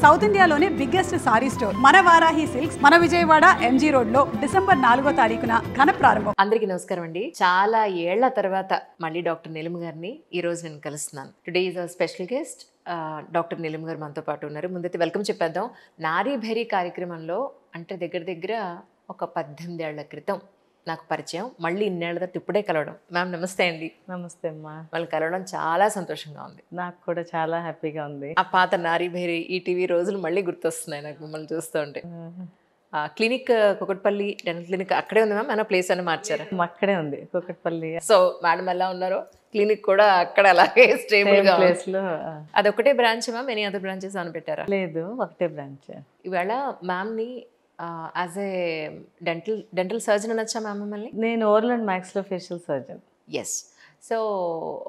South ఇండియాలోనే biggest sorry store మన Varahi silks మన విజయవాడ ఎంజీ రోడ్ లో డిసెంబర్ 4వ తారీఖున ఘన ప్రారంభం. అందరికీ నమస్కారం అండి. చాలా ఏళ్ల తర్వాత మళ్ళీ డాక్టర్ నీలిమ గారిని ఈ రోజు నేను కలుస్తున్నాను. Today is a special guest. Doctor Neelima garu మనతో పాటు ఉన్నారు. ముందైతే వెల్కమ్ చెప్పేద్దాం. నారీ భేరీ కార్యక్రమంలో అంటే దగ్గర ఒక 18 ఏళ్ల క్రితం నాకు పరిచయం. మళ్ళీ ఇన్నేళ్ల తర్వాత ఇప్పుడే కలవడం. మ్యామ్ నమస్తే అండి. నమస్తే అమ్మా. వాళ్ళు కలవడం చాలా సంతోషంగా ఉంది. నాకు కూడా చాలా హ్యాపీగా ఉంది. ఆ పాత నారీ భేరీ ఈటీవీ రోజులు మళ్ళీ గుర్తొస్తున్నాయి నాకు మిమ్మల్ని చూస్తూ ఉంటే. క్లినిక్ కుకట్పల్లి డెంటల్ క్లినిక్ అక్కడే ఉంది మ్యామ్. ఏమైనా ప్లేస్ అని మార్చారా? అక్కడే ఉంది కుకట్పల్లి. సో మేడం ఎలా ఉన్నారో క్లినిక్ కూడా అక్కడ అలాగే స్టేబుల్ గా ప్లేస్ లో. అదొకటే branch ma'am, any other branches అని పెట్టారా? లేదు, ఒకటే బ్రాంచ్. ఇవాళ మ్యామ్ ని యాజ్ ఏ డెంటల్ సర్జన్ అనొచ్చా మ్యామ్ మిమ్మల్ని? నేను oral and maxillofacial surgeon. Yes. So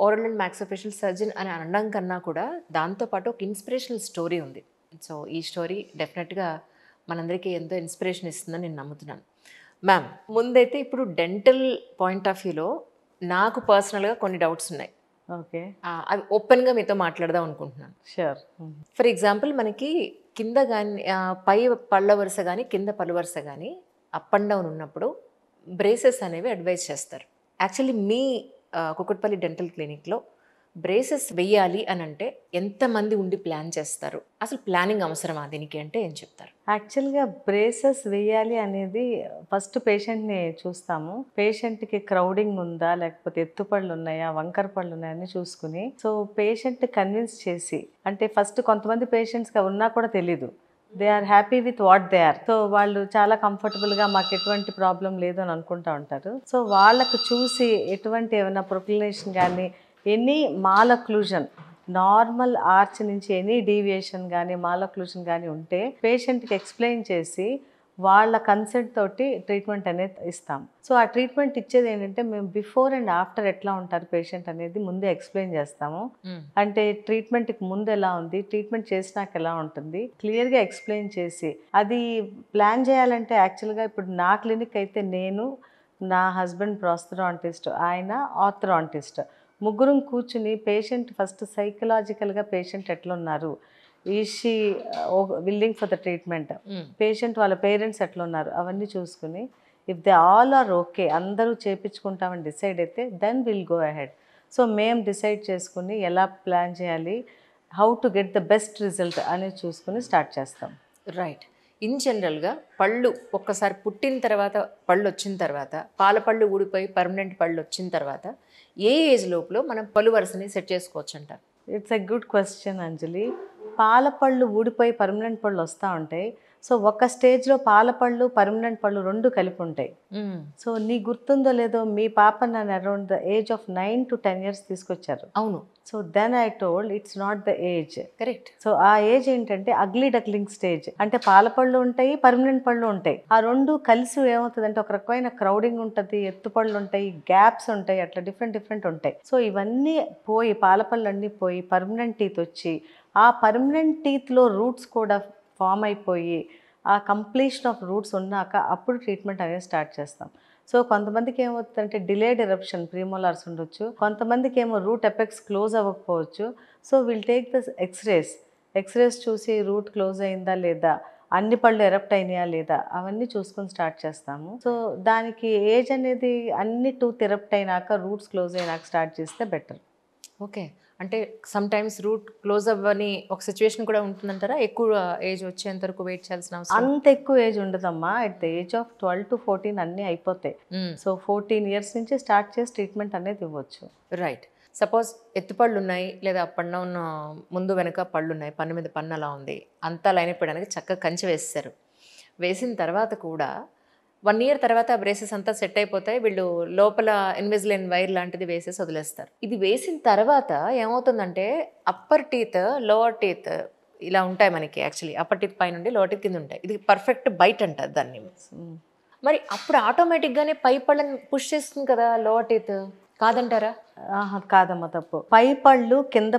oral and maxillofacial surgeon అని అనడం కన్నా కూడా దాంతోపాటు ఒక ఇన్స్పిరేషనల్ స్టోరీ ఉంది. సో ఈ స్టోరీ డెఫినెట్గా మనందరికీ ఎంతో ఇన్స్పిరేషన్ ఇస్తుందని నేను నమ్ముతున్నాను. మ్యామ్ ముందైతే ఇప్పుడు డెంటల్ పాయింట్ ఆఫ్ వ్యూలో నాకు పర్సనల్గా కొన్ని డౌట్స్ ఉన్నాయి. ఓకే, అవి ఓపెన్గా మీతో మాట్లాడదాం అనుకుంటున్నాను. షూర్. ఫర్ ఎగ్జాంపుల్ మనకి కింద కానీ పై పళ్ళ వరుస కానీ కింద పళ్ళు వరుస కానీ అప్ అండ్ డౌన్ ఉన్నప్పుడు బ్రేసెస్ అనేవి అడ్వైజ్ చేస్తారు. యాక్చువల్లీ మీ కుకట్పల్లి డెంటల్ క్లినిక్లో బ్రేసెస్ వెయ్యాలి అని అంటే ఎంతమంది ఉండి ప్లాన్ చేస్తారు? అసలు ప్లానింగ్ అవసరమా దీనికి అంటే ఏం చెప్తారు? యాక్చువల్గా బ్రేసెస్ వేయాలి అనేది ఫస్ట్ పేషెంట్ని చూస్తాము. పేషెంట్కి క్రౌడింగ్ ఉందా, లేకపోతే ఎత్తుపళ్ళు ఉన్నాయా, వంకర పళ్ళు ఉన్నాయా అని చూసుకుని, సో పేషెంట్ కన్విన్స్ చేసి, అంటే ఫస్ట్ కొంతమంది పేషెంట్స్కి ఉన్నా కూడా తెలీదు, they are happy with what they are. So వాళ్ళు చాలా కంఫర్టబుల్గా మాకు ఎటువంటి ప్రాబ్లం లేదు అని అనుకుంటూ ఉంటారు. సో వాళ్ళకు చూసి ఎటువంటి ఏమైనా ప్రొక్లినేషన్ కానీ, ఎనీ మాలక్లూజన్, నార్మల్ ఆర్చ్ నుంచి ఎనీ డీవియేషన్ కానీ మాలక్లూజన్ కానీ ఉంటే పేషెంట్కి ఎక్స్ప్లెయిన్ చేసి వాళ్ళ కన్సెంట్ తోటి ట్రీట్మెంట్ అనేది ఇస్తాం. సో ఆ ట్రీట్మెంట్ ఇచ్చేది ఏంటంటే మేము బిఫోర్ అండ్ ఆఫ్టర్ ఎట్లా ఉంటారు పేషెంట్ అనేది ముందే ఎక్స్ప్లెయిన్ చేస్తాము. అంటే ట్రీట్మెంట్కి ముందు ఎలా ఉంది, ట్రీట్మెంట్ చేసినాక ఎలా ఉంటుంది, క్లియర్గా ఎక్స్ప్లెయిన్ చేసి అది ప్లాన్ చేయాలంటే యాక్చువల్గా ఇప్పుడు నా క్లినిక్ అయితే నేను, నా హస్బెండ్ ప్రాస్థెడాంటిస్ట్, ఆయన ఆర్థోడాంటిస్ట్, ముగ్గురం కూర్చుని పేషెంట్ ఫస్ట్ సైకలాజికల్గా పేషెంట్ ఎట్లున్నారు, is she willing for the treatment, patient వాళ్ళ పేరెంట్స్ ఎట్లున్నారు అవన్నీ చూసుకుని if they all are okay, అందరూ చేయించుకుంటామని డిసైడ్ అయితే then will go ahead. So మేము డిసైడ్ చేసుకుని ఎలా ప్లాన్ చేయాలి, how to get the best result అనేది చూసుకుని స్టార్ట్ చేస్తాం. రైట్. ఇన్ జనరల్గా పళ్ళు ఒక్కసారి పుట్టిన తర్వాత, పళ్ళు వచ్చిన తర్వాత, పాల పళ్ళు ఊడిపోయి పర్మనెంట్ పళ్ళు వచ్చిన తర్వాత ఏ ఏజ్ లోపల మనం పళ్ళు వరుసని సెట్ చేసుకోవచ్చు అంటారు? ఇట్స్ ఎ గుడ్ క్వశ్చన్ అంజలి. పాల పళ్ళు ఊడిపోయి పర్మనెంట్ పళ్ళు వస్తూ ఉంటాయి. సో ఒక స్టేజ్లో పాల పళ్ళు పర్మనెంట్ పళ్ళు రెండు కలిపి ఉంటాయి. సో నీ గుర్తుందో లేదో, మీ పాప నన్ను around the age of 9 to 10 years తీసుకొచ్చారు. అవును. So then I told it's not the age. Correct. So ఆ ఏజ్ ఏంటంటే అగ్లీ డక్లింగ్ స్టేజ్. అంటే పాల పళ్ళు ఉంటాయి, పర్మనెంట్ పళ్ళు ఉంటాయి. ఆ రెండు కలిసి ఏమవుతుందంటే ఒక రకమైన క్రౌడింగ్ ఉంటుంది, ఎత్తుపళ్ళు ఉంటాయి, గ్యాప్స్ ఉంటాయి, అట్లా డిఫరెంట్ ఉంటాయి. సో ఇవన్నీ పోయి పాల పళ్ళు అన్నీ పోయి పర్మనెంట్ టీత్ వచ్చి, ఆ పర్మనెంట్ టీత్లో రూట్స్ కూడా ఫామ్ అయిపోయి ఆ కంప్లీషన్ ఆఫ్ రూట్స్ ఉన్నాక అప్పుడు ట్రీట్మెంట్ అనేది స్టార్ట్ చేస్తాం. సో కొంతమందికి ఏమవుతుందంటే డిలేడ్ ఎరప్షన్ ప్రీమోలార్స్ ఉండొచ్చు, కొంతమందికి ఏమో రూట్ ఎపెక్స్ క్లోజ్ అవ్వకపోవచ్చు. So will take the x-rays చూసి రూట్ క్లోజ్ అయిందా లేదా, అన్ని పళ్ళు ఎరప్ట్ అయినాయా లేదా అవన్నీ చూసుకొని స్టార్ట్ చేస్తాము. సో దానికి ఏజ్ అనేది అన్ని టూత్ ఎరప్ట్ అయినాక రూట్స్ క్లోజ్ అయినాక స్టార్ట్ చేస్తే బెటర్. ఓకే. అంటే సమ్ టైమ్స్ రూట్ క్లోజ్ అవ్వని ఒక సిచ్యువేషన్ కూడా ఉంటుందంటారా? ఎక్కువ ఏజ్ వచ్చేంత వరకు వెయిట్ చేయాల్సిన అవసరం? అంత ఎక్కువ ఏజ్ ఉండదమ్మా. At the age of 12 to 14 అన్నీ అయిపోతాయి. సో 14 years నుంచి స్టార్ట్ చేసి ట్రీట్మెంట్ అనేది ఇవ్వచ్చు. రైట్. సపోజ్ ఎత్తుపళ్ళు ఉన్నాయి, లేదా పన్న ఉన్న ముందు వెనక పళ్ళు ఉన్నాయి, పన్ను మీద పన్ను అలా ఉంది, అంతా లైన్ అయిపోయడానికి చక్కగా కంచె వేస్తారు. వేసిన తర్వాత కూడా 1 year తర్వాత బ్రేసెస్ అంతా సెట్ అయిపోతాయి, వీళ్ళు లోపల ఇన్విజిలైన్ వైర్ లాంటిది వేసేసి వదిలేస్తారు. ఇది వేసిన తర్వాత ఏమవుతుందంటే అప్పర్ టీత్ లోవర్ టీత్ ఇలా ఉంటాయి మనకి. యాక్చువల్లీ అప్పర్ టీత్ పైన ఉండి లోవర్ టీత్ కింద ఉంటాయి. ఇది పర్ఫెక్ట్ బైట్ అంటారు దాన్ని. మరి అప్పుడు ఆటోమేటిక్గానే పై పళ్ళని పుష్ చేస్తుంది కదా లోవర్ టీత్, కాదంటారా? కాదమ్మా, తప్పు. పై పళ్ళు కింద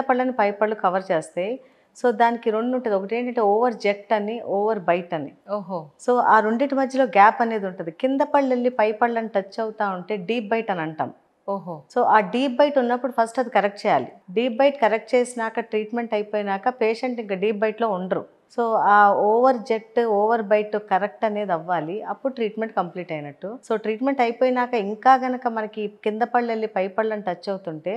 పళ్ళని పై పళ్ళు కవర్ చేస్తాయి. సో దానికి రెండు ఉంటుంది. ఒకటి ఏంటంటే ఓవర్ జెక్ట్ అని, ఓవర్ బైట్ అని. ఓహో. సో ఆ రెండింటి మధ్యలో గ్యాప్ అనేది ఉంటుంది. కింద పళ్ళు వెళ్ళి పై పళ్ళని టచ్ అవుతా ఉంటే డీప్ బైట్ అని అంటాం. ఓహో. సో ఆ డీప్ బైట్ ఉన్నప్పుడు ఫస్ట్ అది కరెక్ట్ చేయాలి. డీప్ బైట్ కరెక్ట్ చేసినాక ట్రీట్మెంట్ అయిపోయినాక పేషెంట్ ఇంకా డీప్ బైట్లో ఉండరు. సో ఆ ఓవర్ బైట్ కరెక్ట్ అనేది అవ్వాలి, అప్పుడు ట్రీట్మెంట్ కంప్లీట్ అయినట్టు. సో ట్రీట్మెంట్ అయిపోయినాక ఇంకా గనక మనకి కింద పళ్ళు వెళ్ళి పై పళ్ళని టచ్ అవుతుంటే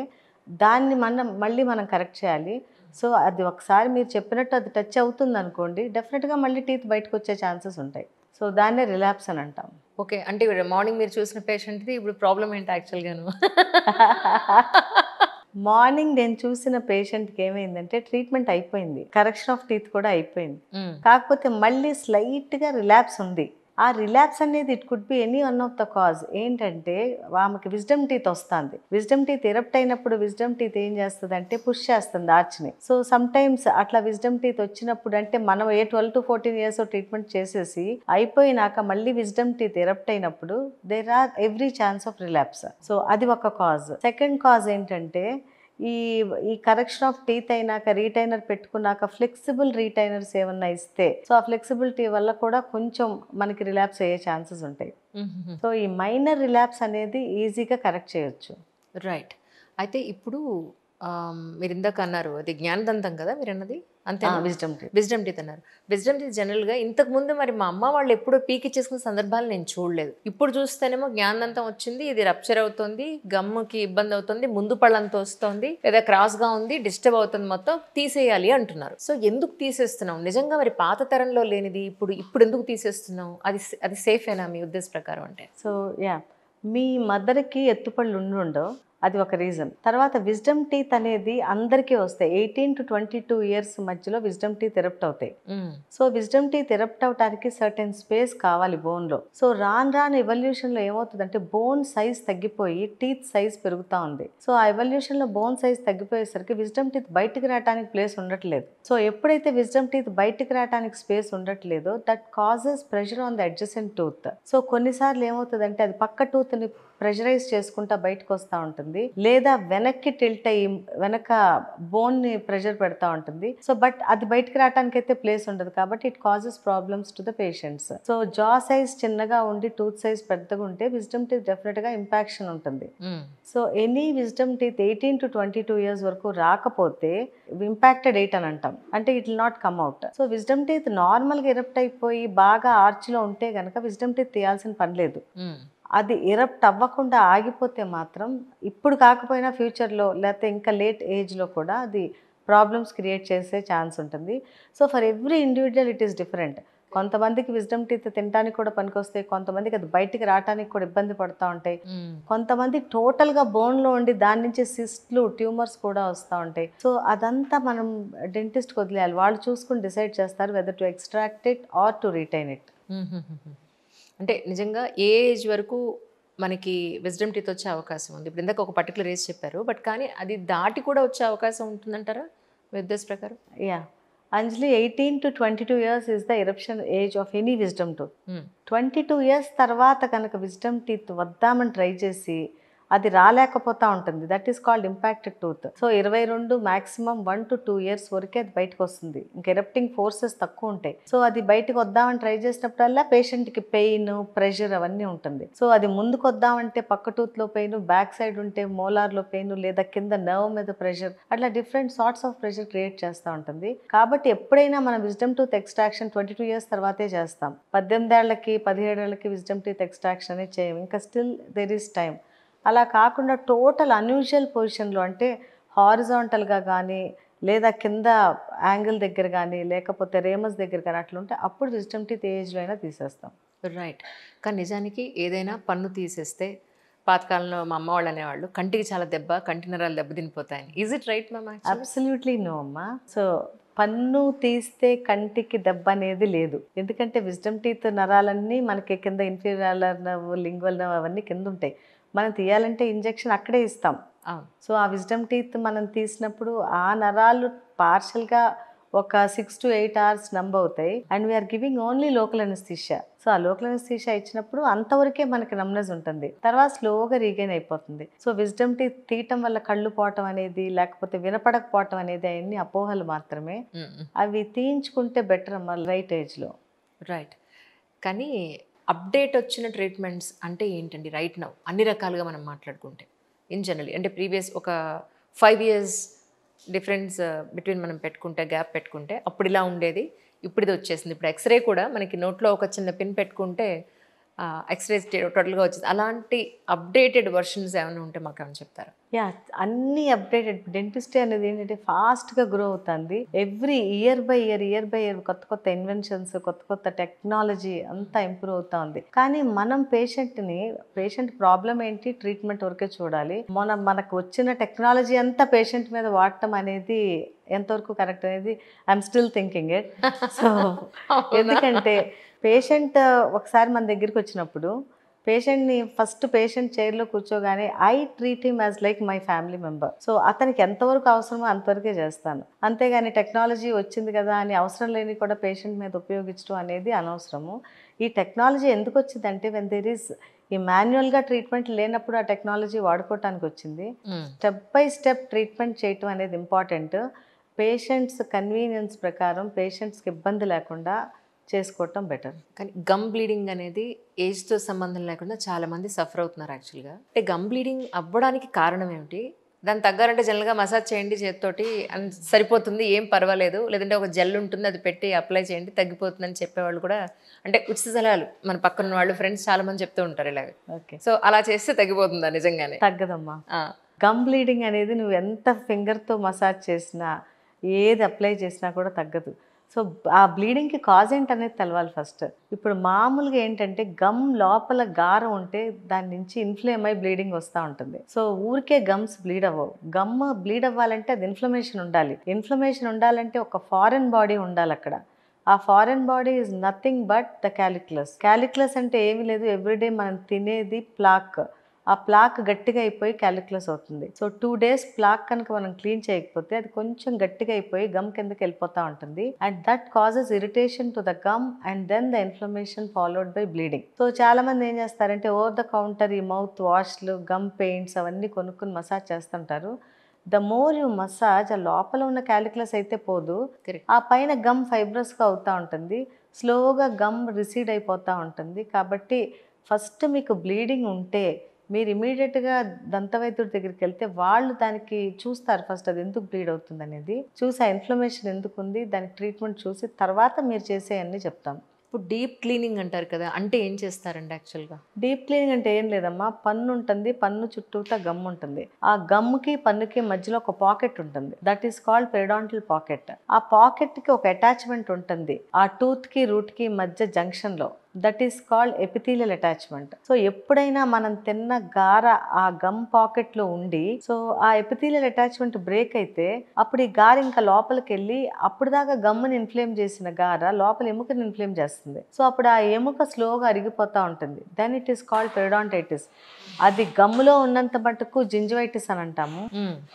దాన్ని మళ్ళీ మనం కరెక్ట్ చేయాలి. సో అది ఒకసారి మీరు చెప్పినట్టు అది టచ్ అవుతుంది అనుకోండి, డెఫినెట్గా మళ్ళీ టీత్ బయటకు వచ్చే ఛాన్సెస్ ఉంటాయి. సో దాన్నే రిలాప్స్ అని అంటాం. ఓకే, అంటే మార్నింగ్ మీరు చూసిన పేషెంట్ది ఇప్పుడు ప్రాబ్లం ఏంటి యాక్చువల్గాను? మార్నింగ్ నేను చూసిన పేషెంట్కి ఏమైందంటే ట్రీట్మెంట్ అయిపోయింది, కరెక్షన్ ఆఫ్ టీత్ కూడా అయిపోయింది, కాకపోతే మళ్ళీ స్లైట్గా రిలాప్స్ ఉంది. ఆ రిలాప్స్ అనేది it could be any one of the cause. ఏంటంటే ఆమెకి విజ్డమ్ టీత్ వస్తుంది. విజ్డమ్ టీత్ ఎరప్ట్ అయినప్పుడు విజ్డమ్ టీత్ ఏం చేస్తుంది అంటే పుష్ చేస్తుంది ఆర్చ్ని. సో సమ్ టైమ్స్ అట్లా విజ్డమ్ టీత్ వచ్చినప్పుడు అంటే మనం 12 to 14 years ట్రీట్మెంట్ చేసేసి అయిపోయినాక మళ్ళీ విజ్డమ్ టీత్ ఎరప్ట్ అయినప్పుడు there are every chance of relapse. So అది ఒక కాజ్. సెకండ్ కాజ్ ఏంటంటే ఈ కరెక్షన్ ఆఫ్ టీత్ అయినాక రీటైనర్ పెట్టుకున్నాక ఫ్లెక్సిబుల్ రీటైనర్స్ ఏమన్నా ఇస్తే సో ఆ ఫ్లెక్సిబిలిటీ వల్ల కూడా కొంచెం మనకి రిలాప్స్ అయ్యే ఛాన్సెస్ ఉంటాయి. సో ఈ మైనర్ రిలాప్స్ అనేది ఈజీగా కరెక్ట్ చేయొచ్చు. రైట్. అయితే ఇప్పుడు మీరు ఇందాక అన్నారు అది జ్ఞానదంతం కదా మీరు అన్నది, అంతే? విజ్డమ్ టీత్ అన్నారు. విజ్డమ్ టీత్ జనరల్గా ఇంతకు ముందు మరి మా అమ్మ వాళ్ళు ఎప్పుడూ పీకి చేసుకున్న సందర్భాలు నేను చూడలేదు. ఇప్పుడు చూస్తేనేమో జ్ఞానదంతం వచ్చింది, ఇది రప్చర్ అవుతుంది, గమ్ముకి ఇబ్బంది అవుతుంది, ముందు పళ్ళంతా వస్తుంది, లేదా క్రాస్గా ఉంది, డిస్టర్బ్ అవుతుంది, మొత్తం తీసేయాలి అంటున్నారు. సో ఎందుకు తీసేస్తున్నాం? నిజంగా మరి పాత తరంలో లేనిది ఇప్పుడు ఎందుకు తీసేస్తున్నాం? అది సేఫేనా మీ ఉద్దేశ ప్రకారం అంటే? సో మీ మదర్కి ఎత్తుపళ్ళు ఉండవు, అది ఒక రీజన్. తర్వాత విజ్డమ్ టీత్ అనేది అందరికీ వస్తాయి. 18 to 22 years మధ్యలో విజ్డమ్ టీత్ ఎరప్ట్ అవుతాయి. సో విజ్డమ్ టీత్ ఎరప్ట్ అవడానికి సర్టెన్ స్పేస్ కావాలి బోన్లో. సో రాను ఎవల్యూషన్లో ఏమవుతుందంటే బోన్ సైజ్ తగ్గిపోయి టీత్ సైజ్ పెరుగుతూ ఉంది. సో ఆ ఎవల్యూషన్లో బోన్ సైజ్ తగ్గిపోయేసరికి విజ్డమ్ టీత్ బయటికి రావడానికి ప్లేస్ ఉండట్లేదు. సో ఎప్పుడైతే విజ్డమ్ టీత్ బయటికి రావడానికి స్పేస్ ఉండట్లేదో that causes pressure on the adjacent tooth. So కొన్నిసార్లు ఏమవుతుందంటే అది పక్క టూత్ని ప్రెషరైజ్ చేసుకుంటా బయటకు వస్తూ ఉంటుంది, లేదా వెనక్కి టిల్ట్ అయ్యి వెనక బోన్ని ప్రెషర్ పెడతా ఉంటుంది. సో బట్ అది బయటకు రావడానికి అయితే ప్లేస్ ఉండదు, కాబట్టి it causes problems to the patients. So జా సైజ్ చిన్నగా ఉండి టూత్ సైజ్ పెద్దగా ఉంటే విజ్డమ్ టీత్ డెఫినెట్గా ఇంపాక్షన్ ఉంటుంది. So any wisdom teeth 18 to 22 years వరకు రాకపోతే ఇంపాక్టెడ్ 8 అని అంటాం, అంటే it will not come out. So wisdom teeth నార్మల్గా ఎరప్ట్ అయిపోయి బాగా ఆర్చ్లో ఉంటే కనుక విజ్డమ్ టీత్ తీయాల్సిన పని లేదు. అది ఎరప్ట్ అవ్వకుండా ఆగిపోతే మాత్రం ఇప్పుడు కాకపోయినా ఫ్యూచర్లో లేకపోతే ఇంకా లేట్ ఏజ్లో కూడా అది ప్రాబ్లమ్స్ క్రియేట్ చేసే ఛాన్స్ ఉంటుంది. So for every individual it is different. కొంతమందికి విజ్డమ్ టీత్ తినడానికి కూడా పనికొస్తాయి, కొంతమందికి అది బయటికి రావడానికి కూడా ఇబ్బంది పడుతూ ఉంటాయి, కొంతమంది టోటల్గా బోన్లో ఉండి దాని నుంచి సిస్ట్లు ట్యూమర్స్ కూడా వస్తూ ఉంటాయి. సో అదంతా మనం డెంటిస్ట్కి వదిలేయాలి, వాళ్ళు చూసుకుని డిసైడ్ చేస్తారు whether to extract it or to retain it. అంటే నిజంగా ఏ ఏజ్ వరకు మనకి విజ్డమ్ టీత్ వచ్చే అవకాశం ఉంది? ఇప్పుడు ఇందాక ఒక పర్టికులర్ ఏజ్ చెప్పారు, బట్ కానీ అది దాటి కూడా వచ్చే అవకాశం ఉంటుందంటారా మీ ఉద్దేశ ప్రకారం? అంజలి, 18 to 22 years is the eruption age of any wisdom tooth. 22 years తర్వాత కనుక విజ్డమ్ టీత్ వద్దామని ట్రై చేసి అది రాలేకపోతూ ఉంటుంది, that is called impacted tooth. So 22 maximum 1 to 2 years వరకే అది బయటకు వస్తుంది, ఇంకా ఎరప్టింగ్ ఫోర్సెస్ తక్కువ ఉంటాయి. సో అది బయటకు వద్దామని ట్రై చేసినప్పుడల్లా పేషెంట్కి పెయిన్, ప్రెషర్ అవన్నీ ఉంటుంది. సో అది ముందుకు వద్దామంటే పక్క టూత్లో పెయిన్, బ్యాక్ సైడ్ ఉంటే మోలార్లో పెయిన్, లేదా కింద నర్వ్ మీద ప్రెషర్, అట్లా different sorts of pressure create చేస్తూ ఉంటుంది. కాబట్టి ఎప్పుడైనా మనం విజ్డమ్ టూత్ ఎక్స్ట్రాక్షన్ 22 years తర్వాతే చేస్తాం. 18 ఏళ్ళకి 17 ఏళ్ళకి విజ్డమ్ టూత్ ఎక్స్ట్రాక్షన్ అనేది చేయం, ఇంకా స్టిల్ దెర్ ఈస్ టైం. అలా కాకుండా టోటల్ అన్యూజువల్ పొజిషన్లో అంటే హారిజాంటల్గా కానీ లేదా కింద యాంగిల్ దగ్గర కానీ లేకపోతే రేమస్ దగ్గర కానీ అట్లా ఉంటే అప్పుడు విజ్డమ్ టీత్ ఏజ్లో అయినా తీసేస్తాం. రైట్. కానీ నిజానికి ఏదైనా పన్ను తీసేస్తే పాతకాలంలో మా అమ్మ వాళ్ళు అనేవాళ్ళు కంటికి చాలా కంటి నరాలు దెబ్బ తినిపోతాయని. Is it right ma'am? Absolutely no అమ్మా. సో పన్ను తీస్తే కంటికి దెబ్బ అనేది లేదు, ఎందుకంటే విజ్డమ్ టీత్ నరాలన్నీ మనకి కింద ఇన్ఫీరియర్ నర్వ్, లింగ్వల్ నర్వ్ అవన్నీ కింద ఉంటాయి. మనం తీయాలంటే ఇంజెక్షన్ అక్కడే ఇస్తాం. సో ఆ విజ్డమ్ టీత్ మనం తీసినప్పుడు ఆ నరాలు పార్షల్గా ఒక 6 to 8 hours నంబ్ అవుతాయి, and we are giving only local anaesthesia. So ఆ లోకల్ అనస్థీషియా ఇచ్చినప్పుడు అంతవరకే మనకి నమ్నెస్ ఉంటుంది, తర్వాత స్లోగా రీగైన్ అయిపోతుంది. సో విజ్డమ్ టీత్ తీయటం వల్ల కళ్ళు పోవటం అనేది లేకపోతే వినపడకపోవటం అనేది అవన్నీ అపోహలు మాత్రమే. అవి తీయించుకుంటే బెటర్ అమ్మ రైట్ ఏజ్లో. రైట్. కానీ అప్డేట్ వచ్చిన ట్రీట్మెంట్స్ అంటే ఏంటండి రైట్ నౌ అన్ని రకాలుగా మనం మాట్లాడుకుంటే? In general. అంటే ప్రీవియస్ ఒక 5 years డిఫరెన్స్ బిట్వీన్ మనం పెట్టుకుంటే, గ్యాప్ పెట్టుకుంటే అప్పుడు ఇలా ఉండేది, ఇప్పుడు ఇది వచ్చేసింది. ఇప్పుడు ఎక్స్రే కూడా మనకి నోట్లో ఒక చిన్న పిన్ పెట్టుకుంటే ఎక్స్రే టోటల్గా వచ్చేది. అలాంటి అప్డేటెడ్ వర్షన్స్ ఏమైనా ఉంటే మాకు ఏమైనా చెప్తారా? యా, అన్ని అప్డేటెడ్. డెంటిస్ట్రీ అనేది ఏంటంటే ఫాస్ట్గా గ్రో అవుతుంది. ఎవ్రీ ఇయర్ బై ఇయర్ కొత్త కొత్త ఇన్వెన్షన్స్, కొత్త కొత్త టెక్నాలజీ అంతా ఇంప్రూవ్ అవుతా ఉంది. కానీ మనం పేషెంట్ ప్రాబ్లం ఏంటి, ట్రీట్మెంట్ వరకే చూడాలి. మనకు వచ్చిన టెక్నాలజీ అంతా పేషెంట్ మీద వాడటం అనేది ఎంతవరకు కరెక్ట్ అనేది I'm still thinking it. So ఎందుకంటే పేషెంట్ ఒకసారి మన దగ్గరికి వచ్చినప్పుడు పేషెంట్ చైర్లో కూర్చోగానే I treat him as like my family member. So అతనికి ఎంతవరకు అవసరమో అంతవరకే చేస్తాను. అంతేగాని టెక్నాలజీ వచ్చింది కదా అని అవసరం లేని కూడా పేషెంట్ మీద ఉపయోగించడం అనేది అనవసరము. ఈ టెక్నాలజీ ఎందుకు వచ్చిందంటే వెన్ దేర్ ఈస్ ఈ మాన్యువల్గా ట్రీట్మెంట్ లేనప్పుడు ఆ టెక్నాలజీ వాడుకోవటానికి వచ్చింది. స్టెప్ బై స్టెప్ ట్రీట్మెంట్ చేయటం అనేది ఇంపార్టెంట్. పేషెంట్స్ కన్వీనియన్స్ ప్రకారం పేషెంట్స్కి ఇబ్బంది లేకుండా చేసుకోవటం బెటర్. కానీ గమ్ బ్లీడింగ్ అనేది ఏజ్తో సంబంధం లేకుండా చాలామంది సఫర్ అవుతున్నారు యాక్చువల్గా. అంటే గమ్ బ్లీడింగ్ అవ్వడానికి కారణం ఏమిటి? దాన్ని తగ్గాలంటే జనరల్గా మసాజ్ చేయండి చేతితోటి అని సరిపోతుంది, ఏం పర్వాలేదు, లేదంటే ఒక జెల్ ఉంటుంది అది పెట్టి అప్లై చేయండి తగ్గిపోతుందని చెప్పేవాళ్ళు కూడా, అంటే ఉచిత సలహాలు మన పక్కన వాళ్ళు ఫ్రెండ్స్ చాలా మంది చెప్తూ ఉంటారు ఇలాగ. ఓకే, సో అలా చేస్తే తగ్గిపోతుందా నిజంగానే? తగ్గదమ్మా. గమ్ బ్లీడింగ్ అనేది నువ్వు ఎంత ఫింగర్తో మసాజ్ చేసినా, ఏది అప్లై చేసినా కూడా తగ్గదు. సో ఆ బ్లీడింగ్కి కాజ్ ఏంటనేది తెలవాలి ఫస్ట్. ఇప్పుడు మామూలుగా ఏంటంటే గమ్ లోపల గారం ఉంటే దాని నుంచి ఇన్ఫ్లేమ్ అయి బ్లీడింగ్ వస్తూ ఉంటుంది. సో ఊరికే గమ్స్ బ్లీడ్ అవ్వవు. గమ్ బ్లీడ్ అవ్వాలంటే అది ఇన్ఫ్లమేషన్ ఉండాలి. ఇన్ఫ్లమేషన్ ఉండాలంటే ఒక ఫారెన్ బాడీ ఉండాలి అక్కడ. ఆ foreign body is nothing but the calculus. Calculus అంటే ఏమీ లేదు, ఎవ్రీడే మనం తినేది ప్లాక్. ఆ ప్లాక్ గట్టిగా అయిపోయి క్యాలిక్యులస్ అవుతుంది. సో 2 days ప్లాక్ కనుక మనం క్లీన్ చేయకపోతే అది కొంచెం గట్టిగా అయిపోయి గమ్ కిందకి వెళ్ళిపోతూ ఉంటుంది. And that causes irritation to the gum and then the inflammation followed by bleeding. So చాలా మంది ఏం చేస్తారంటే ఓవర్ ద కౌంటర్ ఈ మౌత్ వాష్లు, గమ్ పెయింట్స్ అవన్నీ కొనుక్కుని మసాజ్ చేస్తుంటారు. ద మోర్ యూ మసాజ్, ఆ లోపల ఉన్న క్యాలిక్యులస్ అయితే పోదు, ఆ పైన గమ్ ఫైబ్రస్గా అవుతూ ఉంటుంది. స్లోగా గమ్ రిసీడ్ అయిపోతూ ఉంటుంది. కాబట్టి ఫస్ట్ మీకు బ్లీడింగ్ ఉంటే మీరు ఇమీడియట్గా దంతవైద్యుడి దగ్గరికి వెళ్తే వాళ్ళు దానికి చూస్తారు ఫస్ట్ అది ఎందుకు బ్లీడ్ అవుతుంది అనేది చూసి, ఆ ఇన్ఫ్లమేషన్ ఎందుకు ఉంది దానికి ట్రీట్మెంట్ చూసి తర్వాత మీరు చేసేయన్నీ చెప్తాం. ఇప్పుడు డీప్ క్లీనింగ్ అంటారు కదా, అంటే ఏం చేస్తారండి యాక్చువల్గా? డీప్ క్లీనింగ్ అంటే ఏం లేదమ్మా, పన్ను ఉంటుంది, పన్ను చుట్టూతా గమ్ ఉంటుంది. ఆ గమ్కి పన్నుకి మధ్యలో ఒక పాకెట్ ఉంటుంది, that is called periodontal pocket. ఆ పాకెట్కి ఒక అటాచ్మెంట్ ఉంటుంది ఆ టూత్కి రూట్కి మధ్య జంక్షన్లో, that is called epithelial attachment. So ఎప్పుడైనా మనం తిన్న గార ఆ గమ్ పాకెట్లో ఉండి సో ఆ ఎపిథీలియల్ అటాచ్మెంట్ బ్రేక్ అయితే అప్పుడు ఈ గార ఇంకా లోపలికి వెళ్ళి అప్పుడు దాకా గమ్ముని ఇన్ఫ్లేమ్ చేసిన గార లోపల ఎముకని ఇన్ఫ్లేమ్ చేస్తుంది. సో అప్పుడు ఆ ఎముక స్లోగా అరిగిపోతూ ఉంటుంది. Then it is called periodontitis. అది గమ్ములో ఉన్నంత మటుకు జింజివైటిస్ అని అంటాము,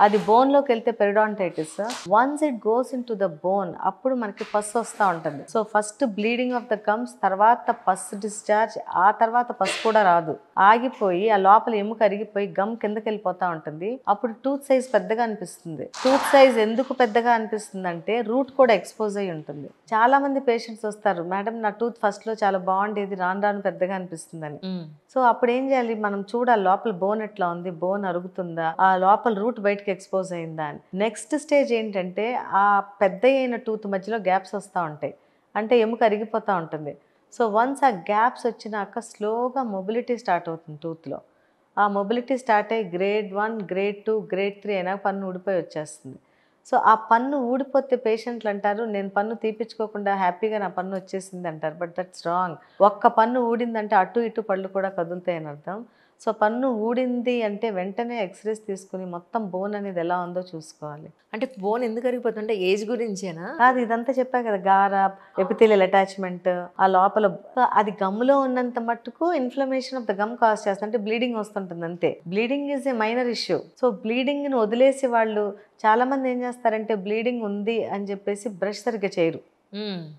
అది బోన్లోకి వెళ్తే periodontitis. Once it goes into the bone అప్పుడు మనకి పస్ వస్తూ ఉంటుంది. So first bleeding of the gums, తర్వాత పస్ డిశ్చార్జ్, ఆ తర్వాత పస్ కూడా రాదు, ఆగిపోయి ఆ లోపల ఎముక అరిగిపోయి గమ్ కిందకి వెళ్ళిపోతూ ఉంటుంది. అప్పుడు టూత్ సైజ్ పెద్దగా అనిపిస్తుంది. టూత్ సైజ్ ఎందుకు పెద్దగా అనిపిస్తుంది అంటే రూట్ కూడా ఎక్స్పోజ్ అయి ఉంటుంది. చాలా మంది పేషెంట్స్ వస్తారు, మేడం నా టూత్ ఫస్ట్లో చాలా బాగుండేది, రాను రాను పెద్దగా అనిపిస్తుందని. సో అప్పుడు ఏం చేయాలి, మనం చూడాలి లోపల బోన్ ఎట్లా ఉంది, బోన్ అరుగుతుందా, ఆ లోపల రూట్ బయటకి ఎక్స్పోజ్ అయిందా అని. నెక్స్ట్ స్టేజ్ ఏంటంటే ఆ పెద్ద అయిన టూత్ మధ్యలో గ్యాప్స్ వస్తూ ఉంటాయి, అంటే ఎముక అరిగిపోతూ ఉంటుంది. సో వన్స్ ఆ గ్యాప్స్ వచ్చినాక స్లోగా మొబిలిటీ స్టార్ట్ అవుతుంది టూత్లో. ఆ మొబిలిటీ స్టార్ట్ అయ్యి గ్రేడ్ 1, గ్రేడ్ 2, గ్రేడ్ 3 అయినా పన్ను ఊడిపోయి వచ్చేస్తుంది. సో ఆ పన్ను ఊడిపోతే పేషెంట్లు అంటారు నేను పన్ను తీపించుకోకుండా హ్యాపీగా నా పన్ను వచ్చేసింది అంటారు, బట్ దట్స్ రాంగ్. ఒక్క పన్ను ఊడిందంటే అటు ఇటు పళ్ళు కూడా కదులుతాయని అర్థం. సో పన్ను ఊడింది అంటే వెంటనే ఎక్స్రేస్ తీసుకుని మొత్తం బోన్ అనేది ఎలా ఉందో చూసుకోవాలి. అంటే బోన్ ఎందుకు అరిగిపోతుందంటే ఏజ్ గురించేనా? అది ఇదంతా చెప్పా కదా, గార, ఎపిథీలియల్ అటాచ్మెంట్, ఆ లోపల అది గమ్ములో ఉన్నంత మట్టుకు inflammation of the gum cause చేస్తుంది, అంటే బ్లీడింగ్ వస్తుంటుంది అంతే. Bleeding is a minor issue. So బ్లీడింగ్ని వదిలేసి వాళ్ళు చాలా మంది ఏం చేస్తారంటే బ్లీడింగ్ ఉంది అని చెప్పేసి బ్రష్ సరిగ్గా చేయరు.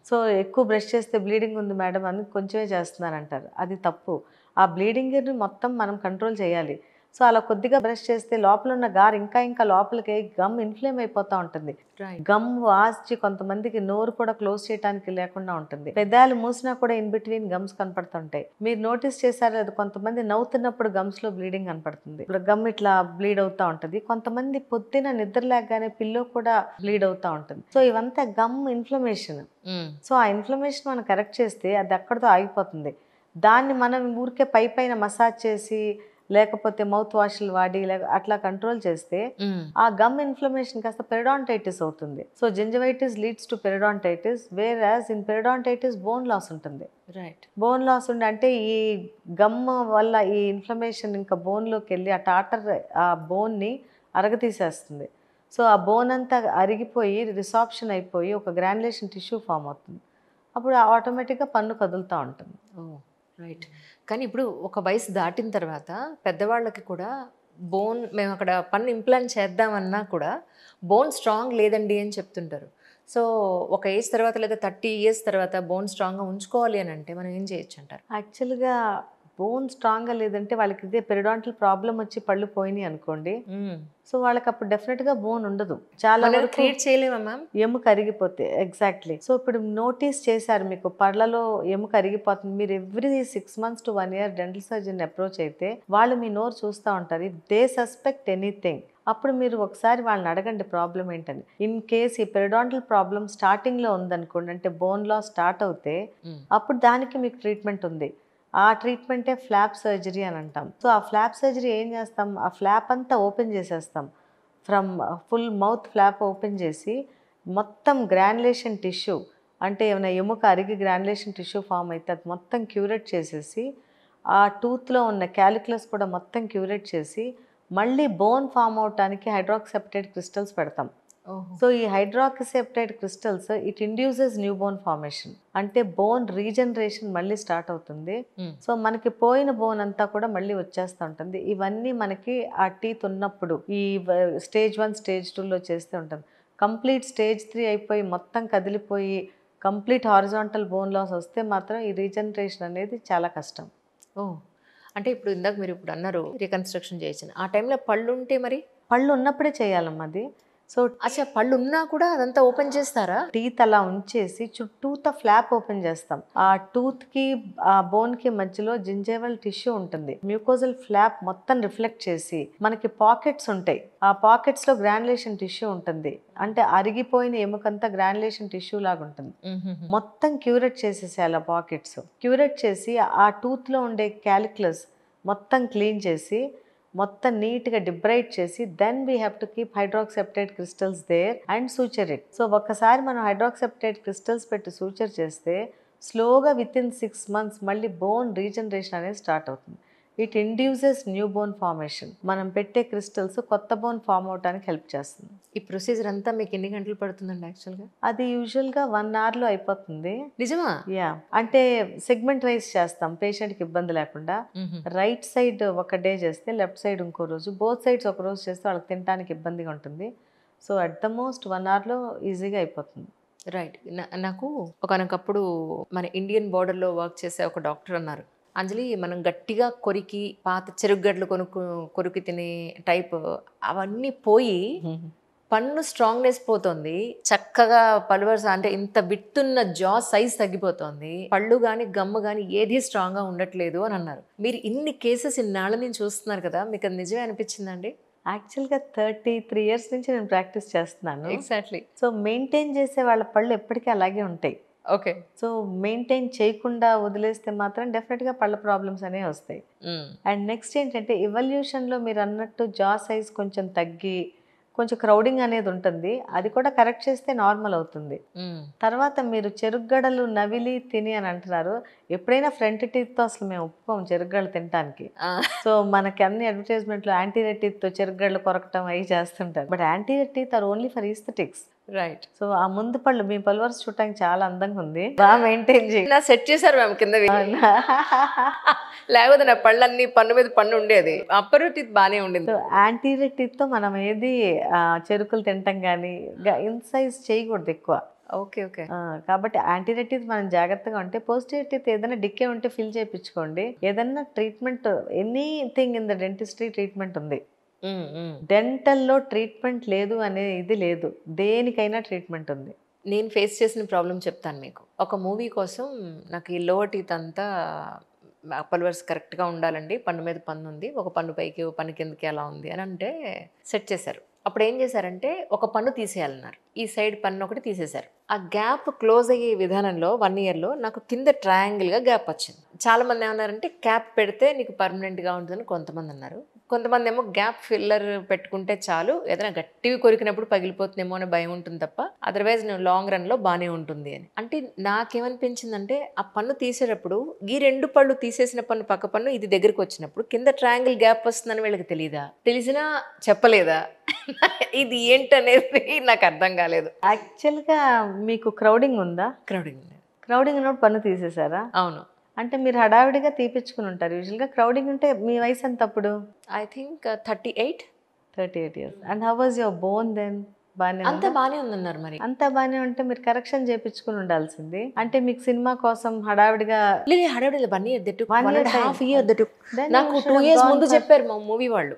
సో ఎక్కువ బ్రష్ చేస్తే బ్లీడింగ్ ఉంది మేడం అని కొంచెమే చేస్తున్నారంటారు, అది తప్పు. ఆ బ్లీడింగ్ని మొత్తం మనం కంట్రోల్ చేయాలి. సో అలా కొద్దిగా బ్రష్ చేస్తే లోపల ఉన్న గారు ఇంకా లోపలికి గమ్ ఇన్ఫ్లేమ్ అయిపోతూ ఉంటుంది. రైట్. గమ్ వాసి కొంతమందికి నోరు కూడా క్లోజ్ చేయడానికి లేకుండా ఉంటుంది. పెదాలు మూసినా కూడా ఇన్ బిట్వీన్ గమ్స్ కనపడుతుంటాయి. మీరు నోటీస్ చేశారు అది, కొంతమంది నవ్వుతున్నప్పుడు గమ్స్ లో బ్లీడింగ్ కనపడుతుంది. ఇప్పుడు గమ్ ఇట్లా బ్లీడ్ అవుతా ఉంటుంది. కొంతమంది పొద్దున నిద్ర లేకగానే పిల్లో కూడా బ్లీడ్ అవుతా ఉంటుంది. సో ఇవంతా గమ్ ఇన్ఫ్లమేషన్. సో ఆ ఇన్ఫ్లమేషన్ మనం కరెక్ట్ చేస్తే అది అక్కడితో ఆగిపోతుంది. దాన్ని మనం ఊరికే పైన మసాజ్ చేసి లేకపోతే మౌత్ వాష్లు వాడి అట్లా కంట్రోల్ చేస్తే ఆ గమ్ ఇన్ఫ్లమేషన్ కాస్త పెరిడాంటైటిస్ అవుతుంది. So gingivitis leads to periodontitis, whereas in periodontitis bone loss ఉంటుంది. రైట్. బోన్ లాస్ ఉండి అంటే ఈ గమ్ వల్ల ఈ ఇన్ఫ్లమేషన్ ఇంకా బోన్లోకి వెళ్ళి ఆ టాటర్ ఆ బోన్ని అరగతీసేస్తుంది. సో ఆ బోన్ అంతా అరిగిపోయి రిసాప్షన్ అయిపోయి ఒక గ్రాన్యులేషన్ టిష్యూ ఫామ్ అవుతుంది. అప్పుడు ఆటోమేటిక్గా పన్ను కదులుతూ ఉంటుంది. ఓ రైట్. కానీ ఇప్పుడు ఒక వయసు దాటిన తర్వాత పెద్దవాళ్ళకి కూడా బోన్, మేము అక్కడ పన్ను ఇంప్లాంట్ చేద్దామన్నా కూడా బోన్ స్ట్రాంగ్ లేదండి అని చెప్తుంటారు. సో ఒక ఏజ్ తర్వాత లేదా 30 years తర్వాత బోన్ స్ట్రాంగ్గా ఉంచుకోవాలి అని అంటే మనం ఏం చేయొచ్చు అంటారు? యాక్చువల్గా బోన్ స్ట్రాంగ్గా లేదంటే వాళ్ళకి ఇదే పెరిడాంటల్ ప్రాబ్లం వచ్చి పళ్ళు పోయినాయి అనుకోండి, సో వాళ్ళకి అప్పుడు డెఫినెట్గా బోన్ ఉండదు. చాలా వరకు క్రియేట్ చేయలేమా మ్యామ్? ఎముక అరిగిపోతే ఎగ్జాక్ట్లీ. సో ఇప్పుడు నోటీస్ చేశారు మీకు పళ్ళలో ఎముక అరిగిపోతుంది, మీరు every 6 months to 1 year dental surgeon approach అయితే వాళ్ళు మీ నోరు చూస్తూ ఉంటారు. ఇఫ్ దే సస్పెక్ట్ ఎనీథింగ్, అప్పుడు మీరు ఒకసారి వాళ్ళని అడగండి ప్రాబ్లం ఏంటని. ఇన్ కేస్ ఈ పెరిడాంటల్ ప్రాబ్లం స్టార్టింగ్లో ఉందనుకోండి, అంటే బోన్ లాస్ స్టార్ట్ అవుతే అప్పుడు దానికి మీకు ట్రీట్మెంట్ ఉంది. ఆ ట్రీట్మెంటే ఫ్లాప్ సర్జరీ అని అంటాం. సో ఆ ఫ్లాప్ సర్జరీ ఏం చేస్తాం, ఆ ఫ్లాప్ అంతా ఓపెన్ చేసేస్తాం. From full mouth flop open చేసి మొత్తం గ్రాన్యులేషన్ టిష్యూ, అంటే ఏమైనా ఎముక అరిగి గ్రాన్యులేషన్ టిష్యూ ఫామ్ అయితే అది మొత్తం క్యూరేట్ చేసేసి, ఆ టూత్లో ఉన్న క్యాలిక్యులస్ కూడా మొత్తం క్యూరేట్ చేసి మళ్ళీ బోన్ ఫామ్ అవటానికి హైడ్రాక్సెప్టైడ్ క్రిస్టల్స్ పెడతాం. సో ఈ hydroxyapatite crystals it induces new bone formation, అంటే బోన్ రీజనరేషన్ మళ్ళీ స్టార్ట్ అవుతుంది. సో మనకి పోయిన బోన్ అంతా కూడా మళ్ళీ వచ్చేస్తూ ఉంటుంది. ఇవన్నీ మనకి ఆ టీత్ ఉన్నప్పుడు ఈ స్టేజ్ 1 స్టేజ్ 2లో చేస్తూ ఉంటుంది. కంప్లీట్ స్టేజ్ 3 అయిపోయి మొత్తం కదిలిపోయి కంప్లీట్ హారిజాంటల్ బోన్ లాస్ వస్తే మాత్రం ఈ రీజనరేషన్ అనేది చాలా కష్టం. ఓ అంటే ఇప్పుడు ఇందాక మీరు ఇప్పుడు అన్నారు రీకన్స్ట్రక్షన్ చేయొచ్చు, ఆ టైంలో పళ్ళు ఉంటే మరి? పళ్ళు ఉన్నప్పుడే చేయాలమ్మా అది. సో అచ్చా, పళ్ళు ఉన్నా కూడా అదంతా ఓపెన్ చేస్తారా? టీత్ అలా ఉంచేసి చుట్టూత ఫ్లాప్ ఓపెన్ చేస్తాం. ఆ టూత్ కి ఆ బోన్ కి మధ్యలో జింజేవల్ టిష్యూ ఉంటుంది. మ్యూకోజల్ ఫ్లాప్ మొత్తం రిఫ్లెక్ట్ చేసి మనకి పాకెట్స్ ఉంటాయి. ఆ పాకెట్స్ లో గ్రాన్యులేషన్ టిష్యూ ఉంటుంది. అంటే అరిగిపోయిన ఎముకంతా గ్రాన్యులేషన్ టిష్యూ లాగా ఉంటుంది. మొత్తం క్యూరేట్ చేసేసేయాలి ఆ పాకెట్స్. క్యూరేట్ చేసి ఆ టూత్ లో ఉండే క్యాలిక్యులస్ మొత్తం క్లీన్ చేసి మొత్తం నీట్గా డిబ్రైట్ చేసి then we have to keep hydroxyapatite crystals there and suture it. So ఒక్కసారి మనం హైడ్రాక్సెప్టైడ్ క్రిస్టల్స్ పెట్టి సూచర్ చేస్తే స్లోగా విత్ ఇన్ 6 months మళ్ళీ బోన్ రీజనరేషన్ అనేది స్టార్ట్ అవుతుంది. It induces new bone formation. మనం పెట్టే క్రిస్టల్స్ కొత్త బోన్ ఫామ్ అవడానికి హెల్ప్ చేస్తుంది. ఈ ప్రొసీజర్ అంతా మీకు ఎన్ని గంటలు పడుతుందండి యాక్చువల్గా? అది యూజువల్గా 1 hourలో అయిపోతుంది. నిజమా? యా, అంటే సెగ్మెంట్ వైజ్ చేస్తాం పేషెంట్కి ఇబ్బంది లేకుండా. రైట్ సైడ్ ఒక డే చేస్తే లెఫ్ట్ సైడ్ ఇంకో రోజు, బోత్ సైడ్స్ ఒక రోజు చేస్తే వాళ్ళకి తినడానికి ఇబ్బందిగా ఉంటుంది. సో అట్ ద మోస్ట్ 1 hourలో ఈజీగా అయిపోతుంది. రైట్. నాకు ఒకనకప్పుడు మన ఇండియన్ బోర్డర్లో వర్క్ చేసే ఒక డాక్టర్ అన్నారు, అంజలి మనం గట్టిగా కొరికి పాత చెరుగడ్డలు కొరికి తినే టైప్ అవన్నీ పోయి పన్ను స్ట్రాంగ్నెస్ పోతుంది, చక్కగా పలువర్స్ అంటే ఇంత బిట్టున్న జా సైజ్ తగ్గిపోతుంది, పళ్ళు కానీ గమ్ము కానీ ఏది స్ట్రాంగ్గా ఉండట్లేదు అని అన్నారు. మీరు ఇన్ని కేసెస్ ఇన్నాళ్ళ నుంచి చూస్తున్నారు కదా, మీకు అది నిజమే అనిపించిందండి? యాక్చువల్గా 33 years నుంచి నేను ప్రాక్టీస్ చేస్తున్నాను. ఎగ్జాక్ట్లీ. సో మెయింటైన్ చేసే వాళ్ళ పళ్ళు ఎప్పటికీ అలాగే ఉంటాయి. ఓకే. సో మెయింటైన్ చేయకుండా వదిలేస్తే మాత్రం డెఫినెట్గా పళ్ళ ప్రాబ్లమ్స్ అనేవి వస్తాయి. అండ్ నెక్స్ట్ ఏంటంటే ఎవల్యూషన్లో మీరు అన్నట్టు జా సైజ్ కొంచెం తగ్గి కొంచెం క్రౌడింగ్ అనేది ఉంటుంది. అది కూడా కరెక్ట్ చేస్తే నార్మల్ అవుతుంది. తర్వాత మీరు చెరుగ్గడలు నవిలి తిని అని అంటున్నారు. ఎప్పుడైనా ఫ్రంట్ టీత్తో అసలు మేము ఒప్పుకోము చెరుగ్గడలు తినడానికి. సో మనకి అన్ని అడ్వర్టైజ్మెంట్లో యాంటీరియర్ టీత్తో చెరుగ్గడలు కొరకటం అవి చేస్తుంటారు. But anterior teeth are only for aesthetics. Right. So ఆ ముందు పళ్ళు మీ పలువర్స్ చూడటానికి చాలా అందంగా ఉంది, బాగా మెయింటైన్ చేయాలి. సెట్ చేశారు మేము కింద, లేకపోతే నా పళ్ళన్నీ పన్ను మీద పన్ను ఉండేది, అప్పర్ టీత్ బాగానే ఉండేది. సో యాంటీరియర్ టీత్తో మనం ఏది చెరుకులు తినటం కానీ ఇన్సైజ్ చేయకూడదు ఎక్కువ. Okay okay. కాబట్టి యాంటీరియర్ టీత్ మనం జాగ్రత్తగా ఉంటే, పోస్టీరియర్ టీత్ ఏదైనా డిక్కే ఉంటే ఫిల్ చేయించుకోండి. ఏదన్నా treatment, anything in the dentistry treatment ఉంది. డెంటల్లో ట్రీట్మెంట్ లేదు అనే ఇది లేదు, దేనికైనా ట్రీట్మెంట్ ఉంది. నేను ఫేస్ చేసిన ప్రాబ్లం చెప్తాను మీకు. ఒక మూవీ కోసం నాకు ఈ లోవర్ టీత్ అంతా అప్పర్ వర్స్ కరెక్ట్గా ఉండాలండి, పన్ను మీద పన్ను ఉంది, ఒక పన్ను పైకి ఒక పన్ను కిందకి ఎలా ఉంది అని అంటే సెట్ చేశారు. అప్పుడు ఏం చేశారంటే ఒక పన్ను తీసేయాలన్నారు, ఈ సైడ్ పన్ను ఒకటి తీసేశారు. ఆ గ్యాప్ క్లోజ్ అయ్యే విధానంలో 1 ఇయర్లో నాకు కింద ట్రయాంగిల్గా గ్యాప్ వచ్చింది. చాలామంది ఏమన్నారంటే క్యాప్ పెడితే నీకు పర్మనెంట్గా ఉంటుందని కొంతమంది అన్నారు. కొంతమంది ఏమో గ్యాప్ ఫిల్లర్ పెట్టుకుంటే చాలు, ఏదైనా గట్టివి కొరికినప్పుడు పగిలిపోతుందేమో అని భయం ఉంటుంది తప్ప అదర్వైజ్ నువ్వు లాంగ్ రన్లో బాగానే ఉంటుంది అని. అంటే నాకేమనిపించిందంటే ఆ పన్ను తీసేటప్పుడు ఈ 2 పళ్ళు తీసేసిన పన్ను పక్క పన్ను ఇది దగ్గరికి వచ్చినప్పుడు కింద ట్రయాంగిల్ గ్యాప్ వస్తుందని వీళ్ళకి తెలియదా, తెలిసినా చెప్పలేదా, ఇది ఏంటనేది నాకు అర్థం కాలేదు. యాక్చువల్గా మీకు క్రౌడింగ్ ఉందా? క్రౌడింగ్. క్రౌడింగ్ ఉన్నప్పుడు పన్ను తీసేశారా? అవును. అంటే మీరు హడావిడిగా తీపిచ్చుకుని ఉంటారు. యూజువల్గా క్రౌడింగ్ ఉంటే మీ వయసు ఎంత అప్పుడు? I think 38. 38 years. And how was your bone then? బాగానే అంతా బాగానే ఉందన్నారు. మరి అంతా బాగానే ఉంటే మీరు కరెక్షన్ చేయించుకుని ఉండాల్సింది. అంటే మీకు సినిమా కోసం హడావిడిగా హడావిడి 1 year that 1.5 year that Then నాకు you should 2 have years gone ముందు for- చెప్పారు మా మూవీ వాళ్ళు.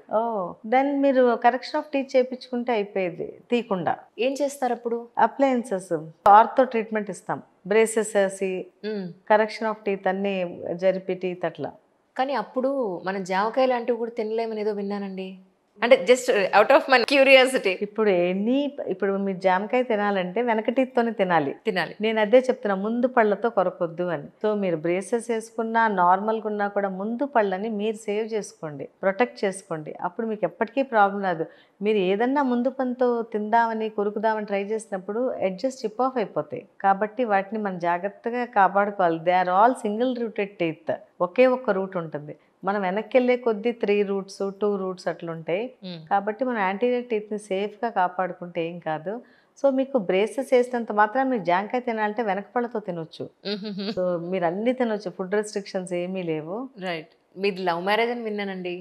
దెన్ మీరు కరెక్షన్ ఆఫ్ టీత్ చేయించుకుంటే అయిపోయేది తీయకుండా. ఏం చేస్తారు అప్పుడు? అప్లయన్సెస్, ఆర్థో ట్రీట్మెంట్ ఇస్తాం, బ్రేసెస్ వేసి కరెక్షన్ ఆఫ్ టీత్ అన్ని జరిపి టీత్ అట్లా. కానీ అప్పుడు మనం జామకాయ లాంటివి కూడా తినలేమని ఏదో విన్నానండి. అంటే just out of my curiosity. ఇప్పుడు మీరు జామకాయ తినాలంటే వెనక టీత్తోనే తినాలి. నేను అదే చెప్తున్నా, ముందు పళ్ళతో కొరకొద్దు అని. సో మీరు బ్రేసెస్ వేసుకున్నా నార్మల్గా ఉన్నా కూడా ముందు పళ్ళని మీరు సేవ్ చేసుకోండి, ప్రొటెక్ట్ చేసుకోండి. అప్పుడు మీకు ఎప్పటికీ ప్రాబ్లం రాదు. మీరు ఏదన్నా ముందు పనితో తిందామని కొరుకుదామని ట్రై చేసినప్పుడు ఎడ్జెస్ చిప్ ఆఫ్ అయిపోతాయి. కాబట్టి వాటిని మనం జాగ్రత్తగా కాపాడుకోవాలి. They are all single rooted teeth, ఒకే ఒక్క రూట్ ఉంటుంది. మనం వెనక్కి వెళ్ళే కొద్దీ 3 roots 2 roots అట్లుంటాయి. కాబట్టి మనం యాంటీరియర్ టీత్ని సేఫ్గా కాపాడుకుంటే ఏం కాదు. సో మీకు బ్రేసెస్ వేసినంత మాత్రం మీరు జాంకాయ తినాలంటే వెనక పళ్ళతో తినొచ్చు. సో మీరు అన్ని తినొచ్చు, ఫుడ్ రెస్ట్రిక్షన్స్ ఏమీ లేవు. రైట్. మీది లవ్ మ్యారేజ్ అని విన్నానండి.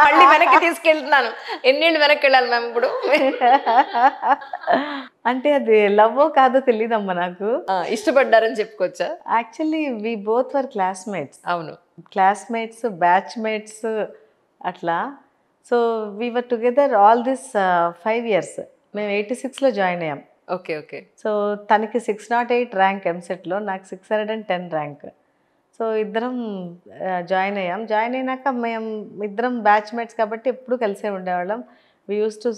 మళ్ళీ వెనక్కి తీసుకెళ్తున్నాను. ఎన్నేళ్ళు వెనక్కి వెళ్ళాలి మ్యామ్ ఇప్పుడు? అంటే అది లవ్ కాదో తెలియదమ్మా నాకు. ఇష్టపడ్డారని చెప్పుకోవచ్చా? Actually we both were classmates. అవును, క్లాస్మేట్స్, బ్యాచ్మేట్స్ అట్లా. So we were together all this 5 years. మేము 86లో జాయిన్ అయ్యాం. Okay okay. సో తనకి 608 ర్యాంక్ ఎంసెట్లో, నాకు 610 ర్యాంక్. సో ఇద్దరం జాయిన్ అయ్యాం. జాయిన్ అయినాక మేము ఇద్దరం బ్యాచ్మేట్స్ కాబట్టి ఎప్పుడు కలిసే ఉండేవాళ్ళం. We used to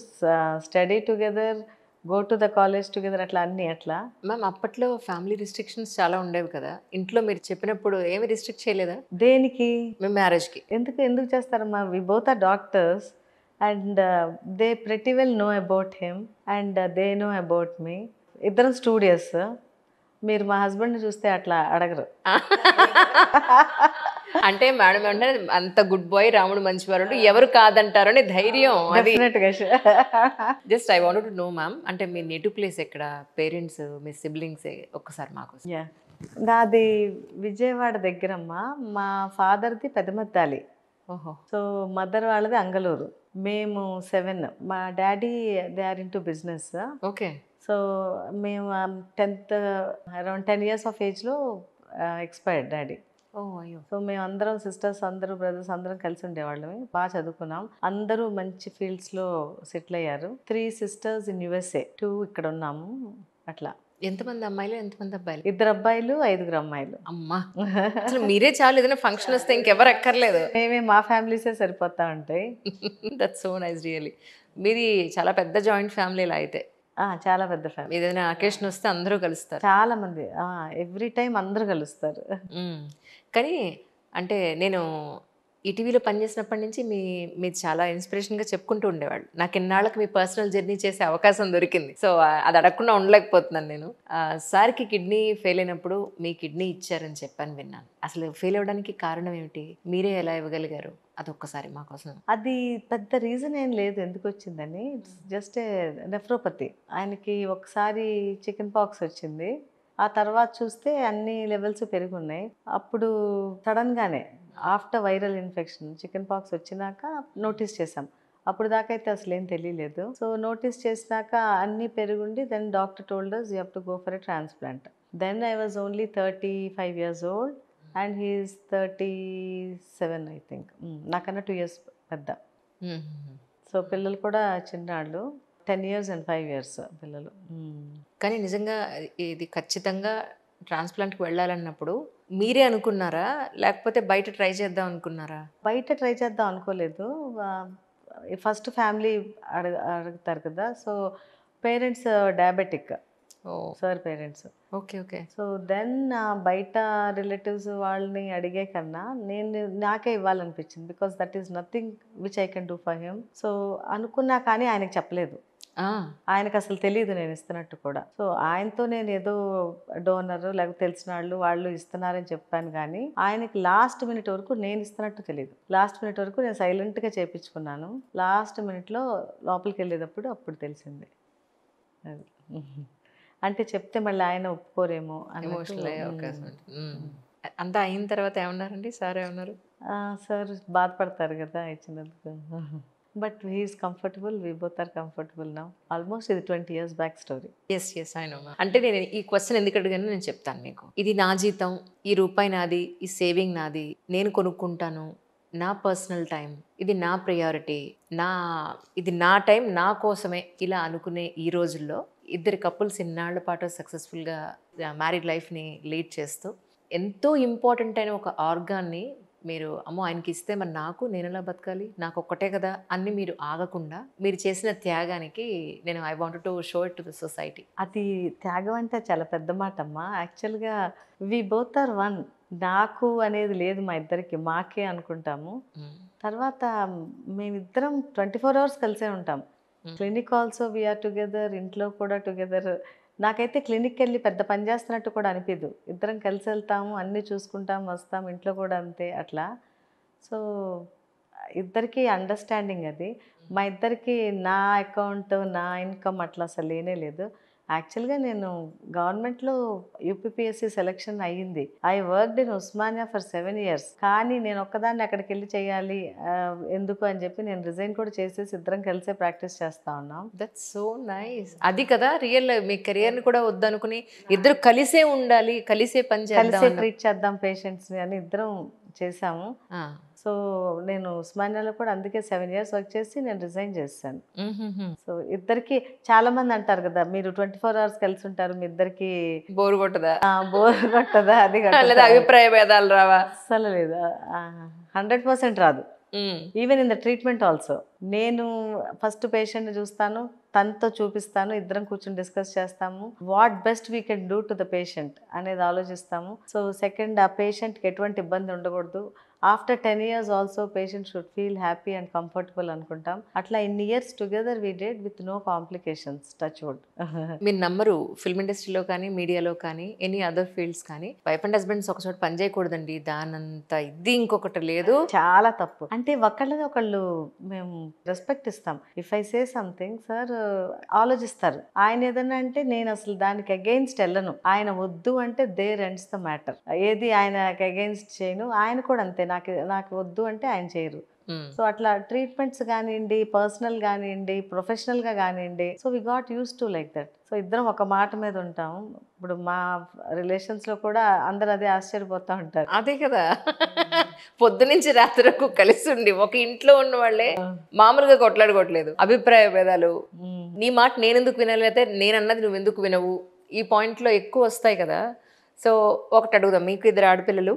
study together, go to the college together, అట్లా అన్నీ అట్లా. మ్యామ్ అప్పట్లో ఫ్యామిలీ రిస్ట్రిక్షన్స్ చాలా ఉండేవి కదా, ఇంట్లో మీరు చెప్పినప్పుడు ఏమి రిస్ట్రిక్ట్ చేయలేదా? దేనికి? మేము మ్యారేజ్కి. ఎందుకు చేస్తారమ్మా? We both are doctors and they pretty well know about him and they know about me. ఇద్దరం స్టూడియస్. మీరు మా హస్బెండ్ని చూస్తే అట్లా అడగరు. అంటే మేడం అంటే అంత గుడ్ బాయ్, రాముడు మంచివారు అంటే ఎవరు కాదంటారు అని ధైర్యం. అది just I want to know ma'am, అంటే మీ నేటివ్ ప్లేస్ ఎక్కడ, పేరెంట్స్, మీ సిబ్లింగ్స్ ఒక్కసారి మాకు. నాది విజయవాడ దగ్గరమ్మా. మా ఫాదర్ది పెదమద్దాలి. ఓహో. సో మదర్ వాళ్ళది అంగళూరు. మేము 7. మా daddy they are into business. Okay. So మేము 10th అరౌండ్ 10 years ఆఫ్ ఏజ్లో ఎక్స్పైర్డ్ డాడీ. సో మేము అందరం సిస్టర్స్, అందరూ బ్రదర్స్ అందరం కలిసి ఉండేవాళ్ళమే. బాగా చదువుకున్నాం, అందరూ మంచి ఫీల్డ్స్లో సెటిల్ అయ్యారు. 3 sisters ఇన్ USA, 2 ఇక్కడ ఉన్నాము అట్లా. ఎంతమంది అమ్మాయిలు, ఎంతమంది అబ్బాయిలు? 2 అబ్బాయిలు, 5 అమ్మాయిలు. అమ్మా, అసలు మీరే చాలు, ఏదైనా ఫంక్షన్ వస్తే ఇంకెవరు ఎక్కర్లేదు. మేమే, మా ఫ్యామిలీసే సరిపోతా ఉంటాయి. That's so nice really. మీది చాలా పెద్ద జాయింట్ ఫ్యామిలీ ఇలా అయితే. చాలా పెద్ద ఫ్యామిలీ. ఏదైనా అకేషన్ వస్తే అందరూ కలుస్తారు, చాలా మంది, ఎవ్రీ టైం అందరూ కలుస్తారు. కానీ అంటే నేను ఈటీవీలో పనిచేసినప్పటి నుంచి మీరు చాలా ఇన్స్పిరేషన్గా చెప్పుకుంటూ ఉండేవాళ్ళు. నాకు ఎన్నాళ్ళకి మీ పర్సనల్ జర్నీ చేసే అవకాశం దొరికింది. సో అది అడగకుండా ఉండలేకపోతున్నాను నేను. సార్కి కిడ్నీ ఫెయిల్ అయినప్పుడు మీ కిడ్నీ ఇచ్చారని చెప్పని విన్నాను. అసలు ఫెయిల్ అవ్వడానికి కారణం ఏమిటి? మీరే ఎలా ఇవ్వగలిగారు? అదొక్కసారి మా కోసం. అది పెద్ద రీజన్ ఏం లేదు ఎందుకు వచ్చిందని. Just nephropathy. ఆయనకి ఒకసారి చికెన్ పాక్స్ వచ్చింది. ఆ తర్వాత చూస్తే అన్ని లెవెల్స్ పెరిగి ఉన్నాయి. అప్పుడు సడన్గానే after viral infection chicken pox వచ్చినాక నోటీస్ చేసాం. అప్పుడు దాకా అయితే అసలు ఏం తెలియలేదు. సో నోటీస్ చేసినాక అన్నీ పెరుగుండి then doctor told us you have to go for a transplant. Then I was only 35 years old and he is 37 I think. నాకన్నా 2 years పెద్ద. సో పిల్లలు కూడా చిన్నాళ్ళు, 10 years and 5 years పిల్లలు. కానీ నిజంగా ఇది ఖచ్చితంగా ట్రాన్స్ప్లాంట్కి వెళ్ళాలన్నప్పుడు మీరే అనుకున్నారా, లేకపోతే బయట ట్రై చేద్దాం అనుకున్నారా? బయట ట్రై చేద్దాం అనుకోలేదు. ఫస్ట్ ఫ్యామిలీ అడుగుతారు కదా, సో పేరెంట్స్ డయాబెటిక్, ఓ sir parents. Okay okay. So then బయట రిలేటివ్స్ వాళ్ళని అడిగే కన్నా నాకే ఇవ్వాలనిపించింది, because that is nothing which I can do for him. So అనుకున్నా కానీ ఆయనకు చెప్పలేదు, ఆయనకు అసలు తెలియదు నేను ఇస్తున్నట్టు కూడా. సో ఆయనతో నేను ఏదో డోనర్ లేకపోతే తెలిసిన వాళ్ళు ఇస్తున్నారని చెప్పాను, కానీ ఆయనకి లాస్ట్ మినిట్ వరకు నేను ఇస్తున్నట్టు తెలియదు. లాస్ట్ మినిట్ వరకు నేను సైలెంట్గా చేయించుకున్నాను. లాస్ట్ మినిట్లో లోపలికి వెళ్ళేటప్పుడు అప్పుడు తెలిసింది. అది అంటే చెప్తే మళ్ళీ ఆయన ఒప్పుకోరేమో ఎమోషనల్ అయ్యే అవకాశం ఉంటుంది. అంతా అయిన తర్వాత ఏమన్నారండి సార్? ఏమన్నారు? సార్ బాధపడతారు కదా ఇచ్చినందుకు. But he is comfortable, we both are comfortable now. Almost ఇది 20 years back story. Yes I know. అంటే నేను ఈ క్వశ్చన్ ఎందుకు అడిగానో నేను చెప్తాను మీకు. ఇది నా జీతం, ఈ రూపాయి నాది, ఈ సేవింగ్ నాది, నేను కొనుక్కుంటాను, నా పర్సనల్ టైం, ఇది నా ప్రయారిటీ, ఇది నా టైం నా కోసమే, ఇలా అనుకునే ఈ రోజుల్లో ఇద్దరు కపుల్స్ ఇన్నాళ్ల పాటు సక్సెస్ఫుల్గా మ్యారీడ్ లైఫ్ని లీడ్ చేస్తూ ఎంతో ఇంపార్టెంట్ అయిన ఒక ఆర్గాన్ని మీరు అమ్మో ఆయనకి ఇస్తే మరి నేను ఎలా బతకాలి, నాకు ఒక్కటే కదా అన్ని మీరు ఆగకుండా మీరు చేసిన త్యాగానికి నేను I want to show it to the society. అది త్యాగం అంటే చాలా పెద్ద మాట అమ్మా. యాక్చువల్గా వి బోత్ ఆర్ వన్. నాకు అనేది లేదు మా ఇద్దరికి, మాకే అనుకుంటాము. తర్వాత మేమిద్దరం 24 hours కలిసే ఉంటాం. క్లినిక్ ఆల్సో వీఆర్ టుగెదర్, ఇంట్లో కూడా టుగెదర్. నాకైతే క్లినిక్కి వెళ్ళి పెద్ద పని చేస్తున్నట్టు కూడా అనిపించదు. ఇద్దరం కలిసి వెళ్తాము, అన్నీ చూసుకుంటాము, వస్తాము, ఇంట్లో కూడా అంతే అట్లా. సో ఇద్దరికి అండర్స్టాండింగ్ అది. మా ఇద్దరికి నా అకౌంట్, నా ఇన్కమ్ అట్లా అసలు లేనే లేదు. యాక్చువల్గా నేను గవర్నమెంట్లో యూపీపీఎస్సీ సెలెక్షన్ అయ్యింది. I worked in Osmania for 7 years. కానీ నేను ఒక్కదాన్ని అక్కడికి వెళ్ళి చేయాలి ఎందుకు అని చెప్పి నేను రిజైన్ కూడా చేసేసి ఇద్దరం కలిసే ప్రాక్టీస్ చేస్తా ఉన్నాం. That's so nice. అది కదా రియల్. మీ కెరియర్ని కూడా వద్దనుకుని ఇద్దరు కలిసే ఉండాలి, కలిసే పని చేద్దాం, కలిసే ట్రీట్ చేద్దాం పేషెంట్స్ని అని ఇద్దరం చేసాము. సో నేను ఉస్మానియాలో కూడా అందుకే 7 years వర్క్ చేసి నేను రిజైన్ చేశాను. సో ఇద్దరికి చాలా మంది అంటారు కదా, మీరు 24 hours కలిసి ఉంటారు, మీ ఇద్దరికి బోర్ కొట్టదా? బోర్ కొట్టదా? అది అభిప్రాయ భేదాలు రావా? అసలు లేదు, 100% రాదు. Even in the treatment also నేను ఫస్ట్ పేషెంట్ని చూస్తాను, తనతో చూపిస్తాను, ఇద్దరం కూర్చొని డిస్కస్ చేస్తాము, what best we can do to the patient అనేది ఆలోచిస్తాము. సో సెకండ్, ఆ పేషెంట్కి ఎటువంటి ఇబ్బంది ఉండకూడదు. After 10 years also patient should feel happy and comfortable అనుకుంటాం. అట్లా ఇన్ని years together we dead with no complications, touch wood. మీరు నమ్మరు, ఫిల్మ్ ఇండస్ట్రీలో కానీ, మీడియాలో కానీ, ఎనీ అదర్ ఫీల్డ్స్ కానీ వైఫ్ అండ్ హస్బెండ్స్ ఒక చోట పని చేయకూడదండి, దానంతా ఇది ఇంకొకటి లేదు. చాలా తప్పు. అంటే ఒకళ్ళని ఒకళ్ళు మేము రెస్పెక్ట్ ఇస్తాం. If I say something, sir ఆలోచిస్తారు. ఆయన ఏదన్నా అంటే నేను అసలు దానికి అగెయిన్స్ట్ వెళ్ళను. ఆయన వద్దు అంటే దేర్ ఎండ్స్ ద మ్యాటర్. ఏది ఆయనకి అగెయిన్స్ట్ చేయను, ఆయన కూడా అంతే, నాకు వద్దు అంటే ఆయన చేయరు. సో అట్లా ట్రీట్మెంట్స్ కానివ్వండి, పర్సనల్ కానివ్వండి, ప్రొఫెషనల్గా కానివ్వండి, so we got use to like that. So ఇద్దరం ఒక మాట మీద ఉంటాం. ఇప్పుడు మా రిలేషన్స్లో కూడా అందరు అదే ఆశ్చర్యపోతూ ఉంటారు. అదే కదా, పొద్దు నుంచి రాత్రి వరకు కలిసి ఉండి ఒక ఇంట్లో ఉన్న వాళ్ళే మామూలుగా కొట్లాడుకోవట్లేదు. అభిప్రాయ భేదాలు, నీ మాట నేనెందుకు వినాలి, అయితే నేనన్నది నువ్వు ఎందుకు వినవు, ఈ పాయింట్లో ఎక్కువ వస్తాయి కదా. సో ఒకటి అడుగుదాం, మీకు ఇద్దరు ఆడపిల్లలు,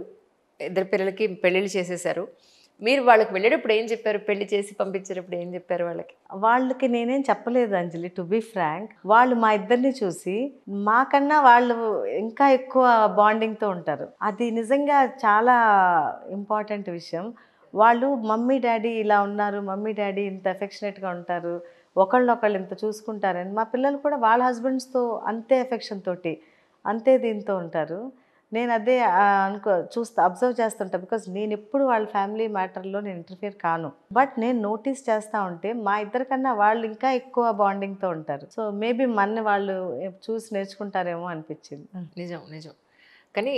ఇద్దరు పిల్లలకి పెళ్ళిళ్ళు చేసేసారు. మీరు వాళ్ళకి వెళ్ళేటప్పుడు ఏం చెప్పారు? పెళ్లి చేసి పంపించేటప్పుడు ఏం చెప్పారు వాళ్ళకి నేనేం చెప్పలేదు అంజలి, టు బి ఫ్రాంక్. వాళ్ళు మా ఇద్దరిని చూసి మాకన్నా వాళ్ళు ఇంకా ఎక్కువ బాండింగ్తో ఉంటారు. అది నిజంగా చాలా ఇంపార్టెంట్ విషయం. వాళ్ళు మమ్మీ డాడీ ఇలా ఉన్నారు, మమ్మీ డాడీ ఇంత అఫెక్షనేట్గా ఉంటారు, ఒకళ్ళొకళ్ళు ఇంత చూసుకుంటారని. మా పిల్లలు కూడా వాళ్ళ హస్బెండ్స్తో అంతే ఎఫెక్షన్ తోటి, అంతే దీంతో ఉంటారు. నేను అదే అబ్జర్వ్ చేస్తుంటా, బికాజ్ నేను ఎప్పుడు వాళ్ళ ఫ్యామిలీ మ్యాటర్లో నేను ఇంటర్ఫియర్ కాను. బట్ నేను నోటీస్ చేస్తూ ఉంటే మా ఇద్దరికన్నా వాళ్ళు ఇంకా ఎక్కువ బాండింగ్తో ఉంటారు. సో మేబీ మన వాళ్ళు చూసి నేర్చుకుంటారేమో అనిపించింది. నిజం నిజం. కానీ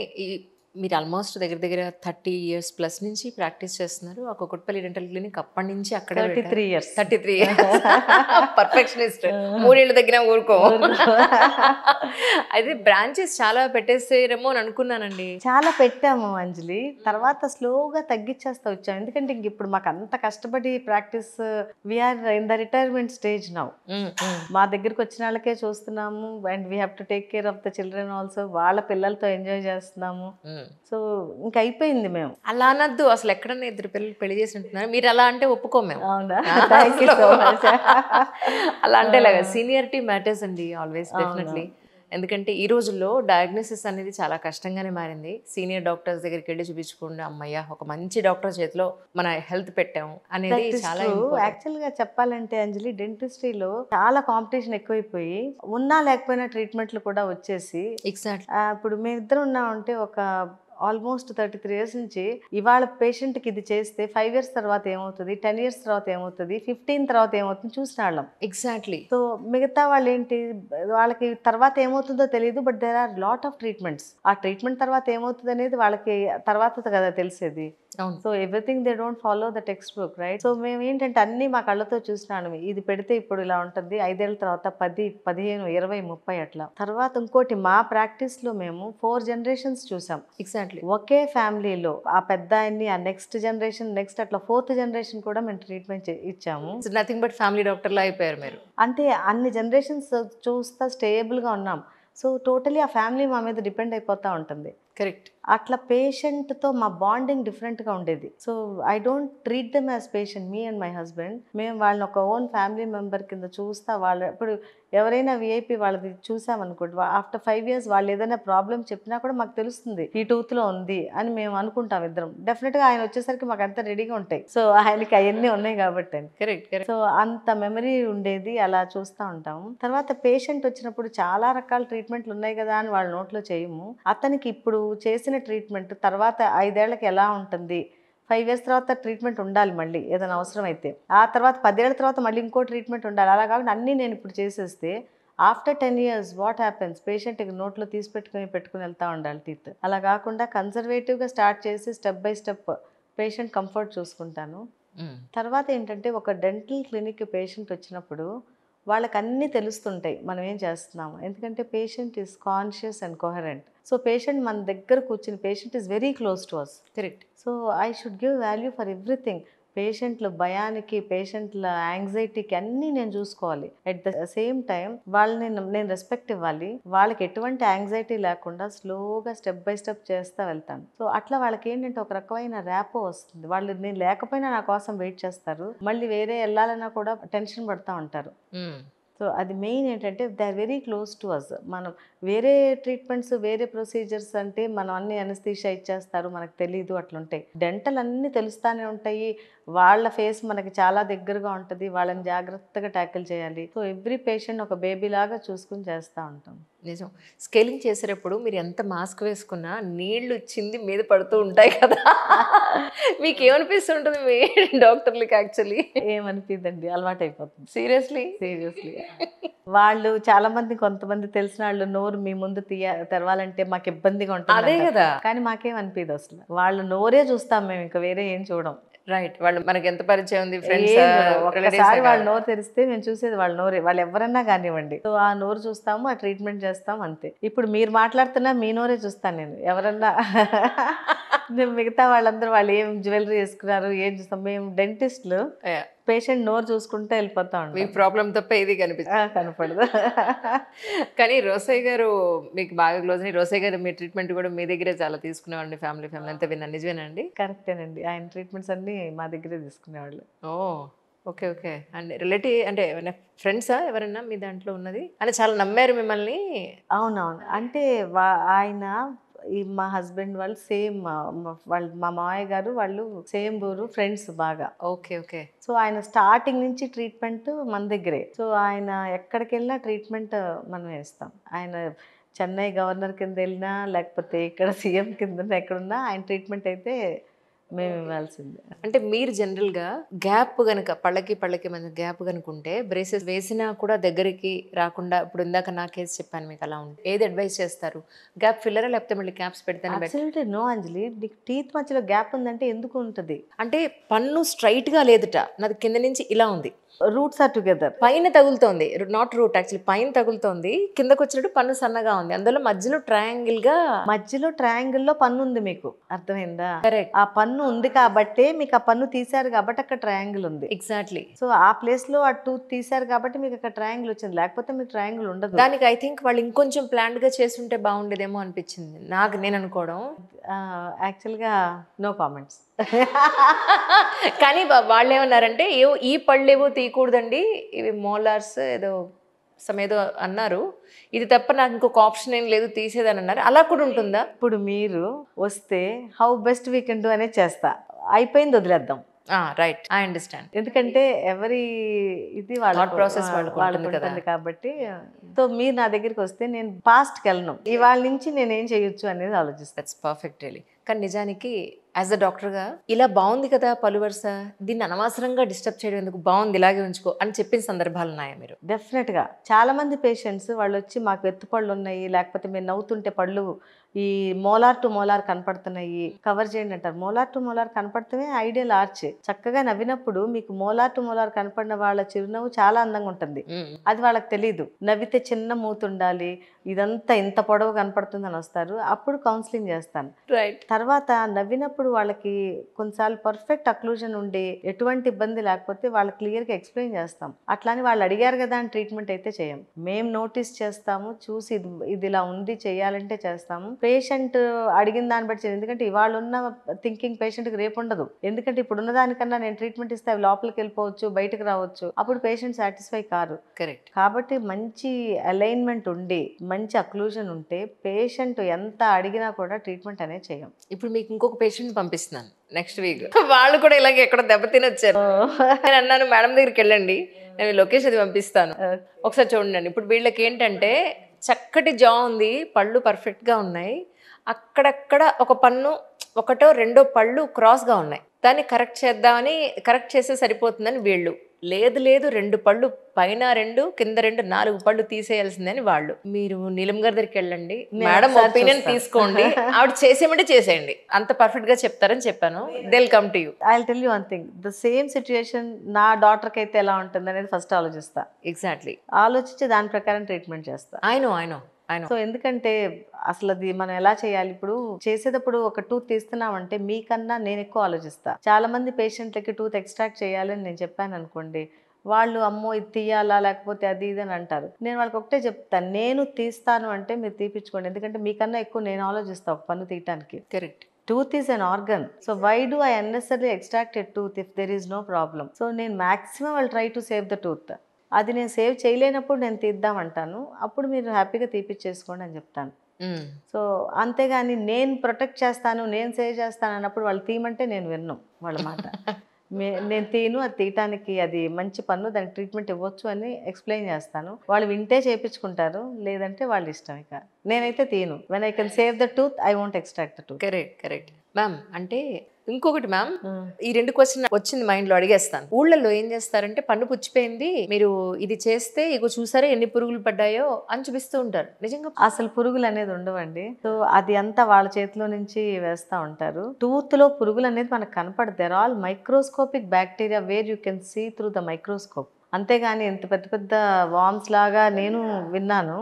మీరు ఆల్మోస్ట్ దగ్గర దగ్గర 30 years ప్లస్ నుంచి ప్రాక్టీస్ చేస్తున్నారు. ఆ కుకట్పల్లి డెంటల్ క్లినిక్ అప్పటి నుంచి అక్కడే 33 years. 33 పర్ఫెక్షనిస్ట్. 3 ఏళ్ళు తగ్గినా ఊరుకో. అయితే బ్రాంచెస్ చాలా పెట్టేసేరేమో అని అనుకున్నానండి. చాలా పెట్టాము అంజలి, తర్వాత స్లోగా తగ్గించేస్తా వచ్చాము. ఎందుకంటే ఇంక ఇప్పుడు మాకు అంత కష్టపడి practice, we are in the retirement stage now. మా దగ్గరికి వచ్చిన వాళ్ళకే చూస్తున్నాము, and we have to take care of the children also. వాళ్ళ పిల్లలతో ఎంజాయ్ చేస్తున్నాము. సో ఇంకా అయిపోయింది మేము. అలా అనద్దు. అసలు ఎక్కడన్నా ఇద్దరు పిల్లలు పెళ్లి చేసి ఉంటున్నారు, మీరు అలా అంటే ఒప్పుకోం మేము. అవునా? Thank you so much. అలా అంటే సీనియారిటీ మ్యాటర్స్ అండి ఆల్వేస్, డెఫినెట్లీ. ఎందుకంటే ఈ రోజుల్లో డయాగ్నోసిస్ అనేది చాలా కష్టంగానే మారింది. సీనియర్ డాక్టర్స్ దగ్గరికి వెళ్ళి చూపించకుండా అమ్మయ్య ఒక మంచి డాక్టర్ చేతిలో మన హెల్త్ పెట్టాము అనేది చాలా యాక్చువల్ గా చెప్పాలంటే అంజలి, డెంటిస్ట్రీలో చాలా కాంపిటీషన్ ఎక్కువైపోయి ఉన్నా లేకపోయినా ట్రీట్మెంట్లు కూడా వచ్చేసి, ఎగ్జాక్ట్లీ ఇప్పుడు మేమిద్దరం ఉన్నామంటే ఒక ఆల్మోస్ట్ 33 years నుంచి ఇవాళ పేషెంట్కి ఇది చేస్తే 5 years తర్వాత ఏమవుతుంది, 10 years తర్వాత ఏమవుతుంది, 15 తర్వాత ఏమవుతుంది చూసిన వాళ్ళం. ఎగ్జాక్ట్లీ. సో మిగతా వాళ్ళు ఏంటి, వాళ్ళకి తర్వాత ఏమవుతుందో తెలియదు, but there are lot of treatments. ఆ ట్రీట్మెంట్ తర్వాత ఏమవుతుంది అనేది వాళ్ళకి తర్వాత కదా తెలిసేది. So everything they don't follow the text book, right? So మేము ఏంటంటే అన్ని మా కళ్ళతో చూసినాను. ఇది పెడితే ఇప్పుడు ఇలా ఉంటుంది, 5 ఏళ్ళ తర్వాత 10, 15, 20, 30 అట్లా. తర్వాత ఇంకోటి మా ప్రాక్టీస్ లో మేము 4 generations చూసాం. ఎగ్జాక్ట్లీ. ఒకే ఫ్యామిలీలో ఆ పెద్ద ఆయన్ని, ఆ నెక్స్ట్ జనరేషన్, నెక్స్ట్ అట్లా 4th generation కూడా మేము ట్రీట్మెంట్ ఇచ్చాము. నథింగ్ బట్ ఫ్యామిలీ డాక్టర్ లా అయిపోయారు మీరు. అంటే అన్ని జనరేషన్స్ చూస్తా స్టేబుల్ గా ఉన్నాం. సో టోటలీ ఆ ఫ్యామిలీ మా మీద డిపెండ్ అయిపోతూ ఉంటుంది. కరెక్ట్. అట్లా పేషెంట్తో మా బాండింగ్ డిఫరెంట్గా ఉండేది. So I don't treat them as patient, me and my husband. మేము వాళ్ళని ఒక ఓన్ ఫ్యామిలీ మెంబర్ కింద చూస్తా. వాళ్ళ ఇప్పుడు ఎవరైనా విఐపి వాళ్ళది చూసామనుకోండి, ఆఫ్టర్ 5 years వాళ్ళు ఏదైనా ప్రాబ్లం చెప్పినా కూడా మాకు తెలుస్తుంది ఈ టూత్లో ఉంది అని మేము అనుకుంటాం ఇద్దరం. డెఫినెట్గా ఆయన వచ్చేసరికి మాకు అంతా రెడీగా ఉంటాయి. సో ఆయనకి అవన్నీ ఉన్నాయి కాబట్టి. కరెక్ట్. సో అంత మెమరీ ఉండేది, అలా చూస్తూ ఉంటాము. తర్వాత పేషెంట్ వచ్చినప్పుడు చాలా రకాల ట్రీట్మెంట్లు ఉన్నాయి కదా అని వాళ్ళ నోట్లో చేయము. అతనికి ఇప్పుడు చేసిన ట్రీట్మెంట్ తర్వాత 5 ఏళ్ళకి ఎలా ఉంటుంది, 5 years తర్వాత ట్రీట్మెంట్ ఉండాలి మళ్ళీ ఏదైనా అవసరం అయితే, ఆ తర్వాత 10 ఏళ్ళ తర్వాత మళ్ళీ ఇంకో ట్రీట్మెంట్ ఉండాలి. అలా కాకుండా అన్నీ నేను ఇప్పుడు చేసేస్తే ఆఫ్టర్ 10 years వాట్ హ్యాపెన్స్, పేషెంట్కి నోట్లో తీసి పెట్టుకుని వెళ్తూ ఉండాలి టీత్. అలా కాకుండా కన్సర్వేటివ్గా స్టార్ట్ చేసి step by step patient comfort చూసుకుంటాను. తర్వాత ఏంటంటే ఒక డెంటల్ క్లినిక్ పేషెంట్ వచ్చినప్పుడు వాళ్ళకి అన్నీ తెలుస్తుంటాయి మనం ఏం చేస్తున్నాము. ఎందుకంటే patient is conscious and coherent. So patient మన దగ్గర కూర్చుని, patient is very close to us. Correct. So I should give value for everything. పేషెంట్ల భయానికి, పేషెంట్ల యాంగ్జైటీకి అన్నీ నేను చూసుకోవాలి. అట్ ద సేమ్ టైం వాళ్ళని నేను రెస్పెక్ట్ ఇవ్వాలి. వాళ్ళకి ఎటువంటి యాంగ్జైటీ లేకుండా స్లోగా స్టెప్ బై స్టెప్ చేస్తూ వెళ్తాను. సో అట్లా వాళ్ళకి ఏంటంటే ఒక రకమైన ర్యాపో వస్తుంది. వాళ్ళు నేను లేకపోయినా నా కోసం వెయిట్ చేస్తారు, మళ్ళీ వేరే వెళ్ళాలన్నా కూడా టెన్షన్ పడుతూ ఉంటారు. సో అది మెయిన్ ఏంటంటే they are very close to us. మనం వేరే ట్రీట్మెంట్స్, వేరే ప్రొసీజర్స్ అంటే మనం అన్ని అనస్థీషియా ఇచ్చేస్తారు, మనకు తెలీదు, అట్లుంటాయి. డెంటల్ అన్నీ తెలుస్తూనే ఉంటాయి. వాళ్ళ ఫేస్ మనకి చాలా దగ్గరగా ఉంటుంది, వాళ్ళని జాగ్రత్తగా ట్యాకిల్ చేయాలి. సో ఎవ్రీ పేషెంట్ ఒక బేబీ లాగా చూసుకుని చేస్తూ ఉంటాం. నిజం. స్కేలింగ్ చేసేటప్పుడు మీరు ఎంత మాస్క్ వేసుకున్నా నీళ్లు చింది మీద పడుతూ ఉంటాయి కదా, మీకు ఏమనిపిస్తుంటుంది మీ డాక్టర్లకి? యాక్చువల్లీ ఏమనిపిద్దండి, అలవాటు అయిపోతుంది. సీరియస్లీ. వాళ్ళు చాలా మంది, కొంతమంది తెలిసిన వాళ్ళు నోరు మీ ముందు తెరవాలంటే మాకు ఇబ్బందిగా ఉంటుంది. అదే కదా. కానీ మాకేం అనిపిదు అసలు. వాళ్ళు నోరే చూస్తాం మేము, ఇంకా వేరే ఏం చూడం. రైట్. వాళ్ళు మనకి ఎంత పరిచయం ఉంది, ఫ్రెండ్స్, ఒక్కసారి వాళ్ళ నోరు తెరిస్తే మేము చూసేది వాళ్ళ నోరే. వాళ్ళు ఎవరన్నా కానివ్వండి, సో ఆ నోరు చూస్తాము, ఆ ట్రీట్మెంట్ చేస్తాం, అంతే. ఇప్పుడు మీరు మాట్లాడుతున్నా మీ నోరే చూస్తాను నేను. ఎవరన్నా మిగతా వాళ్ళందరూ వాళ్ళు ఏం జ్యువెలరీ వేసుకున్నారు ఏం చూస్తాం. మేము డెంటిస్ట్లు పేషెంట్ నోరు చూసుకుంటే వెళ్ళిపోతా ఉంటాం. మీ ప్రాబ్లం తప్ప ఇది కనపడదు. కానీ రోసయ్య గారు మీకు బాగా క్లోజ్ అని, రోసయ్య గారు మీ ట్రీట్మెంట్ కూడా మీ దగ్గరే చాలా తీసుకునేవాడిని, ఫ్యామిలీ అంతా విన్నా, నిజమేనండి? కరెక్టేనండి, ఆయన ట్రీట్మెంట్స్ అన్ని మా దగ్గరే తీసుకునేవాళ్ళు. ఓ ఓకే ఓకే. అండ్ రిలేటివ్ అంటే ఫ్రెండ్సా ఎవరైనా మీ దాంట్లో ఉన్నది అని చాలా నమ్మారు మిమ్మల్ని? అవునవును. అంటే ఆయన మా హస్బెండ్ వాళ్ళు సేమ్, వాళ్ళు మా మామయ్య గారు వాళ్ళు సేమ్ ఊరు, ఫ్రెండ్స్ బాగా. Okay okay. సో ఆయన స్టార్టింగ్ నుంచి ట్రీట్మెంట్ మన దగ్గరే. సో ఆయన ఎక్కడికి వెళ్ళినా ట్రీట్మెంట్ మనం వేస్తాం. ఆయన చెన్నై గవర్నర్ కింద వెళ్ళినా, లేకపోతే ఇక్కడ సీఎం కింద ఎక్కడున్నా ఆయన ట్రీట్మెంట్ అయితే మేము ఇవ్వాల్సిందే. అంటే మీరు జనరల్గా గ్యాప్ కనుక పళ్ళకి మధ్య గ్యాప్ కనుక ఉంటే బ్రేసెస్ వేసినా కూడా దగ్గరికి రాకుండా, ఇప్పుడు ఇందాక నా కేసు చెప్పాను మీకు, అలా ఉంటే ఏది అడ్వైస్ చేస్తారు? గ్యాప్ ఫిల్లరా లేకపోతే మళ్ళీ క్యాప్స్ పెడితేనే బెటర్? అబ్సల్యూట్లీ నో అంజలి. నీకు టీత్ మధ్యలో గ్యాప్ ఉందంటే ఎందుకు ఉంటుంది? అంటే పన్ను స్ట్రైట్గా లేదుట, నాది కింద నుంచి ఇలా ఉంది, రూట్స్ ఆర్ టుగెదర్. పైన తగులుతోంది, నాట్ రూట్ యాక్చువల్లీ, పైన తగులుతోంది, కిందకు వచ్చినట్టు పన్ను సన్నగా ఉంది, అందులో మధ్యలో మధ్యలో ట్రయాంగిల్లో పన్ను ఉంది మీకు, అర్థమైందా? కరెక్ట్. ఆ పన్ను ఉంది కాబట్టే మీకు ఆ పన్ను తీశారు కాబట్టి అక్కడ ట్రయాంగిల్ ఉంది. ఎగ్జాక్ట్లీ. సో ఆ ప్లేస్ లో ఆ టూత్ తీశారు కాబట్టి మీకు అక్కడ ట్రయాంగిల్ వచ్చింది, లేకపోతే మీకు ట్రయాంగిల్ ఉండదు. దానికి ఐ థింక్ వాళ్ళు ఇంకొంచెం ప్లాన్డ్ గా చేస్తుంటే బాగుండేదేమో అనిపించింది నాకు, నేను అనుకోవడం. యాక్చువల్గా నో కామెంట్స్. కానీ వాళ్ళు ఏమన్నారంటే, ఈ పళ్ళు ఏవో తీయకూడదండి, ఇవి మోలార్స్ ఏదో సమేదో అన్నారు, ఇది తప్ప నాకు ఇంకొక ఆప్షన్ ఏం లేదు తీసేదని అన్నారు. అలా కూడా ఉంటుందా? ఇప్పుడు మీరు వస్తే how best we can do అనేది చేస్తా, అయిపోయింది వదిలేద్దాం. Right, I understand. ఎందుకంటే ఎవరి ఇది వాళ్ళ ప్రాసెస్ వాళ్ళకు ఉంటుంది కాబట్టి. సో మీరు నా దగ్గరికి వస్తే నేను పాస్ట్కి వెళ్ళను, ఇవాళ నుంచి నేను ఏం చేయొచ్చు అనేది ఆలోచిస్తాను. That's perfect really. కానీ నిజానికి యాజ్ అ డాక్టర్గా ఇలా బాగుంది కదా పలు వరుస, దీన్ని అనవసరంగా డిస్టర్బ్ చేయడం ఎందుకు, బాగుంది ఇలాగే ఉంచుకో అని చెప్పిన సందర్భాలు ఉన్నాయా మీరు? డెఫినెట్గా చాలా మంది పేషెంట్స్ వాళ్ళు వచ్చి మాకు ఎత్తు పళ్ళు ఉన్నాయి, లేకపోతే మేము నవ్వుతుంటే పళ్ళు ఈ మోలార్ టు మోలార్ కనపడుతున్నాయి, కవర్ చేయండి అంటారు. మోలార్ టు మోలార్ కనపడటమే ఐడియల్ ఆర్చ్. చక్కగా నవ్వినప్పుడు మీకు మోలార్ టు మోలార్ కనపడిన వాళ్ళ చిరునవ్వు చాలా అందంగా ఉంటుంది, అది వాళ్ళకి తెలియదు. నవ్వితే చిన్న మూతి ఉండాలి, ఇదంతా ఇంత పొడవు కనపడుతుందని వస్తారు, అప్పుడు కౌన్సిలింగ్ చేస్తాను. రైట్. తర్వాత నవ్వినప్పుడు వాళ్ళకి కొన్నిసార్లు పర్ఫెక్ట్ అక్లూజన్ ఉండి ఎటువంటి ఇబ్బంది లేకపోతే వాళ్ళకి క్లియర్గా ఎక్స్ప్లెయిన్ చేస్తాం. అట్లాని వాళ్ళు అడిగారు కదా అని ట్రీట్మెంట్ అయితే చేయం, మేము నోటీస్ చేస్తాము, చూసి ఇది ఇలా ఉంది చేయాలంటే చేస్తాము. పేషెంట్ అడిగిన దాన్ని బట్టి, ఎందుకంటే ఇవాళ ఉన్న థింకింగ్ పేషెంట్కి రేపు ఉండదు. ఎందుకంటే ఇప్పుడు ఉన్న దానికన్నా నేను ట్రీట్మెంట్ ఇస్తే అవి లోపలికి వెళ్ళిపోవచ్చు, బయటకు రావచ్చు, అప్పుడు పేషెంట్ సాటిస్ఫై కారు. కరెక్ట్. కాబట్టి మంచి అలైన్మెంట్ ఉండి మంచి అక్లూజన్ ఉంటే పేషెంట్ ఎంత అడిగినా కూడా ట్రీట్మెంట్ అనేది చేయం. ఇప్పుడు మీకు ఇంకొక పేషెంట్ పంపిస్తున్నాను నెక్స్ట్ వీక్, వాళ్ళు కూడా ఇలాగే ఎక్కడ దెబ్బతిని వచ్చారు. నేను అన్నాను మేడం దగ్గరికి వెళ్ళండి, నేను లొకేషన్ అది పంపిస్తాను, ఒకసారి చూడండి. ఇప్పుడు వీళ్ళకి ఏంటంటే చక్కటి జా ఉంది, పళ్ళు పర్ఫెక్ట్గా ఉన్నాయి, అక్కడక్కడ ఒక పన్ను ఒకటో రెండో పళ్ళు క్రాస్గా ఉన్నాయి, దాన్ని కరెక్ట్ చేద్దామని కరెక్ట్ చేస్తే సరిపోతుందని వీళ్ళు, లేదు 2 పళ్ళు పైన 2 కింద 2 4 పళ్ళు తీసేయాల్సిందని వాళ్ళు. మీరు నీలం గారి దగ్గరికి వెళ్ళండి, మేడం ఒపీనియన్ తీసుకోండి, ఆవిడ చేసేయమంటే చేసేయండి, అంత పర్ఫెక్ట్ గా చెప్తారని చెప్పాను. They will come to you. I will tell you one thing, the same situation నా డాటర్కి అయితే ఎలా ఉంటుంది అనేది ఫస్ట్ ఆలోచిస్తా. ఎగ్జాక్ట్లీ. ఆలోచించి దాని ప్రకారం ట్రీట్మెంట్ చేస్తా. I know. సో ఎందుకంటే అసలు అది మనం ఎలా చేయాలి, ఇప్పుడు చేసేటప్పుడు ఒక టూత్ తీస్తున్నామంటే మీకన్నా నేను ఎక్కువ ఆలోచిస్తా. చాలా మంది పేషెంట్లకి టూత్ ఎక్స్ట్రాక్ట్ చేయాలని నేను చెప్పాను అనుకోండి, వాళ్ళు అమ్మో ఇది తీయాలా లేకపోతే అది ఇది అని అంటారు. నేను వాళ్ళకి ఒకటే చెప్తాను, నేను తీస్తాను అంటే మీరు తీపించుకోండి, ఎందుకంటే మీకన్నా ఎక్కువ నేను ఆలోచిస్తాను ఒక పన్ను తీయటానికి. Correct. Tooth is an organ. So why do I unnecessarily extract a tooth if there is no problem? So నేను maximum will try to save the tooth. అది నేను సేవ్ చేయలేనప్పుడు నేను తీద్దామంటాను, అప్పుడు మీరు హ్యాపీగా తీపిచ్చేసుకోండి అని చెప్తాను. సో అంతేగాని నేను ప్రొటెక్ట్ చేస్తాను, నేను సేవ్ చేస్తాను అన్నప్పుడు వాళ్ళు తీయమంటే నేను విన్ను వాళ్ళ మాట. నేను తీను, అది తీయటానికి అది మంచి పన్ను, దానికి ట్రీట్మెంట్ ఇవ్వచ్చు అని ఎక్స్ప్లెయిన్ చేస్తాను. వాళ్ళు వింటే చేయించుకుంటారు, లేదంటే వాళ్ళ ఇష్టం. ఇక నేనైతే తీను. When I can save the tooth I won't extract the tooth. Correct ma'am. అంటే ఇంకొకటి మ్యామ్, ఈ 2 క్వశ్చన్ వచ్చింది మైండ్ లో, అడిగేస్తాను. ఊళ్ళల్లో ఏం చేస్తారంటే పన్ను పుచ్చిపోయింది, మీరు ఇది చేస్తే ఇగో చూసారా ఎన్ని పురుగులు పడ్డాయో అని చూపిస్తూ ఉంటారు. నిజంగా అసలు పురుగులు అనేది ఉండవండి. సో అది అంతా వాళ్ళ చేతిలో నుంచి వేస్తూ ఉంటారు. టూత్ లో పురుగులు అనేది మనకు కనపడదు. They're all microscopic bacteria where you can see through the microscope. అంతేగాని ఇంత పెద్ద పెద్ద వామ్స్ లాగా నేను విన్నాను.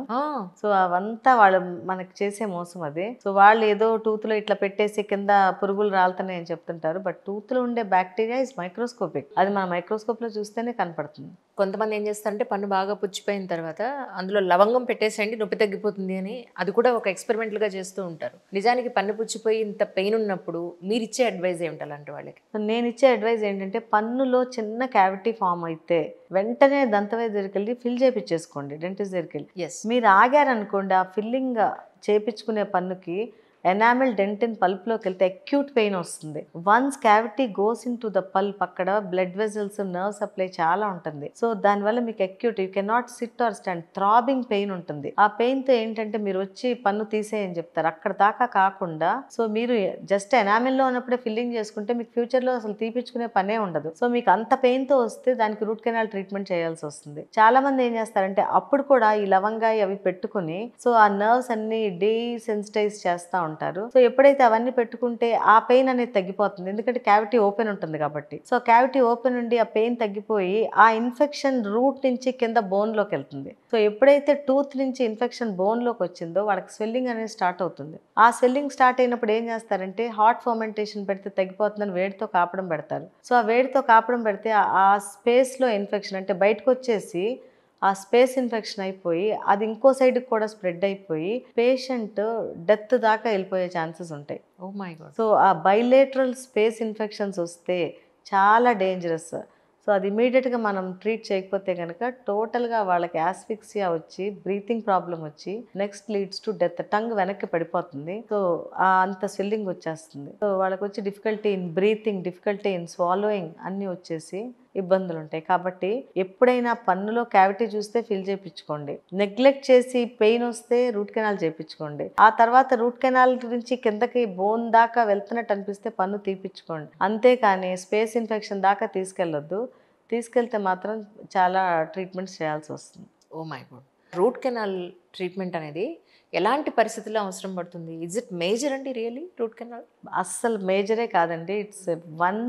సో అవంతా వాళ్ళు మనకి చేసే మోసం అది. సో వాళ్ళు ఏదో టూత్ లో ఇట్లా పెట్టేసి కింద పురుగులు రాలుతున్నాయి అని చెప్తుంటారు, బట్ టూత్ లో ఉండే బ్యాక్టీరియా ఇస్ మైక్రోస్కోపిక్. అది మన మైక్రోస్కోప్ లో చూస్తేనే కనపడుతుంది. కొంతమంది ఏం చేస్తారంటే పన్ను బాగా పుచ్చిపోయిన తర్వాత అందులో లవంగం పెట్టేసేయండి నొప్పి తగ్గిపోతుంది అని, అది కూడా ఒక ఎక్స్పెరిమెంటల్ గా చేస్తూ ఉంటారు. నిజానికి పన్ను పుచ్చిపోయి ఇంత పెయిన్ ఉన్నప్పుడు మీరు ఇచ్చే అడ్వైజ్ ఏమిటి అలాంటి వాళ్ళకి? నేను ఇచ్చే అడ్వైజ్ ఏంటంటే, పన్నులో చిన్న క్యావిటీ ఫామ్ అయితే వెంటనే దంతవైద్య దగ్గరికి వెళ్ళి ఫిల్ చేయించేసుకోండి, డెంటిస్ట్ దగ్గరికి వెళ్ళి. మీరు ఆగారనుకోండి, ఆ ఫిల్లింగ్ చేయించుకునే పన్నుకి ఎనామిల్ డెంటిన్ పల్ప్లోకి వెళ్తే అక్యూట్ పెయిన్ వస్తుంది. Once cavity goes into the pulp, అక్కడ బ్లడ్ వెజల్స్, నర్వ్ సప్లై చాలా ఉంటుంది. సో దానివల్ల మీకు acute, you can not sit or stand, throbbing pain ఉంటుంది. ఆ పెయిన్తో ఏంటంటే మీరు వచ్చి పన్ను తీసేయని చెప్తారు, అక్కడ దాకా కాకుండా సో మీరు జస్ట్ ఎనామిల్లో ఉన్నప్పుడే ఫిల్లింగ్ చేసుకుంటే మీకు ఫ్యూచర్లో అసలు తీపించుకునే పనే ఉండదు. సో మీకు అంత పెయిన్తో వస్తే దానికి రూట్ కెనాల్ ట్రీట్మెంట్ చేయాల్సి వస్తుంది. చాలా మంది ఏం చేస్తారంటే అప్పుడు కూడా ఈ లవంగాయి అవి పెట్టుకుని సో ఆ నర్వ్స్ అన్ని డీసెన్సిటైజ్ చేస్తూ ఉంటారు. సో ఎప్పుడైతే అవన్నీ పెట్టుకుంటే ఆ పెయిన్ అనేది తగ్గిపోతుంది, ఎందుకంటే క్యావిటీ ఓపెన్ ఉంటుంది కాబట్టి. సో క్యావిటీ ఓపెన్ ఉండి ఆ పెయిన్ తగ్గిపోయి ఆ ఇన్ఫెక్షన్ రూట్ నుంచి కింద బోన్లోకి వెళ్తుంది. సో ఎప్పుడైతే టూత్ నుంచి ఇన్ఫెక్షన్ బోన్లోకి వచ్చిందో వాళ్ళకి స్వెల్లింగ్ అనేది స్టార్ట్ అవుతుంది. ఆ స్వెల్లింగ్ స్టార్ట్ అయినప్పుడు ఏం చేస్తారంటే హాట్ ఫర్మెంటేషన్ పెడితే తగ్గిపోతుందని వేడితో కాపడం పెడతారు. సో ఆ వేడితో కాపడం పెడితే ఆ స్పేస్లో ఇన్ఫెక్షన్ అంటే బయటకు వచ్చేసి ఆ స్పేస్ ఇన్ఫెక్షన్ అయిపోయి అది ఇంకో సైడ్కి కూడా స్ప్రెడ్ అయిపోయి పేషెంట్ డెత్ దాకా వెళ్ళిపోయే ఛాన్సెస్ ఉంటాయి. Oh my god. సో ఆ బైలేటరల్ స్పేస్ ఇన్ఫెక్షన్స్ వస్తే చాలా డేంజరస్. సో అది ఇమీడియట్గా మనం ట్రీట్ చేయకపోతే కనుక టోటల్గా వాళ్ళకి యాస్ఫిక్సియా వచ్చి బ్రీతింగ్ ప్రాబ్లం వచ్చి next leads to death. Tongue వెనక్కి పడిపోతుంది. సో అంత స్వెల్లింగ్ వచ్చేస్తుంది. సో వాళ్ళకి వచ్చి difficulty in breathing, difficulty in swallowing అన్నీ వచ్చేసి ఇబ్బందులు ఉంటాయి. కాబట్టి ఎప్పుడైనా పన్నులో క్యావిటీ చూస్తే ఫిల్ చేయించుకోండి. నెగ్లెక్ట్ చేసి పెయిన్ వస్తే రూట్ కెనాల్ చేయించుకోండి. ఆ తర్వాత రూట్ కెనాల్ నుంచి కిందకి బోన్ దాకా వెళ్తున్నట్టు అనిపిస్తే పన్ను తీపించుకోండి. అంతేకాని స్పేస్ ఇన్ఫెక్షన్ దాకా తీసుకెళ్ళొద్దు. తీసుకెళ్తే మాత్రం చాలా ట్రీట్మెంట్స్ చేయాల్సి వస్తుంది. Oh my god. Root canal treatment అనేది ఎలాంటి పరిస్థితుల్లో అవసరం పడుతుంది? ఇజ్ ఇట్ మేజర్ అండి రియలీ రూట్ కెనాల్? అస్సలు మేజరే కాదండి. It's one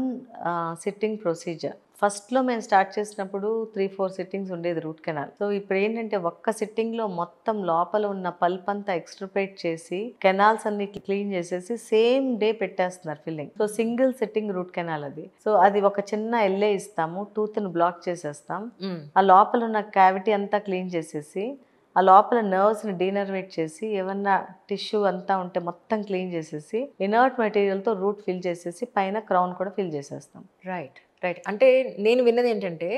sitting procedure. ఫస్ట్లో మేము స్టార్ట్ చేసినప్పుడు 3-4 సిట్టింగ్స్ ఉండేది రూట్ కెనాల్. సో ఇప్పుడు ఏంటంటే ఒక్క సిట్టింగ్లో మొత్తం లోపల ఉన్న పల్ప్ అంతా ఎక్స్ట్రపేట్ చేసి కెనాల్స్ అన్ని క్లీన్ చేసేసి సేమ్ డే పెట్టేస్తున్నారు filling. So single sitting root canal అది. సో అది ఒక చిన్న ఎల్లే ఇస్తాము, టూత్ని బ్లాక్ చేసేస్తాం, ఆ లోపల ఉన్న క్యావిటీ అంతా క్లీన్ చేసేసి ఆ లోపల నర్వ్స్ని డీనర్వేట్ చేసి ఏమన్నా టిష్యూ అంతా ఉంటే మొత్తం క్లీన్ చేసేసి ఇనర్ట్ మెటీరియల్తో రూట్ ఫిల్ చేసేసి పైన క్రౌన్ కూడా ఫిల్ చేసేస్తాం. Right right. అంటే నేను విన్నది ఏంటంటే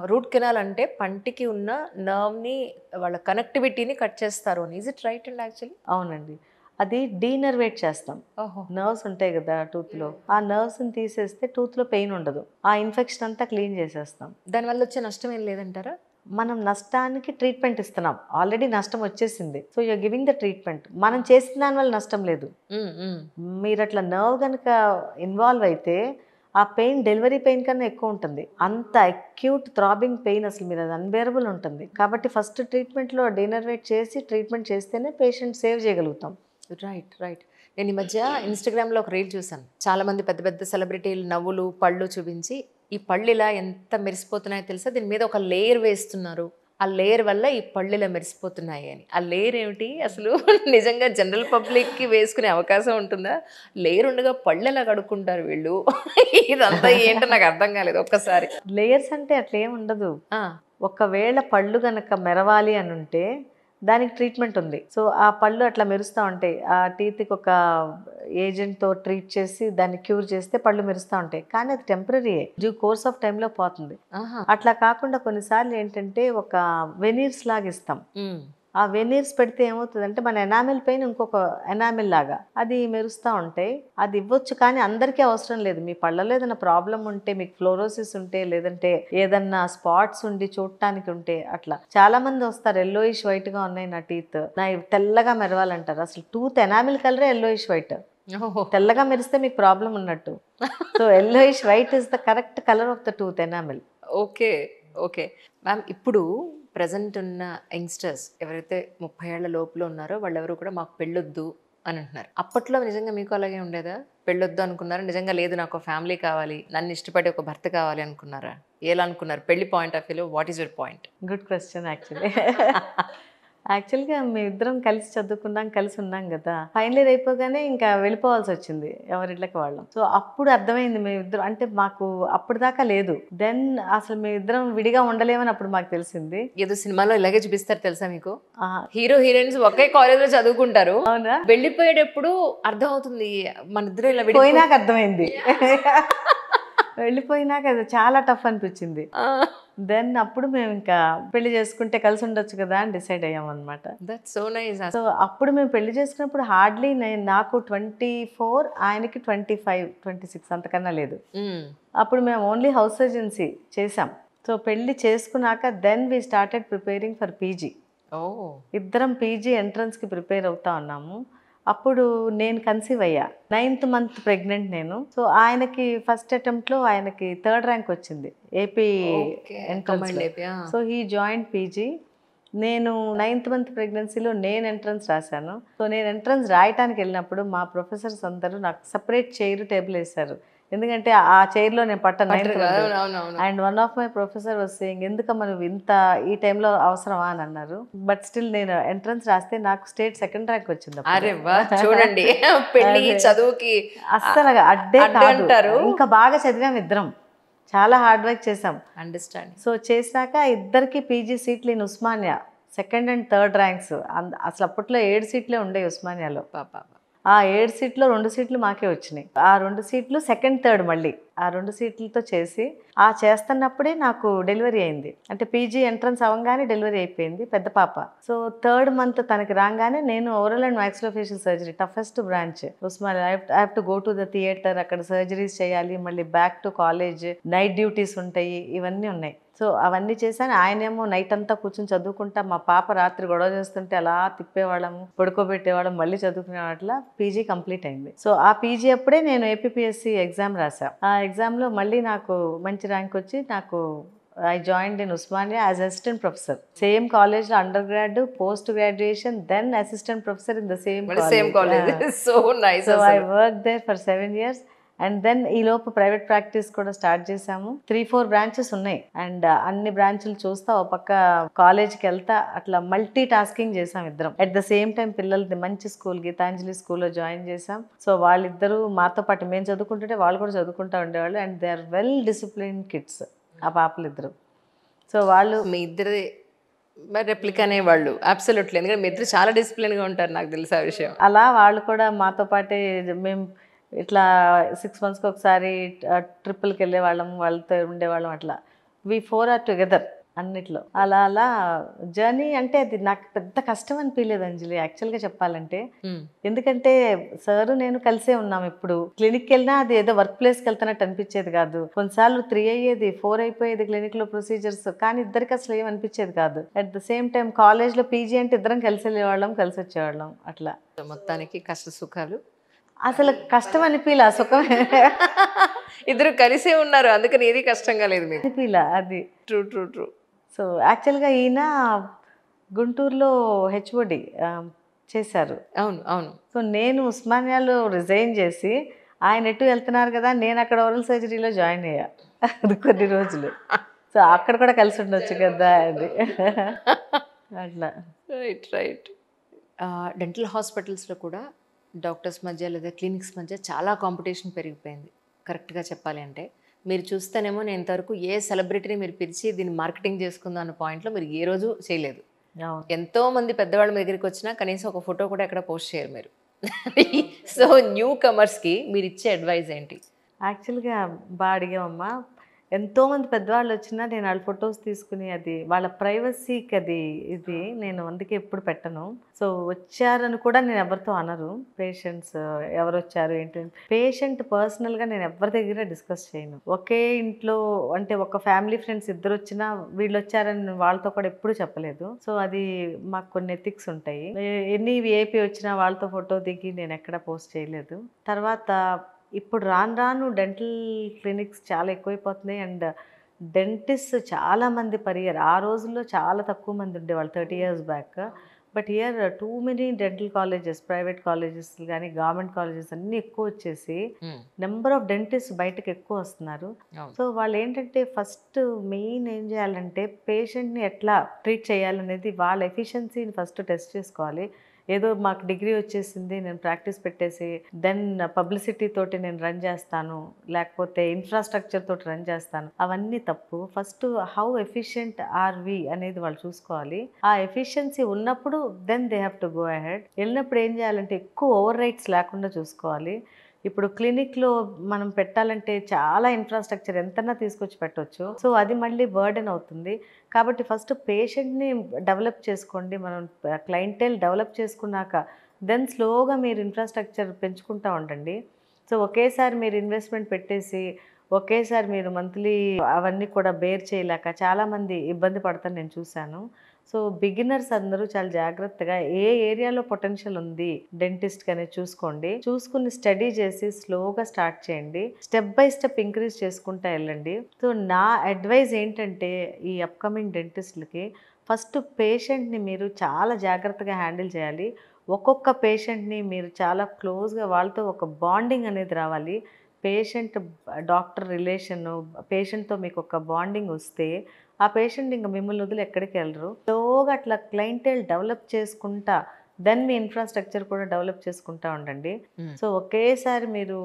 రూట్ కెనాల్ అంటే పంటికి ఉన్న నర్వ్ని వాళ్ళ కనెక్టివిటీని కట్ చేస్తారు అని. Is it right and actually? అవునండి, అది డీనర్వేట్ చేస్తాం. ఓహో. నర్వ్స్ ఉంటాయి కదా టూత్లో, ఆ నర్వ్స్ని తీసేస్తే టూత్లో పెయిన్ ఉండదు, ఆ ఇన్ఫెక్షన్ అంతా క్లీన్ చేసేస్తాం. దానివల్ల వచ్చే నష్టం ఏం లేదంటారా? మనం నష్టానికి ట్రీట్మెంట్ ఇస్తున్నాం, ఆల్రెడీ నష్టం వచ్చేసింది. So you're giving the treatment. మనం చేసిన దానివల్ల నష్టం లేదు. మీరు అట్లా నర్వ్ కనుక ఇన్వాల్వ్ అయితే ఆ పెయిన్ డెలివరీ పెయిన్ కన్నా ఎక్కువ ఉంటుంది. అంత అక్యూట్ థ్రాబింగ్ పెయిన్ అసలు మీరు అది అన్బేరబుల్ ఉంటుంది. కాబట్టి ఫస్ట్ ట్రీట్మెంట్లో డీనర్వేట్ చేసి ట్రీట్మెంట్ చేస్తేనే పేషెంట్ సేవ్ చేయగలుగుతాం. Right right. నేను ఈ మధ్య ఇన్స్టాగ్రామ్లో ఒక రీల్ చూసాను. చాలామంది పెద్ద పెద్ద సెలబ్రిటీలు నవ్వులు పళ్ళు చూపించి ఈ పళ్ళు ఇలా ఎంత మెరిసిపోతున్నాయో తెలుసా, దీని మీద ఒక లేయర్ వేస్తున్నారు, ఆ లేయర్ వల్ల ఈ పళ్ళు ఇలా మెరిసిపోతున్నాయి అని. ఆ లేయర్ ఏమిటి అసలు? నిజంగా జనరల్ పబ్లిక్కి వేసుకునే అవకాశం ఉంటుందా? లేయర్ ఉండగా పళ్ళు ఎలా కడుక్కుంటారు వీళ్ళు? ఇదంతా ఏంటో నాకు అర్థం కాలేదు ఒక్కసారి. లేయర్స్ అంటే అట్లా ఏమి ఉండదు. ఒకవేళ పళ్ళు కనుక మెరవాలి అని ఉంటే దానికి ట్రీట్మెంట్ ఉంది. సో ఆ పళ్ళు అట్లా మెరుస్తూ ఉంటాయి, ఆ టీత్కి ఒక ఏజెంట్తో ట్రీట్ చేసి దాన్ని క్యూర్ చేస్తే పళ్ళు మెరుస్తూ ఉంటాయి. కానీ అది టెంపరీ, డ్యూ కోర్స్ ఆఫ్ టైంలో పోతుంది. అట్లా కాకుండా కొన్నిసార్లు ఏంటంటే ఒక వెనీర్స్ లాగా ఇస్తాం. ఆ వెనీర్స్ పెడితే ఏమవుతుందంటే మన ఎనామిల్ పైన ఇంకొక ఎనామిల్ లాగా అది మెరుస్తూ ఉంటాయి. అది ఇవ్వచ్చు, కానీ అందరికీ అవసరం లేదు. మీ పళ్ళలో ఏదైనా ప్రాబ్లం ఉంటే, మీకు ఫ్లోరోసిస్ ఉంటే, లేదంటే ఏదన్నా స్పాట్స్ ఉండి చూడటానికి ఉంటే అట్లా చాలా మంది వస్తారు, ఎల్లోయిష్ వైట్ గా ఉన్నాయి నా టీత్, నా తెల్లగా మెరవాలంటారు. అసలు టూత్ ఎనామిల్ కలరే ఎల్లోయిష్ వైట్. తెల్లగా మెరిస్తే మీకు ప్రాబ్లం ఉన్నట్టు. So yellowish white is the correct colour of the tooth enamel. Okay okay ma'am. ఇప్పుడు ప్రజెంట్ ఉన్న యంగ్స్టర్స్ ఎవరైతే 30 ఏళ్ల లోపల ఉన్నారో వాళ్ళెవరు కూడా మాకు పెళ్ళొద్దు అని అంటున్నారు. అప్పట్లో నిజంగా మీకు అలాగే ఉండేదా? పెళ్ళొద్దు అనుకున్నారా? నిజంగా లేదు నాకు ఫ్యామిలీ కావాలి, నన్ను ఇష్టపడే ఒక భర్త కావాలి అనుకున్నారా? ఎలా అనుకున్నారు పెళ్లి పాయింట్ ఆఫ్ వ్యూలో? What is your point? Good question. యాక్చువల్గా మేమిద్దరం కలిసి చదువుకున్నాం, కలిసి ఉన్నాం కదా. ఫైనల్ ఇయర్ అయిపోగానే ఇంకా వెళ్ళిపోవాల్సి వచ్చింది ఎవరిళ్ళకి వాళ్ళం. సో అప్పుడు అర్థమైంది మేమిద్దరం అంటే మాకు అప్పుడు దాకా లేదు. దెన్ అసలు మేమిద్దరం విడిగా ఉండలేమని అప్పుడు మాకు తెలిసింది. ఏదో సినిమాలో ఇలాగే చూపిస్తారు తెలుసా మీకు, హీరో హీరోయిన్స్ ఒకే కాలేజ్ లో చదువుకుంటారు, అవునా? వెళ్ళిపోయేటప్పుడు అర్థం అవుతుంది మన ఇద్దరు ఇలా పోయినాక అర్థమైంది. వెళ్ళిపోయినాక అది చాలా టఫ్ అనిపించింది. దెన్ అప్పుడు మేము ఇంకా పెళ్లి చేసుకుంటే కలిసి ఉండొచ్చు కదా అని డిసైడ్ అయ్యామన్నమాట. That's so nice. సో అప్పుడు మేము పెళ్లి చేసుకున్నప్పుడు హార్డ్లీ నాకు 24, ఆయనకి 25, 26 అంతకన్నా లేదు. అప్పుడు మేము ఓన్లీ హౌస్ సర్జన్సీ చేసాం. సో పెళ్లి చేసుకున్నాక then we started preparing for PG. ఇద్దరం పీజీ ఎంట్రన్స్కి ప్రిపేర్ అవుతా ఉన్నాము. అప్పుడు నేను కన్సీవ్ అయ్యా, 9th month ప్రెగ్నెంట్ నేను. సో ఆయనకి ఫస్ట్ అటెంప్ట్లో ఆయనకి 3rd ర్యాంక్ వచ్చింది AP entrance. So he join PG. నేను 9th month ప్రెగ్నెన్సీలో నేను ఎంట్రన్స్ రాశాను. సో నేను ఎంట్రన్స్ రాయటానికి వెళ్ళినప్పుడు మా ప్రొఫెసర్స్ అందరూ నాకు సపరేట్ చైర్ టేబుల్ వేశారు. ఎందుకంటే ఆ చైర్లో నేను పట్టను. And one of my professor was saying, ఎందుకమ్మా నువ్వు ఇంత ఈ టైంలో అవసరమా అని అన్నారు. బట్ స్టిల్ నేను ఎంట్రన్స్ రాస్తే నాకు స్టేట్ 2nd ర్యాంక్ వచ్చింది. చూడండి, పెళ్లి చదువుకి అస్సలు అడ్డే కాదు. ఇంకా బాగా చదివాం ఇద్దరం, చాలా హార్డ్ వర్క్ చేసాం. అండర్స్టాండ్. సో చేసినాక ఇద్దరికి పీజీ సీట్లు in Osmania 2nd and 3rd ranks. అసలు అప్పట్లో 7 సీట్లే ఉండే ఉస్మానియాలో. ఆ 7 సీట్లో 2 సీట్లు మాకే వచ్చినాయి. ఆ 2 సీట్లు 2nd, 3rd మళ్ళీ ఆ 2 సీట్లతో చేసి ఆ చేస్తున్నప్పుడే నాకు డెలివరీ అయింది. అంటే పీజీ ఎంట్రన్స్ అవ్వగానే డెలివరీ అయిపోయింది పెద్ద పాప. సో 3rd month తనకి రాగానే నేను oral and maxillofacial surgery, toughest branch Osmania. I have to go to the theatre, అక్కడ సర్జరీస్ చేయాలి, మళ్ళీ back to college, night duties ఉంటాయి, ఇవన్నీ ఉన్నాయి. సో అవన్నీ చేశాను. ఆయనేమో నైట్ అంతా కూర్చొని చదువుకుంటా, మా పాప రాత్రి గొడవ చేస్తుంటే అలా తిప్పేవాళ్ళము, పడుకోబెట్టేవాళ్ళం, మళ్ళీ చదువుకునేవాట్ల పీజీ కంప్లీట్ అయింది. సో ఆ పీజీ అప్పుడే నేను ఏపీపీఎస్సీ ఎగ్జామ్ రాసా. ఆ ఎగ్జామ్లో మళ్ళీ నాకు మంచి ర్యాంక్ వచ్చి నాకు I joined in Usmania as assistant professor. Same college, undergrad, post graduation, then assistant professor in the same college. So nice. So I worked there for 7 years. And then ఈలోపు private practice కూడా start చేసాము. 3-4 branches ఉన్నాయి. And అన్ని బ్రాంచులు చూస్తా ఒక పక్క కాలేజ్కి వెళ్తా, అట్లా మల్టీ టాస్కింగ్ చేసాం ఇద్దరం. అట్ ద సేమ్ టైం పిల్లలది మంచి స్కూల్, గీతాంజలి స్కూల్లో జాయిన్ చేసాం. సో వాళ్ళిద్దరూ మాతో పాటు మేము చదువుకుంటుంటే వాళ్ళు కూడా చదువుకుంటూ ఉండేవాళ్ళు. And they are well discipline kids ఆ పాపలు ఇద్దరు. సో వాళ్ళు మీ ఇద్దరి రెప్లికానే వాళ్ళు అబ్సల్యూట్లీ, ఎందుకంటే మీ ఇద్దరు చాలా డిసిప్లిన్గా ఉంటారు, నాకు తెలుసు ఆ విషయం. అలా వాళ్ళు కూడా మాతో పాటే మేము ఇట్లా 6 monthsకి ఒకసారి ట్రిప్పులకి వెళ్ళేవాళ్ళం, వాళ్ళతో ఉండేవాళ్ళం. అట్లా వి 4 are టుగెదర్ అన్నిట్లో. అలా అలా జర్నీ. అంటే అది నాకు పెద్ద కష్టం అనిపించలేదు అంజలి, యాక్చువల్గా చెప్పాలంటే. ఎందుకంటే సారు నేను కలిసే ఉన్నాం. ఇప్పుడు క్లినిక్కి వెళ్ళినా అది ఏదో వర్క్ ప్లేస్కి వెళ్తున్నట్టు అనిపించేది కాదు. కొన్నిసార్లు 3 అయ్యేది, 4 అయిపోయేది క్లినిక్లో ప్రొసీజర్స్, కానీ ఇద్దరికి అసలు ఏం అనిపించేది కాదు. అట్ ద సేమ్ టైం కాలేజ్లో పీజీ అంటే ఇద్దరం కలిసి వెళ్ళేవాళ్ళం, కలిసి వచ్చేవాళ్ళం. అట్లా మొత్తానికి కష్ట సుఖాలు అసలు కష్టం అనిపించలే, సుఖమే. ఇద్దరు కలిసే ఉన్నారు, అందుకని ఏది కష్టంగా లేదు మీకు అనిపించలే. అది ట్రూ ట్రూ ట్రూ. సో యాక్చువల్గా ఈయన గుంటూరులో హెచ్ఓడి చేశారు. అవును అవును. సో నేను ఉస్మానియాలో రిజైన్ చేసి ఆయన ఎటు వెళ్తున్నారు కదా, నేను అక్కడ ఓరల్ సర్జరీలో జాయిన్ అయ్యా అది కొన్ని రోజులు. సో అక్కడ కూడా కలిసి ఉండొచ్చు కదా అది. అట్లా రైట్ రైట్. డెంటల్ హాస్పిటల్స్లో కూడా డాక్టర్స్ మధ్య లేదా క్లినిక్స్ మధ్య చాలా కాంపిటీషన్ పెరిగిపోయింది. కరెక్ట్గా చెప్పాలి అంటే మీరు చూస్తేనేమో నేను ఇంతవరకు ఏ సెలబ్రిటీని మీరు పిలిచి దీన్ని మార్కెటింగ్ చేసుకుందాం అన్న పాయింట్లో మీరు ఏ రోజు చేయలేదు. ఎంతోమంది పెద్దవాళ్ళ దగ్గరికి వచ్చినా కనీసం ఒక ఫోటో కూడా ఎక్కడ పోస్ట్ చేయరు మీరు. సో న్యూ కమర్స్కి మీరు ఇచ్చే అడ్వైజ్ ఏంటి? యాక్చువల్గా బాగా అడిగామమ్మా. ఎంతోమంది పెద్దవాళ్ళు వచ్చినా నేను వాళ్ళ ఫొటోస్ తీసుకుని అది వాళ్ళ ప్రైవసీకి అది ఇది నేను అందుకే ఎప్పుడు పెట్టను. సో వచ్చారని కూడా నేను ఎవరితో అనరు. పేషెంట్స్ ఎవరు వచ్చారు ఏంటి, పేషెంట్ పర్సనల్గా నేను ఎవరి దగ్గర డిస్కస్ చేయను. ఒకే ఇంట్లో అంటే ఒక ఫ్యామిలీ ఫ్రెండ్స్ ఇద్దరు వచ్చినా వీళ్ళు వచ్చారని వాళ్ళతో కూడా ఎప్పుడు చెప్పలేదు. సో అది మాకు కొన్ని ఎథిక్స్ ఉంటాయి. ఎన్ని ఏపీ వచ్చినా వాళ్ళతో ఫోటో దిగి నేను ఎక్కడ పోస్ట్ చేయలేదు. తర్వాత ఇప్పుడు రాను రాను డెంటల్ క్లినిక్స్ చాలా ఎక్కువైపోతున్నాయి. అండ్ డెంటిస్ట్ చాలామంది పర్ ఇయర్, ఆ రోజుల్లో చాలా తక్కువ మంది ఉండేవాళ్ళు 30 years back. But here too many dental colleges, private colleges కానీ గవర్నమెంట్ కాలేజెస్ అన్నీ ఎక్కువ వచ్చేసి నెంబర్ ఆఫ్ డెంటిస్ట్ బయటకు ఎక్కువ వస్తున్నారు. సో వాళ్ళు ఏంటంటే ఫస్ట్ మెయిన్ ఏం చేయాలంటే పేషెంట్ని ఎట్లా ట్రీట్ చేయాలనేది వాళ్ళ ఎఫిషియన్సీని ఫస్ట్ టెస్ట్ చేసుకోవాలి. ఏదో మాకు డిగ్రీ వచ్చేసింది నేను ప్రాక్టీస్ పెట్టేసి దెన్ పబ్లిసిటీ తోటి నేను రన్ చేస్తాను, లేకపోతే ఇన్ఫ్రాస్ట్రక్చర్ తోటి రన్ చేస్తాను, అవన్నీ తప్పు. First how efficient are we అనేది వాళ్ళు చూసుకోవాలి. ఆ ఎఫిషియన్సీ ఉన్నప్పుడు then they have to go ahead. వెళ్ళినప్పుడు ఏం చేయాలంటే ఎక్కువ ఓవర్ రైట్స్ లేకుండా చూసుకోవాలి. ఇప్పుడు క్లినిక్లో మనం పెట్టాలంటే చాలా ఇన్ఫ్రాస్ట్రక్చర్ ఎంతన్నా తీసుకొచ్చి పెట్టవచ్చు. సో అది మళ్ళీ బర్డెన్ అవుతుంది. కాబట్టి ఫస్ట్ పేషెంట్ని డెవలప్ చేసుకోండి. మనం క్లయింటెల్ డెవలప్ చేసుకున్నాక దెన్ స్లోగా మీరు ఇన్ఫ్రాస్ట్రక్చర్ పెంచుకుంటూ ఉండండి. సో ఒకేసారి మీరు ఇన్వెస్ట్మెంట్ పెట్టేసి ఒకేసారి మీరు మంత్లీ అవన్నీ కూడా బేర్ చేయలేక చాలామంది ఇబ్బంది పడతాను నేను చూశాను. సో బిగినర్స్ అందరూ చాలా జాగ్రత్తగా ఏ ఏరియాలో పొటెన్షియల్ ఉంది డెంటిస్ట్కి అనేది చూసుకోండి. చూసుకుని స్టడీ చేసి స్లోగా స్టార్ట్ చేయండి. స్టెప్ బై స్టెప్ ఇంక్రీజ్ చేసుకుంటూ వెళ్ళండి. సో నా అడ్వైజ్ ఏంటంటే ఈ అప్కమింగ్ డెంటిస్ట్లకి ఫస్ట్ పేషెంట్ని మీరు చాలా జాగ్రత్తగా హ్యాండిల్ చేయాలి. ఒక్కొక్క పేషెంట్ని మీరు చాలా క్లోజ్గా వాళ్ళతో ఒక బాండింగ్ అనేది రావాలి. పేషెంట్ డాక్టర్ రిలేషన్ పేషెంట్తో మీకు ఒక బాండింగ్ వస్తే ఆ పేషెంట్ ఇంకా మిమ్మల్ని వదిలి ఎక్కడికి వెళ్ళరు. స్లోగా అట్లా క్లయింటెల్ డెవలప్ చేసుకుంటా దెన్ మీ ఇన్ఫ్రాస్ట్రక్చర్ కూడా డెవలప్ చేసుకుంటా ఉండండి. సో ఒకేసారి మీరు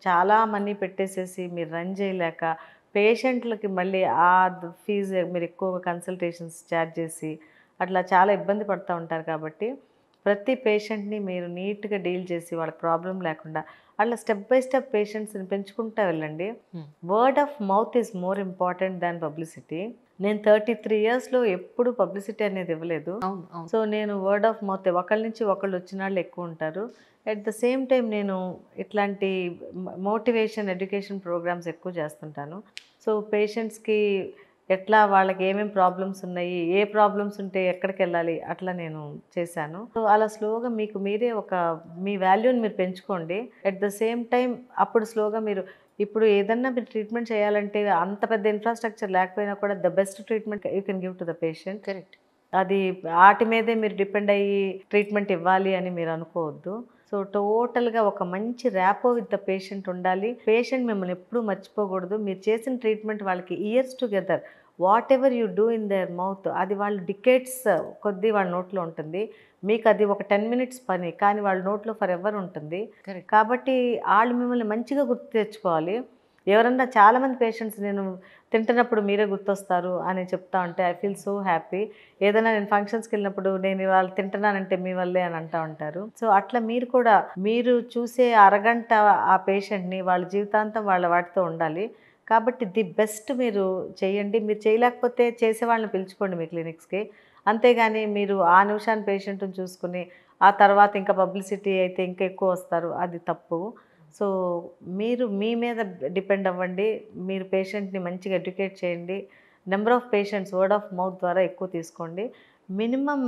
చాలా మనీ పెట్టేసేసి మీరు రన్ చేయలేక పేషెంట్లకి మళ్ళీ ఆ ఫీజు మీరు ఎక్కువగా కన్సల్టేషన్స్ ఛార్జ్ చేసి అట్లా చాలా ఇబ్బంది పడుతూ ఉంటారు. కాబట్టి ప్రతి పేషెంట్ని మీరు నీట్గా డీల్ చేసి వాళ్ళకి ప్రాబ్లం లేకుండా అట్లా స్టెప్ బై స్టెప్ పేషెంట్స్ని పెంచుకుంటూ వెళ్ళండి. Word of mouth is more important than publicity. నేను 33 ఇయర్స్లో ఎప్పుడు పబ్లిసిటీ అనేది ఇవ్వలేదు. సో నేను వర్డ్ ఆఫ్ మౌత్ ఒకళ్ళ నుంచి ఒకళ్ళు వచ్చిన వాళ్ళు ఎక్కువ ఉంటారు. అట్ ద సేమ్ టైం నేను ఇట్లాంటి మోటివేషన్ ఎడ్యుకేషన్ ప్రోగ్రామ్స్ ఎక్కువ చేస్తుంటాను. సో పేషెంట్స్కి ఎట్లా వాళ్ళకి ఏమేమి ప్రాబ్లమ్స్ ఉన్నాయి, ఏ ప్రాబ్లమ్స్ ఉంటే ఎక్కడికి వెళ్ళాలి అట్లా నేను చేశాను. సో అలా స్లోగా మీకు మీరే ఒక మీ వాల్యూని మీరు పెంచుకోండి. అట్ ద సేమ్ టైం అప్పుడు స్లోగా మీరు ఇప్పుడు ఏదన్నా మీరు ట్రీట్మెంట్ చేయాలంటే అంత పెద్ద ఇన్ఫ్రాస్ట్రక్చర్ లేకపోయినా కూడా the best treatment you can give to the patient. Correct. అది వాటి మీదే మీరు డిపెండ్ అయ్యి ట్రీట్మెంట్ ఇవ్వాలి అని మీరు అనుకోవద్దు. సో టోటల్గా ఒక మంచి ర్యాపో విత్ ద పేషెంట్ ఉండాలి. పేషెంట్ మిమ్మల్ని ఎప్పుడూ మర్చిపోకూడదు. మీరు చేసిన ట్రీట్మెంట్ వాళ్ళకి years together what ever you do in there mouth అది వాళ్ళు డికేట్స్ కొద్దీ వాళ్ళ నోట్లో ఉంటుంది. మీకు అది ఒక 10 minutes పని, కానీ వాళ్ళ నోట్లో ఫర్ ఎవర్ ఉంటుంది. కాబట్టి వాళ్ళు మిమ్మల్ని మంచిగా గుర్తు తెచ్చుకోవాలి. ఎవరన్నా చాలామంది పేషెంట్స్ నేను తింటున్నప్పుడు మీరే గుర్తొస్తారు అని చెప్తా ఉంటే ఐ ఫీల్ సో హ్యాపీ. ఏదైనా నేను ఫంక్షన్స్కి వెళ్ళినప్పుడు నేను వాళ్ళు తింటున్నానంటే మీ వల్లే అని అంటూ ఉంటారు. సో అట్లా మీరు కూడా మీరు చూసే అరగంట ఆ పేషెంట్ని వాళ్ళ జీవితాంతం వాళ్ళ వాటితో ఉండాలి. కాబట్టి ది బెస్ట్ మీరు చేయండి. మీరు చేయలేకపోతే చేసే వాళ్ళని పిలుచుకోండి మీ క్లినిక్స్కి. అంతేగాని మీరు ఆ నిమిషాన్ని పేషెంట్ని చూసుకుని ఆ తర్వాత ఇంకా పబ్లిసిటీ అయితే ఇంకా ఎక్కువ వస్తారు, అది తప్పు. సో మీరు మీ మీద డిపెండ్ అవ్వండి. మీరు పేషెంట్ని మంచిగా ఎడ్యుకేట్ చేయండి. Number of patients word of mouth ద్వారా ఎక్కువ తీసుకోండి. మినిమమ్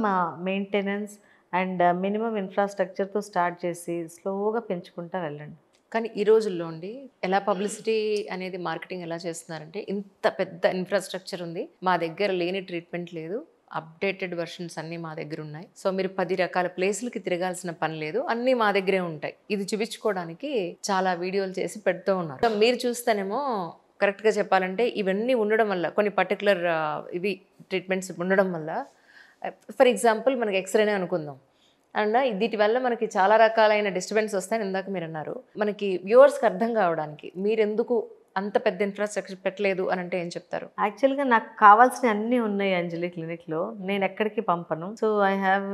మెయింటెనెన్స్ అండ్ మినిమం ఇన్ఫ్రాస్ట్రక్చర్తో స్టార్ట్ చేసి స్లోగా పెంచుకుంటూ వెళ్ళండి. కానీ ఈ రోజుల్లో అండి ఎలా పబ్లిసిటీ అనేది మార్కెటింగ్ ఎలా చేస్తున్నారంటే ఇంత పెద్ద ఇన్ఫ్రాస్ట్రక్చర్ ఉంది, మా దగ్గర లేని ట్రీట్మెంట్ లేదు, అప్డేటెడ్ వెర్షన్స్ అన్నీ మా దగ్గర ఉన్నాయి, సో మీరు 10 రకాల ప్లేసులకి తిరగాల్సిన పని లేదు, అన్నీ మా దగ్గరే ఉంటాయి, ఇది చూపించుకోవడానికి చాలా వీడియోలు చేసి పెడుతూ ఉన్నారు. సో మీరు చూస్తేనేమో కరెక్ట్గా చెప్పాలంటే ఇవన్నీ ఉండడం వల్ల కొన్ని పర్టికులర్ ఇవి ట్రీట్మెంట్స్ ఉండడం వల్ల ఫర్ ఎగ్జాంపుల్ మనకి ఎక్స్రేనే అనుకుందాం అండ్ వీటి వల్ల మనకి చాలా రకాలైన డిస్టర్బెన్స్ వస్తాయని ఇందాక మీరు అన్నారు. మనకి వ్యూవర్స్కి అర్థం కావడానికి మీరు ఎందుకు అంత పెద్ద ఇన్ఫ్రాస్ట్రక్చర్ పెట్టలేదు అని అంటే ఏం చెప్తారు? యాక్చువల్గా నాకు కావాల్సిన అన్నీ ఉన్నాయి అంజలి క్లినిక్లో, నేను ఎక్కడికి పంపను. So I have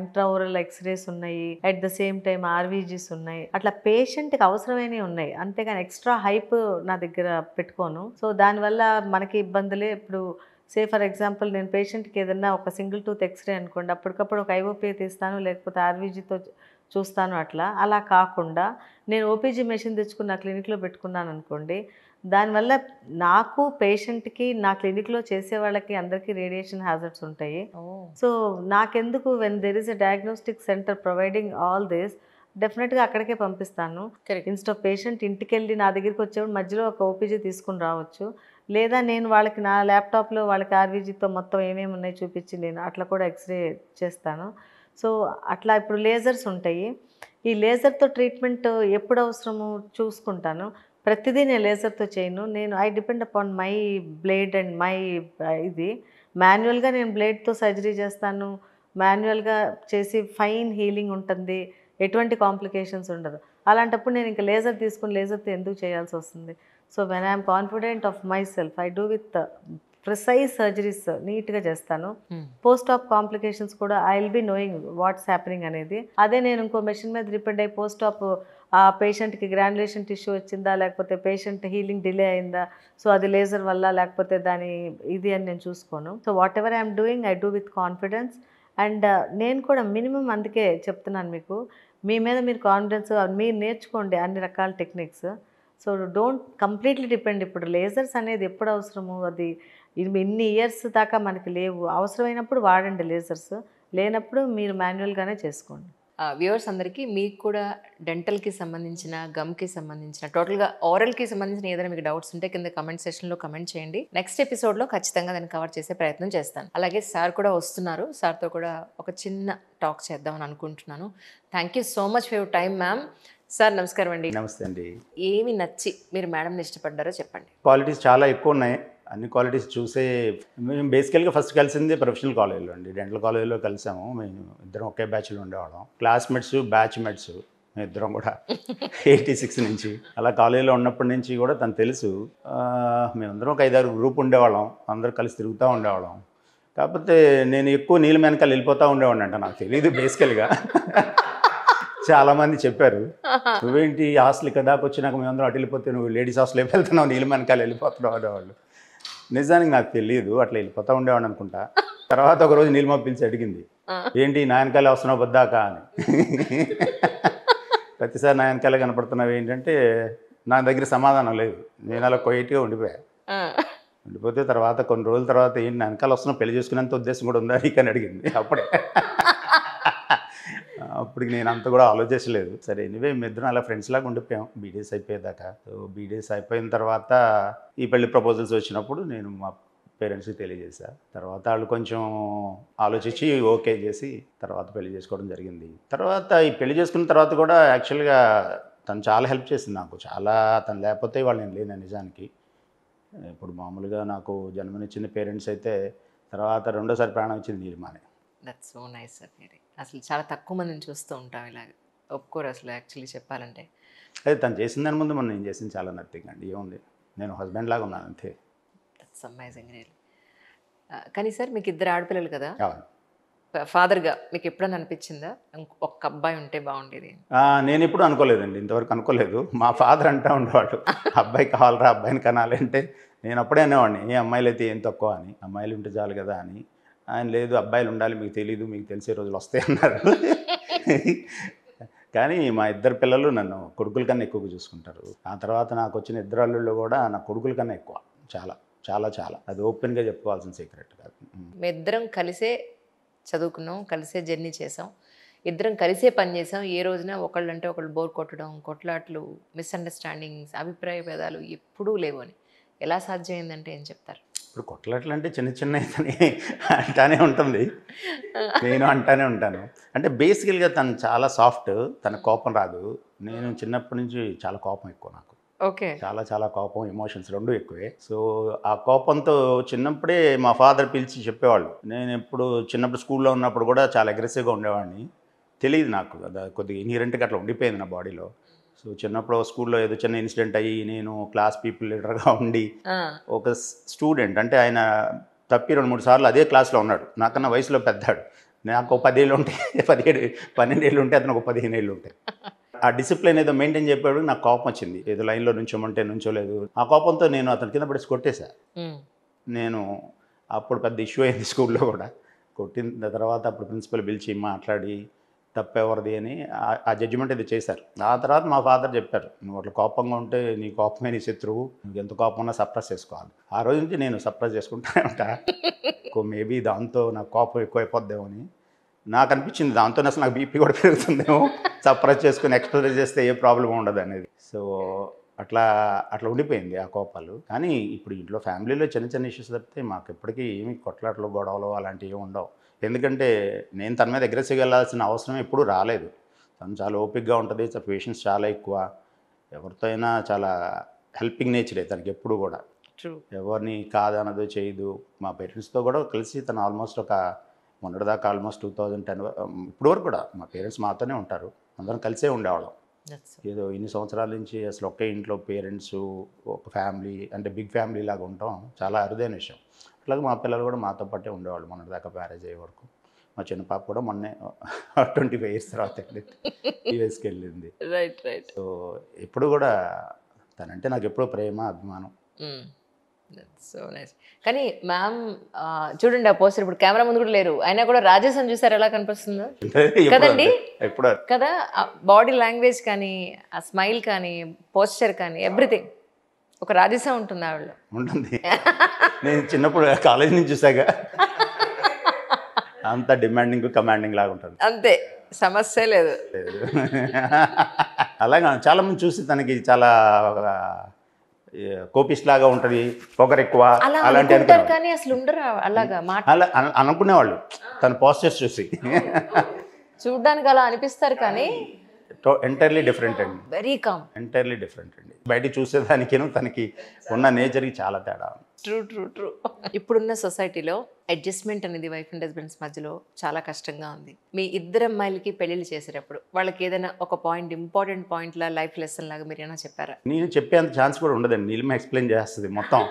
intraoral x-rays ఉన్నాయి, at the same time RVGs ఉన్నాయి, అట్లా పేషెంట్కి అవసరమైనవి ఉన్నాయి, అంతేగాని ఎక్స్ట్రా హైప్ నా దగ్గర పెట్టుకోను. సో దానివల్ల మనకి ఇబ్బందులే. ఇప్పుడు సే ఫర్ ఎగ్జాంపుల్ నేను పేషెంట్కి ఏదన్నా ఒక సింగిల్ టూత్ ఎక్స్రే అనుకోండి, అప్పటికప్పుడు ఒక ఐఓపీ తీస్తాను, లేకపోతే ఆర్వీజీతో చూస్తాను. అలా కాకుండా నేను ఓపీజీ మెషిన్ తెచ్చుకుని నా క్లినిక్లో పెట్టుకున్నాను అనుకోండి, దానివల్ల నాకు పేషెంట్కి నా క్లినిక్లో చేసే వాళ్ళకి అందరికీ రేడియేషన్ హ్యాజర్డ్స్ ఉంటాయి. సో నాకెందుకు when there is a diagnostic centre providing all this, డెఫినెట్గా అక్కడికే పంపిస్తాను. ఇన్స్టెడ్ ఆఫ్ పేషెంట్ ఇంటికి వెళ్ళి నా దగ్గరికి వచ్చేవాడు మధ్యలో ఒక ఓపీజీ తీసుకుని రావచ్చు, లేదా నేను వాళ్ళకి నా ల్యాప్టాప్లో వాళ్ళకి ఆర్వీజీతో మొత్తం ఏమేమి ఉన్నాయి చూపించి నేను అట్లా కూడా ఎక్స్రే చేస్తాను. సో అట్లా ఇప్పుడు లేజర్స్ ఉంటాయి, ఈ లేజర్తో ట్రీట్మెంట్ ఎప్పుడు అవసరమో చూసుకుంటాను. ప్రతిదీ నేను లేజర్తో చేయను. నేను I depend upon my blade and my ఇది మాన్యువల్గా నేను బ్లేడ్తో సర్జరీ చేస్తాను, మాన్యువల్గా చేసి ఫైన్ హీలింగ్ ఉంటుంది, ఎటువంటి కాంప్లికేషన్స్ ఉండదు. అలాంటప్పుడు నేను ఇంకా లేజర్ తీసుకుని లేజర్తో ఎందుకు చేయాల్సి వస్తుంది? So when I'm confident of my self I do with precise surgeries నీట్గా చేస్తాను. పోస్ట్ ఆప్ కాంప్లికేషన్స్ కూడా I will be knowing what's happening అనేది. అదే నేను ఇంకో మెషిన్ మీద డిపెండ్ అయ్యి పోస్ట్ ఆప్ ఆ పేషెంట్కి గ్రాన్యులేషన్ టిష్యూ వచ్చిందా, లేకపోతే పేషెంట్ హీలింగ్ డిలే అయిందా, సో అది లేజర్ వల్ల లేకపోతే దాని ఇది అని నేను చూసుకోను. So whatever I'm doing I do with confidence. And నేను కూడా మినిమం అందుకే చెప్తున్నాను మీకు, మీ మీద మీరు కాన్ఫిడెన్స్ మీరు నేర్చుకోండి అన్ని రకాల techniques. So don't completely depend. ఇప్పుడు లేజర్స్ అనేది ఎప్పుడు అవసరము, అది ఇన్ని ఇయర్స్ దాకా మనకి లేవు. అవసరమైనప్పుడు వాడండి లేజర్స్, లేనప్పుడు మీరు మాన్యువల్గానే చేసుకోండి. వ్యూవర్స్ అందరికీ మీకు కూడా డెంటల్కి సంబంధించిన, గమ్కి సంబంధించిన, టోటల్గా ఓరల్కి సంబంధించిన ఏదైనా మీకు డౌట్స్ ఉంటే కింద కమెంట్ సెక్షన్లో కమెంట్ చేయండి. నెక్స్ట్ ఎపిసోడ్లో ఖచ్చితంగా దాన్ని కవర్ చేసే ప్రయత్నం చేస్తాను. అలాగే సార్ కూడా వస్తున్నారు, సార్తో కూడా ఒక చిన్న టాక్ చేద్దామని అనుకుంటున్నాను. Thank you so much for your time ma'am. Sir నమస్కారం అండి. నమస్తే అండి. ఏమి నచ్చి మీరు మేడంని ఇష్టపడ్డారో చెప్పండి. క్వాలిటీస్ చాలా ఎక్కువ ఉన్నాయి. అన్ని క్వాలిటీస్ చూసే మేము బేసికల్గా ఫస్ట్ కలిసింది ప్రొఫెషనల్ కాలేజ్లో అండి, డెంటల్ కాలేజ్లో కలిసాము. మేము ఇద్దరం ఒకే బ్యాచ్లో ఉండేవాళ్ళం, క్లాస్మేట్స్, బ్యాచ్మేట్స్ ఇద్దరం కూడా 86 నుంచి. అలా కాలేజీలో ఉన్నప్పటి నుంచి కూడా తను తెలుసు. మేమందరం ఒక 5-6 గ్రూప్ ఉండేవాళ్ళం, అందరూ కలిసి తిరుగుతూ ఉండేవాళ్ళం. కాకపోతే నేను ఎక్కువ నీళ్ళ వెనకాల వెళ్ళిపోతూ ఉండేవాడిని అంట, నాకు తెలియదు బేసికల్గా. చాలామంది చెప్పారు, నువ్వేంటి హాస్టల్ ఇక్కడ దాకా వచ్చినాక మేమందరం అటు వెళ్ళిపోతే నువ్వు లేడీస్ హాస్టల్ వెళ్తున్నావు, నీళ్ళ వెనకాల వెళ్ళిపోతున్నావు అనేవాళ్ళు. నిజానికి నాకు తెలియదు, అట్లా వెళ్ళిపోతూ ఉండేవాడు అనుకుంటా. తర్వాత ఒకరోజు నీలిమ పిలిచి అడిగింది, ఏంటి నా వెనకాలే వస్తున్నావు వద్దాకా అని. ప్రతిసారి నా వెనకాలే కనపడుతున్నావు ఏంటంటే నా దగ్గర సమాధానం లేదు. నేను అలా క్వైట్గా ఉండిపోతే తర్వాత కొన్ని రోజుల తర్వాత ఏంటి నా వెనకాల వస్తున్నావు, పెళ్లి చేసుకునేంత ఉద్దేశం కూడా ఉందా నీకు అని అడిగింది. అప్పటికి నేను అంత కూడా ఆలోచించలేదు. సరే ఎనీవే ఇద్దరం అలా ఫ్రెండ్స్ లాగా ఉండిపోయాం బీడీఎస్ అయిపోయేదాకా. సో బీడీఎస్ అయిపోయిన తర్వాత ఈ పెళ్లి ప్రపోజల్స్ వచ్చినప్పుడు నేను మా పేరెంట్స్కి తెలియజేశా. తర్వాత వాళ్ళు కొంచెం ఆలోచించి ఓకే చేసి తర్వాత పెళ్లి చేసుకోవడం జరిగింది. తర్వాత ఈ పెళ్లి చేసుకున్న తర్వాత కూడా యాక్చువల్గా తను చాలా హెల్ప్ చేసింది నాకు. చాలా, తను లేకపోతే వాళ్ళు నేను లేను నిజానికి. ఇప్పుడు మామూలుగా నాకు జన్మనిచ్చిన పేరెంట్స్ అయితే తర్వాత రెండోసారి ప్రాణం ఇచ్చింది నీలిమానే. That's so nice sir. మీరు అసలు చాలా తక్కువ మందిని చూస్తూ ఉంటాం ఇలాగ, ఒప్పుకోరు అసలు యాక్చువల్లీ చెప్పాలంటే. అదే తను చేసిన దాని ముందు మనం నేను చేసింది చాలా నథింగ్ అండి. ఏముంది, నేను హస్బెండ్ లాగా ఉన్నాను అంతే. That's amazing really. కానీ సార్ మీకు 2 ఆడపిల్లలు కదా, అవును. ఫాదర్గా మీకు ఎప్పుడన్నా అనిపించిందా ఒక్క అబ్బాయి ఉంటే బాగుండేది? నేను ఎప్పుడు అనుకోలేదండి, ఇంతవరకు అనుకోలేదు. మా ఫాదర్ అంటూ ఉండేవాడు, అబ్బాయి కావాలరా, అబ్బాయిని కనాలి అంటే నేను అప్పుడే అనేవాడిని, ఏ అమ్మాయిలు అయితే ఏం తక్కువ అని, అమ్మాయిలు ఉంటే చాలు కదా అని. ఆయన లేదు అబ్బాయిలు ఉండాలి, మీకు తెలీదు, మీకు తెలిసే రోజులు వస్తాయి అన్నారు. కానీ మా 2 పిల్లలు నన్ను కొడుకుల కన్నా ఎక్కువగా చూసుకుంటారు. ఆ తర్వాత నాకు వచ్చిన 2 అల్లుళ్ళు కూడా నా కొడుకుల కన్నా ఎక్కువ, చాలా చాలా చాలా. అది ఓపెన్గా చెప్పుకోవాల్సిన సీక్రెట్ కాదు. మీ ఇద్దరం కలిసే చదువుకున్నాం, కలిసే జర్నీ చేసాం, ఇద్దరం కలిసే పని చేసాం. ఏ రోజున ఒకళ్ళంటే ఒకళ్ళు బోర్ కొట్టడం, కొట్లాట్లు, మిస్అండర్స్టాండింగ్స్, అభిప్రాయ భేదాలు ఎప్పుడూ లేవు అని ఎలా సాధ్యమైందంటే ఏం చెప్తారు? ఇప్పుడు కొట్లాట్లు అంటే చిన్న చిన్న అంటానే ఉంటుంది, నేను అంటానే ఉంటాను. అంటే బేసికల్గా తను చాలా సాఫ్ట్, తన కోపం రాదు. నేను చిన్నప్పటి నుంచి చాలా కోపం ఎక్కువ నాకు. ఓకే. చాలా చాలా కోపం, ఎమోషన్స్ 2 ఎక్కువే. సో ఆ కోపంతో చిన్నప్పుడే మా ఫాదర్ పిలిచి చెప్పేవాళ్ళు. నేను ఎప్పుడు చిన్నప్పుడు స్కూల్లో ఉన్నప్పుడు కూడా చాలా అగ్రెసివ్గా ఉండేవాడిని. తెలియదు నాకు, అది కొద్దిగా ఇన్హెరెంట్గా అట్లా ఉండిపోయింది నా బాడీలో. సో చిన్నప్పుడు స్కూల్లో ఏదో చిన్న ఇన్సిడెంట్ అయ్యి నేను క్లాస్ పీపుల్ లీడర్గా ఉండి ఒక స్టూడెంట్ అంటే ఆయన తప్పి 2-3 సార్లు అదే క్లాస్లో ఉన్నాడు. నాకన్నా వయసులో పెద్దాడు. నాకు 10 ఏళ్ళు ఉంటాయి, 12 ఏళ్ళు ఉంటే అతను ఒక 15 ఏళ్ళు ఉంటాయి. ఆ డిసిప్లిన్ ఏదో మెయింటైన్ చెప్పాడు. నాకు కోపం వచ్చింది, ఏదో లైన్లో నుంచోమంటే నుంచోలేదు. ఆ కోపంతో నేను అతని కింద పడేసి కొట్టేశా. నేను అప్పుడు పెద్ద ఇష్యూ అయింది స్కూల్లో కూడా. కొట్టిన తర్వాత అప్పుడు ప్రిన్సిపల్ పిలిచి మాట్లాడి తప్పెవరిది అని ఆ జడ్జిమెంట్ ఇది చేశారు. ఆ తర్వాత మా ఫాదర్ చెప్పారు, నువ్వు అట్లా కోపంగా ఉంటే నీ కోపమే నీ శత్రువు, నువ్వు ఎంత కోపం ఉన్నా సప్రెస్ చేసుకోవాలి. ఆ రోజు నుంచి నేను సప్రెస్ చేసుకుంటానే ఉంటా. మేబీ దాంతో నాకు కోపం ఎక్కువైపోద్దేమో అని నాకు అనిపించింది. దాంతో అసలు నాకు బీపీ కూడా పెరుగుతుందేమో, సప్రెస్ చేసుకుని ఎక్స్ప్రెస్ చేస్తే ఏ ప్రాబ్లం ఉండదు అనేది. సో అట్లా ఉండిపోయింది ఆ కోపాలు. కానీ ఇప్పుడు ఇంట్లో ఫ్యామిలీలో చిన్న చిన్న ఇష్యూస్ తప్పితే మాకు ఎప్పటికీ ఏమి కొట్లాట్లు, గొడవలు అలాంటివి ఉండవు. ఎందుకంటే నేను తన మీద అగ్రెసివ్గా వెళ్ళాల్సిన అవసరం ఎప్పుడూ రాలేదు. తను చాలా ఓపిక్గా ఉంటుంది, పేషెన్స్ చాలా ఎక్కువ, ఎవరితో అయినా చాలా హెల్పింగ్ నేచరే తనకి ఎప్పుడు కూడా. ఎవరిని కాదనదో చేయదు. మా పేరెంట్స్తో కూడా కలిసి తను ఆల్మోస్ట్ ఒక మొన్నటిదాకా ఆల్మోస్ట్ 2010 ఇప్పుడు వరకు కూడా మా పేరెంట్స్ మాతోనే ఉంటారు, అందరం కలిసే ఉండేవాళ్ళం. ఏదో ఇన్ని సంవత్సరాల నుంచి అసలు ఒకే ఇంట్లో పేరెంట్స్, ఒక ఫ్యామిలీ అంటే బిగ్ ఫ్యామిలీ లాగా ఉంటాం చాలా అరుదైన విషయం. అట్లాగే మా పిల్లలు కూడా మాతో పాటే ఉండేవాళ్ళు మొన్నటిదాకా మ్యారేజ్ అయ్యే వరకు. మా చిన్న పాప కూడా మొన్నే 25 ఇయర్స్ తర్వాత యూఎస్కి వెళ్ళింది. Right right. సో ఎప్పుడు కూడా తనంటే నాకు ఎప్పుడూ ప్రేమ అభిమానం. So nice. కానీ మ్యామ్ చూడండి ఆ పోస్టర్, ఇప్పుడు కెమెరా ముందు కూడా లేరు, అయినా కూడా రాజేష్ అని చూసారు ఎలా కనిపిస్తుందో కదండి. ఎప్పుడు కదా, బాడీ లాంగ్వేజ్ కానీ, ఆ స్మైల్ కానీ, పోస్చర్ కానీ, ఎవ్రీథింగ్ ఒక రాజేశం ఉంటుంది ఆవిడ. ఉంటుంది. నేను చిన్నప్పుడు కాలేజ్ నుంచి చూసాక అంత డిమాండింగ్ కమాండింగ్ లాగా ఉంటుంది. అంతే, సమస్య లేదు. అలాగా చాలా మంది చూసి తనకి చాలా కోపిస్ట్ లాగా ఉంటుంది, పొగరు ఎక్కువ అలా అలాంటి అనుకుంటారు కానీ అసలు ఉండరు అలాగా మాట. అలా అనుకునేవాళ్ళు తన పోస్టర్స్ చూసి. చూడ్డానికి అలా అనిపిస్తారు కానీ ఎంటైర్లీ డిఫరెంట్ అండి, వెరీ కామ్. ఎంటైర్లీ డిఫరెంట్ అండి. బయట చూసేదానికేను తనకి ఉన్న నేచర్కి చాలా తేడా. True true true. ఇప్పుడున్న సొసైటీలో అడ్జస్ట్మెంట్ అనేది వైఫ్ అండ్ హస్బెండ్స్ మధ్యలో చాలా కష్టంగా ఉంది. మీ ఇద్దరు అమ్మాయిలకి పెళ్ళిళ్ళు చేసేటప్పుడు వాళ్ళకి ఏదైనా ఒక పాయింట్, ఇంపార్టెంట్ పాయింట్లా, లైఫ్ లెసన్ లాగా మీరు ఏమైనా చెప్పారా? నేను చెప్పేంత ఛాన్స్ కూడా ఉండదండి, నీలిమ ఎక్స్ప్లెయిన్ చేస్తుంది మొత్తం.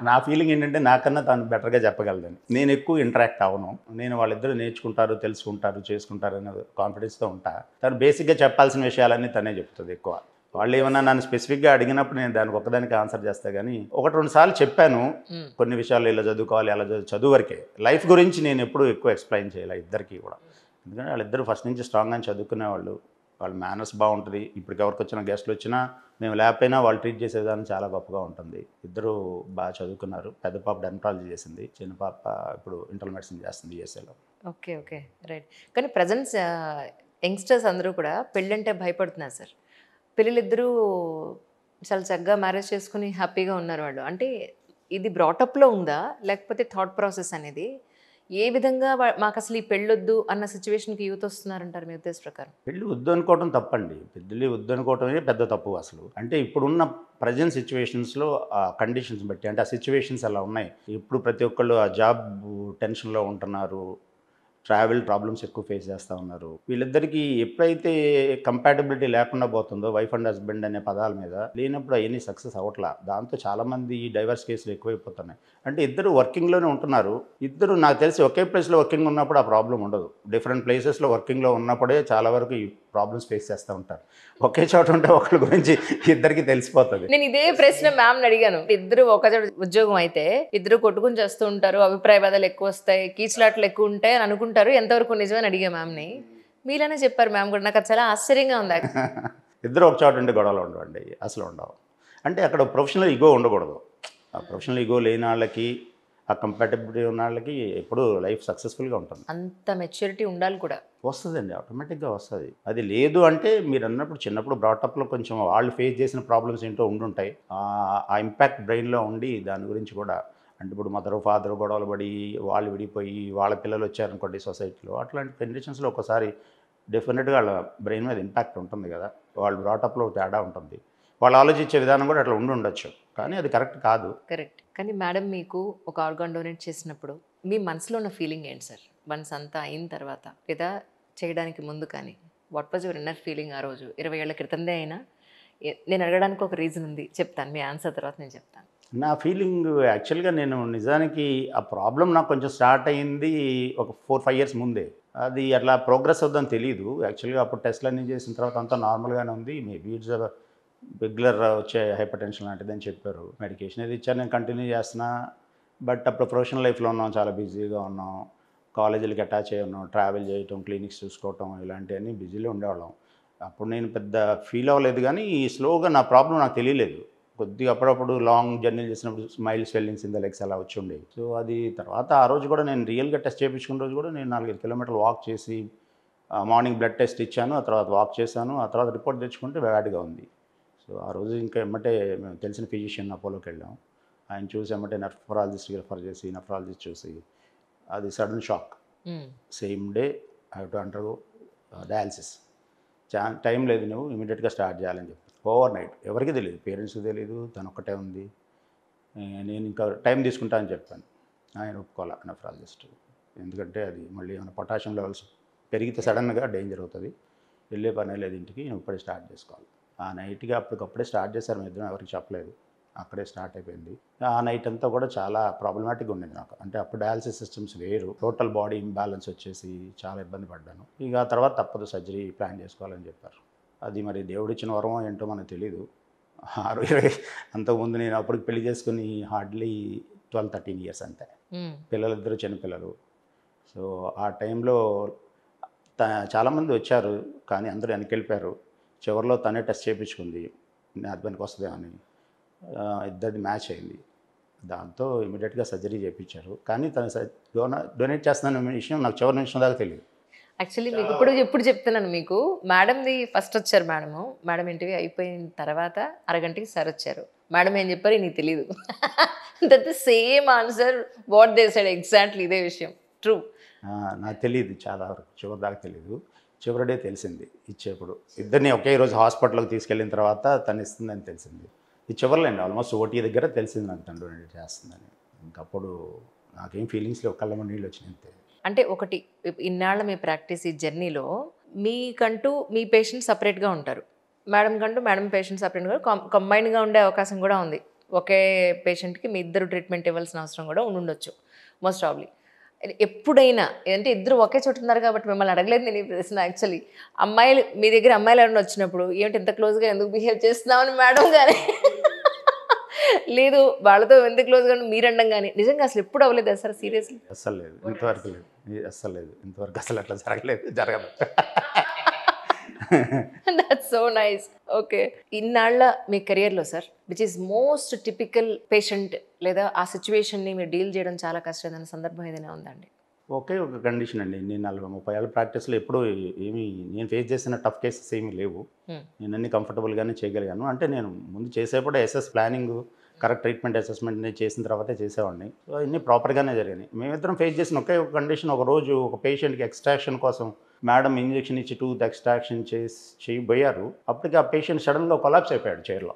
నా ఫీలింగ్ ఏంటంటే నాకన్నా తను బెటర్గా చెప్పగలదని. నేను ఎక్కువ ఇంటరాక్ట్ అవ్వను, నేను వాళ్ళిద్దరూ నేర్చుకుంటారు, తెలుసుకుంటారు, చేసుకుంటారు అనే కాన్ఫిడెన్స్తో ఉంటా. తను బేసిక్గా చెప్పాల్సిన విషయాలన్నీ తనే చెప్తుంది ఎక్కువ. వాళ్ళు ఏమన్నా నన్ను స్పెసిఫిక్గా అడిగినప్పుడు నేను దానికి ఒక్కదానికి ఆన్సర్ చేస్తా. కానీ 1-2 సార్లు చెప్పాను కొన్ని విషయాలు, ఇలా చదువుకోవాలి, అలా చదువు వరకే. లైఫ్ గురించి నేను ఎప్పుడూ ఎక్కువ ఎక్స్ప్లెయిన్ చేయాలి ఇద్దరికి కూడా. ఎందుకంటే వాళ్ళిద్దరూ ఫస్ట్ నుంచి స్ట్రాంగ్గా చదువుకునేవాళ్ళు, వాళ్ళ మేనర్స్ బాగుంటుంది. ఇప్పటికి ఎవరికి వచ్చిన గెస్ట్లు వచ్చినా మేము లేకపోయినా వాళ్ళు ట్రీట్ చేసే విధానం చాలా గొప్పగా ఉంటుంది. ఇద్దరు బాగా చదువుకున్నారు. పెద్ద పాప డెర్మటాలజీ చేసింది, చిన్న పాప ఇప్పుడు ఇంటర్నల్ మెడిసిన్ చేస్తుంది యూఎస్ఏలో. Okay okay right. కానీ ప్రజెంట్స్ యంగ్స్టర్స్ అందరూ కూడా పెళ్ళంటే భయపడుతున్నారు సార్. పిల్లలిద్దరూ చాలా చక్కగా మ్యారేజ్ చేసుకుని హ్యాపీగా ఉన్నారు వాళ్ళు. అంటే ఇది బ్రాటప్లో ఉందా, లేకపోతే థాట్ ప్రాసెస్ అనేది ఏ విధంగా మాకు అసలు ఈ పెళ్ళొద్దు అన్న సిచ్యువేషన్కి యూత్ వస్తున్నారంటారు మీ ఉద్దేశ ప్రకారం? పెళ్ళి వద్దు అనుకోవటం తప్పండి, పెళ్ళి వద్దు అనుకోవటమే పెద్ద తప్పు అసలు. అంటే ఇప్పుడున్న ప్రజెంట్ సిచ్యువేషన్స్లో ఆ కండిషన్స్ బట్టి, అంటే ఆ సిచ్యువేషన్స్ అలా ఉన్నాయి. ఇప్పుడు ప్రతి ఒక్కళ్ళు ఆ జాబ్ టెన్షన్లో ఉంటున్నారు, ట్రావెల్ ప్రాబ్లమ్స్ ఎక్కువ ఫేస్ చేస్తూ ఉన్నారు. వీళ్ళిద్దరికీ ఎప్పుడైతే కంపాటబిలిటీ లేకుండా పోతుందో వైఫ్ అండ్ హస్బెండ్ అనే పదాల మీద లేనప్పుడు అవన్నీ సక్సెస్ అవ్వట్లా. దాంతో చాలామంది ఈ డైవర్స్ కేసులు ఎక్కువైపోతున్నాయి. అంటే ఇద్దరు వర్కింగ్లోనే ఉంటున్నారు, ఇద్దరు నాకు తెలిసి ఒకే ప్లేస్లో వర్కింగ్ ఉన్నప్పుడు ఆ ప్రాబ్లం ఉండదు. డిఫరెంట్ ప్లేసెస్లో వర్కింగ్లో ఉన్నప్పుడే చాలా వరకు ఈ ప్రాబ్లమ్స్ ఫేస్ చేస్తూ ఉంటారు. ఒకే చోట ఉంటే ఒకరి గురించి ఇద్దరికి తెలిసిపోతుంది. నేను ఇదే ప్రశ్న మ్యామ్ని అడిగాను. ఇద్దరు ఒక ఉద్యోగం అయితే ఇద్దరు కొట్టుకుని చేస్తూ ఉంటారు, అభిప్రాయ భేదాలు ఎక్కువ వస్తాయి, కీచులాట్లు ఎక్కువ ఉంటాయి అని అనుకుంటారు. ఎంతవరకు నిజమని అడిగా మ్యామ్ని. మీలానే చెప్పారు మ్యామ్ కూడా. నాకు అది చాలా ఆశ్చర్యంగా ఉంది. ఇద్దరు ఒక చోట ఉంటే గొడవలు ఉండవండి, అసలు ఉండవు. అంటే అక్కడ ప్రొఫెషనల్ ఈగో ఉండకూడదు. ఆ ప్రొఫెషనల్ ఈగో లేని వాళ్ళకి, ఆ కంపాటబిలిటీ ఉన్న వాళ్ళకి ఎప్పుడూ లైఫ్ సక్సెస్ఫుల్గా ఉంటుంది. అంత మెచ్యూరిటీ ఉండాలి కూడా. వస్తుందండి, ఆటోమేటిక్గా వస్తుంది. అది లేదు అంటే మీరు అన్నప్పుడు చిన్నప్పుడు బ్రాటప్లో కొంచెం వాళ్ళు ఫేస్ చేసిన ప్రాబ్లమ్స్ ఏంటో ఉండుంటాయి. ఆ ఇంపాక్ట్ బ్రెయిన్లో ఉండి దాని గురించి కూడా, అంటే ఇప్పుడు మదర్ ఫాదర్ గొడవలు పడి వాళ్ళు విడిపోయి వాళ్ళ పిల్లలు వచ్చారనుకోండి సొసైటీలో, అట్లాంటి కండిషన్స్లో ఒకసారి డెఫినెట్గా వాళ్ళ బ్రెయిన్ మీద ఇంపాక్ట్ ఉంటుంది కదా. వాళ్ళు బ్రాటప్లో తేడా ఉంటుంది, వాళ్ళు ఆలోచించే విధానం కూడా అట్లా ఉండొచ్చు, కానీ అది కరెక్ట్ కాదు. కరెక్ట్. కానీ మేడం, మీకు ఒక ఆర్గాన్ డొనేట్ చేసినప్పుడు మీ మనసులో ఉన్న ఫీలింగ్ ఏంటి సార్? వన్స్ అంతా అయిన తర్వాత లేదా చేయడానికి ముందు కానీ, what was your inner feeling ఆ రోజు? 20 ఏళ్ల క్రితందే అయినా. నేను అడగడానికి ఒక రీజన్ ఉంది, చెప్తాను. మీ ఆన్సర్ తర్వాత నేను చెప్తాను. నా ఫీలింగ్ యాక్చువల్గా, నేను నిజానికి ఆ ప్రాబ్లం నాకు కొంచెం స్టార్ట్ అయ్యింది ఒక 4-5 ఇయర్స్ ముందే. అది అట్లా ప్రోగ్రెస్ అవుద్దని తెలియదు యాక్చువల్గా. అప్పుడు టెస్ట్లు అన్నీ చేసిన తర్వాత అంతా నార్మల్గానే ఉంది, మేబీ ఇట్స్ రెగ్యులర్ వచ్చే హైపర్ టెన్షన్ లాంటిది అని చెప్పారు. మెడికేషన్ ఏది ఇచ్చారు, నేను కంటిన్యూ చేస్తున్నా. బట్ అప్పుడు ప్రొఫెషనల్ లైఫ్లో ఉన్నాం, చాలా బిజీగా ఉన్నాం, కాలేజీలకి అటాచ్ అయ్యి ఉన్నాం, ట్రావెల్ చేయటం, క్లినిక్స్ చూసుకోవటం, ఇలాంటివన్నీ బిజీలో ఉండేవాళ్ళం. అప్పుడు నేను పెద్ద ఫీల్ అవ్వలేదు, కానీ స్లోగా నా ప్రాబ్లం నాకు తెలియలేదు. కొద్దిగా అప్పుడప్పుడు లాంగ్ జర్నీలు చేసినప్పుడు smile swellings in the legs అలా వచ్చి ఉండేవి. సో అది తర్వాత ఆ రోజు కూడా నేను రియల్గా టెస్ట్ చేయించుకున్న రోజు కూడా నేను 4-5 కిలోమీటర్లు వాక్ చేసి మార్నింగ్ బ్లడ్ టెస్ట్ ఇచ్చాను, ఆ తర్వాత వాక్ చేశాను, ఆ తర్వాత రిపోర్ట్ తెచ్చుకుంటే బ్యాడ్గా ఉంది. సో ఆ రోజు ఇంకా ఎమ్మటే మేము తెలిసిన ఫిజిషియన్ అపోలోకి వెళ్ళాం. ఆయన చూసి ఎమ్మటే నెఫ్రాలజిస్ట్కి రెఫర్ చేసి, నెఫ్రాలజిస్ట్ చూసి అది sudden shock. Same day I have to undergo dialysis. Time లేదు, నువ్వు ఇమీడియట్గా స్టార్ట్ చేయాలని చెప్పి. ఓవర్ నైట్ ఎవరికి తెలియదు, పేరెంట్స్కి తెలియదు, తను ఒక్కటే ఉంది. నేను ఇంకా టైం తీసుకుంటా అని చెప్పాను. ఆయన ఒప్పుకోవాలి నెఫ్రాలజిస్ట్, ఎందుకంటే అది మళ్ళీ ఏమైనా పొటాషియం లెవెల్స్ పెరిగితే సడన్గా డేంజర్ అవుతుంది, వెళ్ళే పనే లేదు ఇంటికి, నువ్వు ఇప్పుడే స్టార్ట్ చేసుకోవాలి. ఆ నైట్గా అప్పటికప్పుడే స్టార్ట్ చేశారు, మేము ఇద్దరం ఎవరికి చెప్పలేదు. అక్కడే స్టార్ట్ అయిపోయింది. ఆ నైట్ అంతా కూడా చాలా ప్రాబ్లమాటిక్గా ఉండేది నాకు. అంటే అప్పుడు డయాలసిస్ సిస్టమ్స్ లేరు, టోటల్ బాడీ ఇంబ్యాలెన్స్ వచ్చేసి చాలా ఇబ్బంది పడ్డాను. ఇక ఆ తర్వాత తప్పదు, సర్జరీ ప్లాన్ చేసుకోవాలని చెప్పారు. అది మరి దేవుడిచ్చిన వరం ఏంటో మనకు తెలీదు. 60-20 అంతకుముందు నేను అప్పటికి పెళ్లి చేసుకుని హార్డ్లీ 12-13 ఇయర్స్ అంతే. పిల్లలిద్దరూ చిన్నపిల్లలు. సో ఆ టైంలో చాలామంది వచ్చారు, కానీ అందరూ వెనక్కి వెళ్ళిపోయారు. చివరిలో తనే టెస్ట్ చేయించుకుంది, నా హస్బెండ్కి వస్తుందేమని. ఇద్దరిది మ్యాచ్ అయింది. దాంతో ఇమీడియట్గా సర్జరీ చేయించారు. కానీ తను డొనేట్ చేస్తున్నాను విషయం నాకు చివరి నిమిషం దాకా తెలియదు. యాక్చువల్లీ మీకు ఎప్పుడు చెప్తున్నాను మీకు, మేడంది ఫస్ట్ వచ్చారు మేడం ఇంటర్వ్యూ అయిపోయిన తర్వాత అరగంటకి సార్ వచ్చారు. మేడం ఏం చెప్పారు నీకు తెలీదు. That the same answer what they said, exactly ఇదే విషయం. ట్రూ. నాకు తెలియదు, చాలా వరకు చివరి దాకా తెలియదు. చివరి డే తెలిసింది ఇచ్చేప్పుడు. ఇద్దరిని ఒకే రోజు హాస్పిటల్కి తీసుకెళ్ళిన తర్వాత తను ఇస్తుందని తెలిసింది. ఈ చివరిలో అండి ఆల్మోస్ట్ ఓటీ దగ్గర తెలిసింది నాకు తను డొనేట్ చేస్తుందని. ఇంకప్పుడు నాకేం ఫీలింగ్స్ లేవు, కళ్ళ నీళ్ళు వచ్చినాయి అంతే. అంటే ఒకటి, ఇన్నాళ్ళ మీ ప్రాక్టీస్ ఈ జర్నీలో మీకంటూ మీ పేషెంట్ సపరేట్గా ఉంటారు, మేడం కంటూ మేడం పేషెంట్ సపరేట్గా కంబైన్డ్గా ఉండే అవకాశం కూడా ఉంది. ఒకే పేషెంట్కి మీ ఇద్దరు ట్రీట్మెంట్ ఇవ్వాల్సిన అవసరం కూడా ఉండొచ్చు మోస్ట్ ప్రాబ్లీ. ఎప్పుడైనా అంటే ఇద్దరు ఒకే చోట ఉన్నారు కాబట్టి మిమ్మల్ని అడగలేదు నేను ఈ ప్రశ్న. యాక్చువల్లీ అమ్మాయిలు మీ దగ్గర అమ్మాయిలు ఎవరైనా వచ్చినప్పుడు ఏమిటి ఇంత క్లోజ్గా ఎందుకు బిహేవ్ చేస్తున్నామని మేడం కానీ లేదు వాళ్ళతో ఎంత క్లోజ్గా మీరు అనడం కానీ నిజంగా అసలు ఎప్పుడు అవ్వలేదు సార్? సీరియస్లీ అస్సలు లేదు, ఇంతవరకు లేదు, అస్సలు లేదు, ఇంతవరకు అసలు అట్లా జరగదు. That's so nice. ఓకే, ఇన్నాళ్ళ మీ కెరియర్లో sir which is most typical patient లేదా ఆ సిచ్యువేషన్ని మీరు డీల్ చేయడం చాలా కష్టమైన సందర్భం ఏదైనా ఉందండి? ఒకే ఒక కండిషన్ అండి. నేను 40-30 ఏళ్ళ ప్రాక్టీస్లో ఎప్పుడూ నేను ఫేస్ చేసిన టఫ్ కేసెస్ ఏమీ లేవు. నేను అన్ని కంఫర్టబుల్గానే చేయగలిగాను. అంటే నేను ముందు చేసేప్పుడు SS planning, correct treatment assessment నేను చేసిన తర్వాతే చేసేవాడిని. సో అన్నీ ప్రాపర్గానే జరిగినాయి. మేమిద్దరం ఫేస్ చేసిన ఒకే ఒక కండిషన్, ఒక రోజు ఒక పేషెంట్కి ఎక్స్ట్రాక్షన్ కోసం మేడం ఇంజెక్షన్ ఇచ్చి టూత్ ఎక్స్ట్రాక్షన్ చేయబోయారు. అప్పటికి ఆ పేషెంట్ సడన్గా కొలాప్స్ అయిపోయాడు చైర్లో.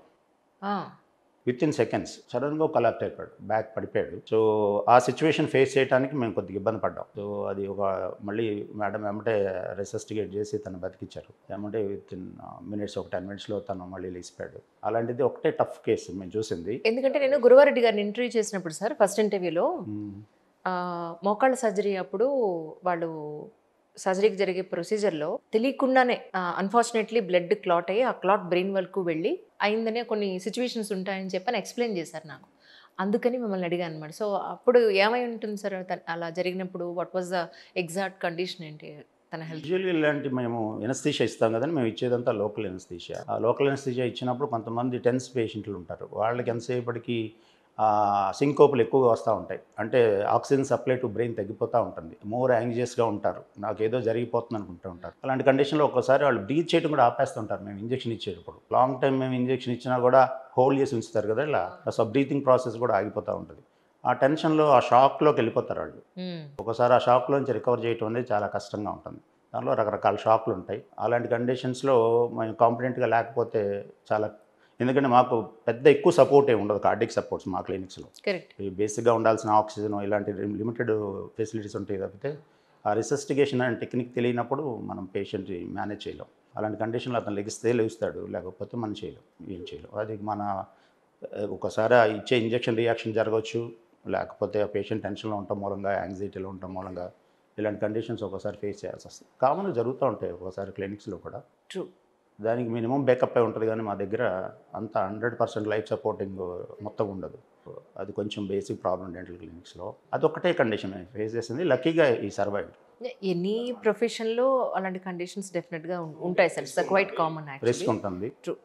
విత్ ఇన్ సెకండ్స్ సడన్గా కొలాప్స్ అయిపోయాడు, బ్యాక్ పడిపోయాడు. సో ఆ సిచ్యువేషన్ ఫేస్ చేయడానికి మేము కొద్దిగా ఇబ్బంది పడ్డాం. సో అది మళ్ళీ మేడం ఏమంటే రెసిస్టిగేట్ చేసి తను బతికిచ్చారు. ఏమంటే విత్ ఇన్ మినిట్స్, ఒక 10 minutesలో తను మళ్ళీ లేచిపోయాడు. అలాంటిది ఒకటే టఫ్ కేసు మేము చూసింది. ఎందుకంటే నేను గురువారెడ్డి గారిని ఇంటర్వ్యూ చేసినప్పుడు సార్ ఫస్ట్ ఇంటర్వ్యూలో మోకాళ్ళ సర్జరీ అప్పుడు వాళ్ళు సర్జరీకి జరిగే ప్రొసీజర్లో తెలియకుండానే అన్ఫార్చునేట్లీ బ్లడ్ క్లాట్ అయ్యి ఆ క్లాట్ బ్రెయిన్ వరకు వెళ్ళి అయిందనే కొన్ని సిచ్యువేషన్స్ ఉంటాయని చెప్పని ఎక్స్ప్లెయిన్ చేశారు నాకు. అందుకని మిమ్మల్ని అడిగాను అనమాట. సో అప్పుడు ఏమై ఉంటుంది సార్ అలా జరిగినప్పుడు? What was the exact condition ఏంటి తన హెల్త్? యూజువల్లీ ఇలాంటి మేము ఎనస్థీషియా ఇస్తాం కదండి, మేము ఇచ్చేదంతా లోకల్ ఎనస్థీషియా. ఆ లోకల్ ఎనస్థీషియా ఇచ్చినప్పుడు కొంతమంది టెన్స్ పేషెంట్లు ఉంటారు, వాళ్ళకి ఎంతసేపటికి సింకోపులు ఎక్కువగా వస్తూ ఉంటాయి. అంటే ఆక్సిజన్ సప్లై టు బ్రెయిన్ తగ్గిపోతూ ఉంటుంది, మోర్ యాంగ్జియస్గా ఉంటారు, నాకు ఏదో జరిగిపోతుంది అనుకుంటూ ఉంటారు. అలాంటి కండిషన్లో ఒక్కసారి వాళ్ళు బ్రీత్ చేయడం కూడా ఆపేస్తుంటారు మేము ఇంజెక్షన్ ఇచ్చేటప్పుడు. లాంగ్ టైం మేము ఇంజెక్షన్ ఇచ్చినా కూడా హోల్డ్ చేసి ఉంచుతారు కదా, ఇలా సో బ్రీతింగ్ ప్రాసెస్ కూడా ఆగిపోతూ ఉంటుంది. ఆ టెన్షన్లో ఆ షాక్లోకి వెళ్ళిపోతారు వాళ్ళు. ఒకసారి ఆ షాక్లోంచి రికవర్ చేయడం అనేది చాలా కష్టంగా ఉంటుంది. దానిలో రకరకాల షాక్లు ఉంటాయి. అలాంటి కండిషన్స్లో మేము కాంపిటెంట్గా లేకపోతే చాలా, ఎందుకంటే మాకు పెద్ద ఎక్కువ సపోర్ట్ ఏమి ఉండదు, కార్డియక్ సపోర్ట్స్ మా క్లినిక్స్లో. బేసిక్గా ఉండాల్సిన ఆక్సిజన్ ఇలాంటి లిమిటెడ్ ఫెసిలిటీస్ ఉంటాయి తప్పితే ఆ రిసస్టిగేషన్ అనే టెక్నిక్ తెలియనప్పుడు మనం పేషెంట్ మేనేజ్ చేయలేం. అలాంటి కండిషన్లో అతను లెగిస్తాడు, లేకపోతే మనం ఏం చేయలేం. అది మన ఒకసారి ఇచ్చే ఇంజెక్షన్ రియాక్షన్ జరగవచ్చు, లేకపోతే ఆ పేషెంట్ టెన్షన్లో ఉండటం మూలంగా, యాంగ్జైటీలో ఉండటం మూలంగా ఇలాంటి కండిషన్స్ ఒకసారి ఫేస్ చేయాల్సి వస్తుంది. కామన్గా జరుగుతూ ఉంటాయి ఒకసారి క్లినిక్స్లో కూడా. ట్రూ. దానికి మినిమం బ్యాకప్ అయి ఉంటుంది, కానీ మా దగ్గర అంత 100% లైఫ్ సపోర్టింగ్ మొత్తం ఉండదు. అది కొంచెం బేసిక్ ప్రాబ్లం డెంటల్ క్లినిక్స్లో. అదొక్కటే కండిషన్ ఫేస్ చేసింది. లక్కీగా ఈ సర్వైవ్. ఎనీ ప్రొఫెషన్లో అలాంటి కండిషన్స్ డెఫినెట్గా ఉంటాయి sir. It's quite common. Risk ఉంటుంది. ట్రూ.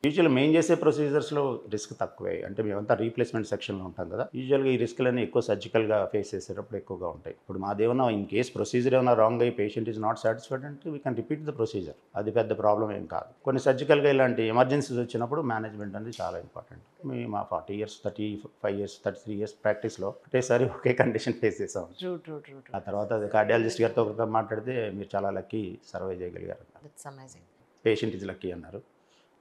యూజువల్గా మేము చేసే ప్రొసీజర్స్లో రిస్క్ తక్కువే. అంటే మేమంతా రీప్లేస్మెంట్ సెక్షన్లో ఉంటాం కదా, యూజువల్గా ఈ రిస్క్లన్నీ ఎక్కువ సర్జికల్గా ఫేస్ చేసేటప్పుడు ఎక్కువగా ఉంటాయి. ఇప్పుడు మాదేమన్నా ఇన్ కేస్ ప్రొసీజర్ ఏమైనా రాంగ్ అయ్యి పేషెంట్ ఈజ్ నాట్ సాటిస్ఫైడ్ అంటే we can repeat the procedure. అది పెద్ద ప్రాబ్లం ఏం కాదు. కొన్ని సర్జికల్గా ఇలాంటి ఎమర్జెన్సీస్ వచ్చినప్పుడు మేనేజ్మెంట్ అనేది చాలా ఇంపార్టెంట్. మేము మా 40 years, 35 years, 33 years ప్రాక్టీస్లో ఒకటేసారి ఒకే కండిషన్ ఫేస్ చేసాం. ఆ తర్వాత అది కార్డియాలజిస్ట్ గారితో ఒకరితో మాట్లాడితే మీరు చాలా లక్కీ, సర్వైవ్ చేయగలిగారు, పేషెంట్ ఈజ్ లక్కీ అన్నారు.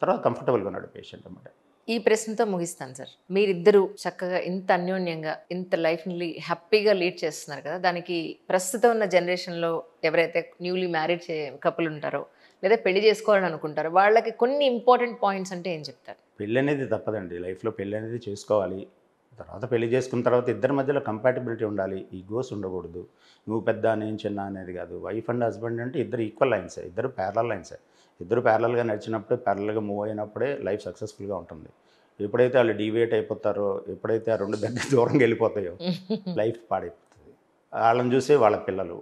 తర్వాత కంఫర్టబుల్గా ఉన్నాడు పేషెంట్ అన్నమాట. ఈ ప్రశ్నతో ముగిస్తాను సార్. మీరిద్దరూ చక్కగా ఇంత అన్యోన్యంగా ఇంత లైఫ్ని హ్యాపీగా లీడ్ చేస్తున్నారు కదా, దానికి ప్రస్తుతం ఉన్న జనరేషన్లో ఎవరైతే న్యూలీ మ్యారీడ్ కపుల్ ఉంటారో లేదా పెళ్లి చేసుకోవాలని అనుకుంటారో వాళ్ళకి కొన్ని ఇంపార్టెంట్ పాయింట్స్ అంటే ఏం చెప్తారు? పెళ్ళి అనేది తప్పదండి, లైఫ్లో పెళ్ళి అనేది చేసుకోవాలి. తర్వాత పెళ్లి చేసుకున్న తర్వాత ఇద్దరి మధ్యలో కంపాటిబిలిటీ ఉండాలి, ఈగోస్ ఉండకూడదు. నువ్వు పెద్ద నేను చిన్న అనేది కాదు. వైఫ్ అండ్ హస్బెండ్ అంటే ఇద్దరు ఈక్వల్ లైన్సే, ఇద్దరు ప్యారలల్ లైన్సే. ఇద్దరు ప్యారలల్గా నడిచినప్పుడే, ప్యారలల్గా మూవ్ అయినప్పుడే లైఫ్ సక్సెస్ఫుల్గా ఉంటుంది. ఎప్పుడైతే వాళ్ళు డీవియేట్ అయిపోతారో, ఎప్పుడైతే ఆ రెండు దగ్గర దూరంగా వెళ్ళిపోతాయో లైఫ్ పాడైపోతుంది. వాళ్ళని చూసి వాళ్ళ పిల్లలు,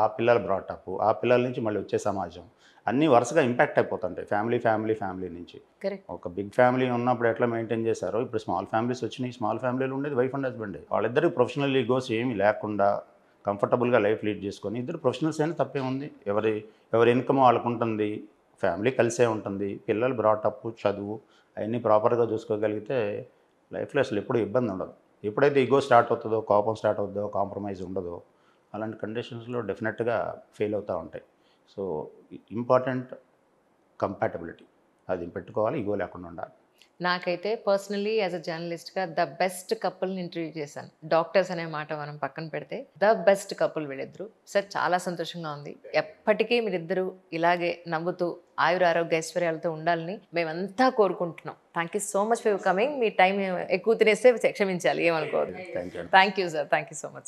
ఆ పిల్లల బ్రాటప్, ఆ పిల్లల నుంచి మళ్ళీ వచ్చే సమాజం అన్నీ వరుసగా ఇంపాక్ట్ అయిపోతుంటాయి. ఫ్యామిలీ నుంచి కరెక్ట్. ఒక బిగ్ ఫ్యామిలీ ఉన్నప్పుడు ఎట్లా మెయింటైన్ చేశారో ఇప్పుడు స్మాల్ ఫ్యామిలీస్ వచ్చినాయి. స్మాల్ ఫ్యామిలీలో ఉండేది వైఫ్ అండ్ హస్బెండ్. వాళ్ళిద్దరికి ప్రొఫెషనల్ ఈగోస్ ఏమీ లేకుండా కంఫర్టబుల్గా లైఫ్ లీడ్ చేసుకొని ఇద్దరు ప్రొఫెషనల్స్ అయినా తప్పే ఉంది. ఎవరి ఇన్కమ్ వాళ్ళకు ఉంటుంది, ఫ్యామిలీ కలిసే ఉంటుంది, పిల్లలు బ్రాటప్, చదువు అవన్నీ ప్రాపర్గా చూసుకోగలిగితే లైఫ్లో అసలు ఎప్పుడు ఇబ్బంది ఉండదు. ఎప్పుడైతే ఈగో స్టార్ట్ అవుతుందో, కోపం స్టార్ట్ అవుతుందో, కాంప్రమైజ్ ఉండదో, అలాంటి కండిషన్స్లో డెఫినెట్గా ఫెయిల్ అవుతూ ఉంటాయి. సో ఇంపార్టెంట్ కంపాటబిలిటీ, అది పెట్టుకోవాలి, ఈగో లేకుండా ఉండాలి. నాకైతే పర్సనలీ యాజ్ అ జర్నలిస్ట్గా ద బెస్ట్ కపుల్ని ఇంటర్వ్యూ చేశాను. డాక్టర్స్ అనే మాట మనం పక్కన పెడితే ద బెస్ట్ కపుల్ వీళ్ళిద్దరు. సార్ చాలా సంతోషంగా ఉంది. ఎప్పటికీ మీరిద్దరూ ఇలాగే నవ్వుతూ ఆయుర ఆరోగ్య ఐశ్వర్యాలతో ఉండాలని మేమంతా కోరుకుంటున్నాం. Thank you so much for coming. Me time ఎక్కువ తినేస్తే క్షమించాలి, ఏమనుకోవద్దు. Thank you. Thank you sir, thank you so much.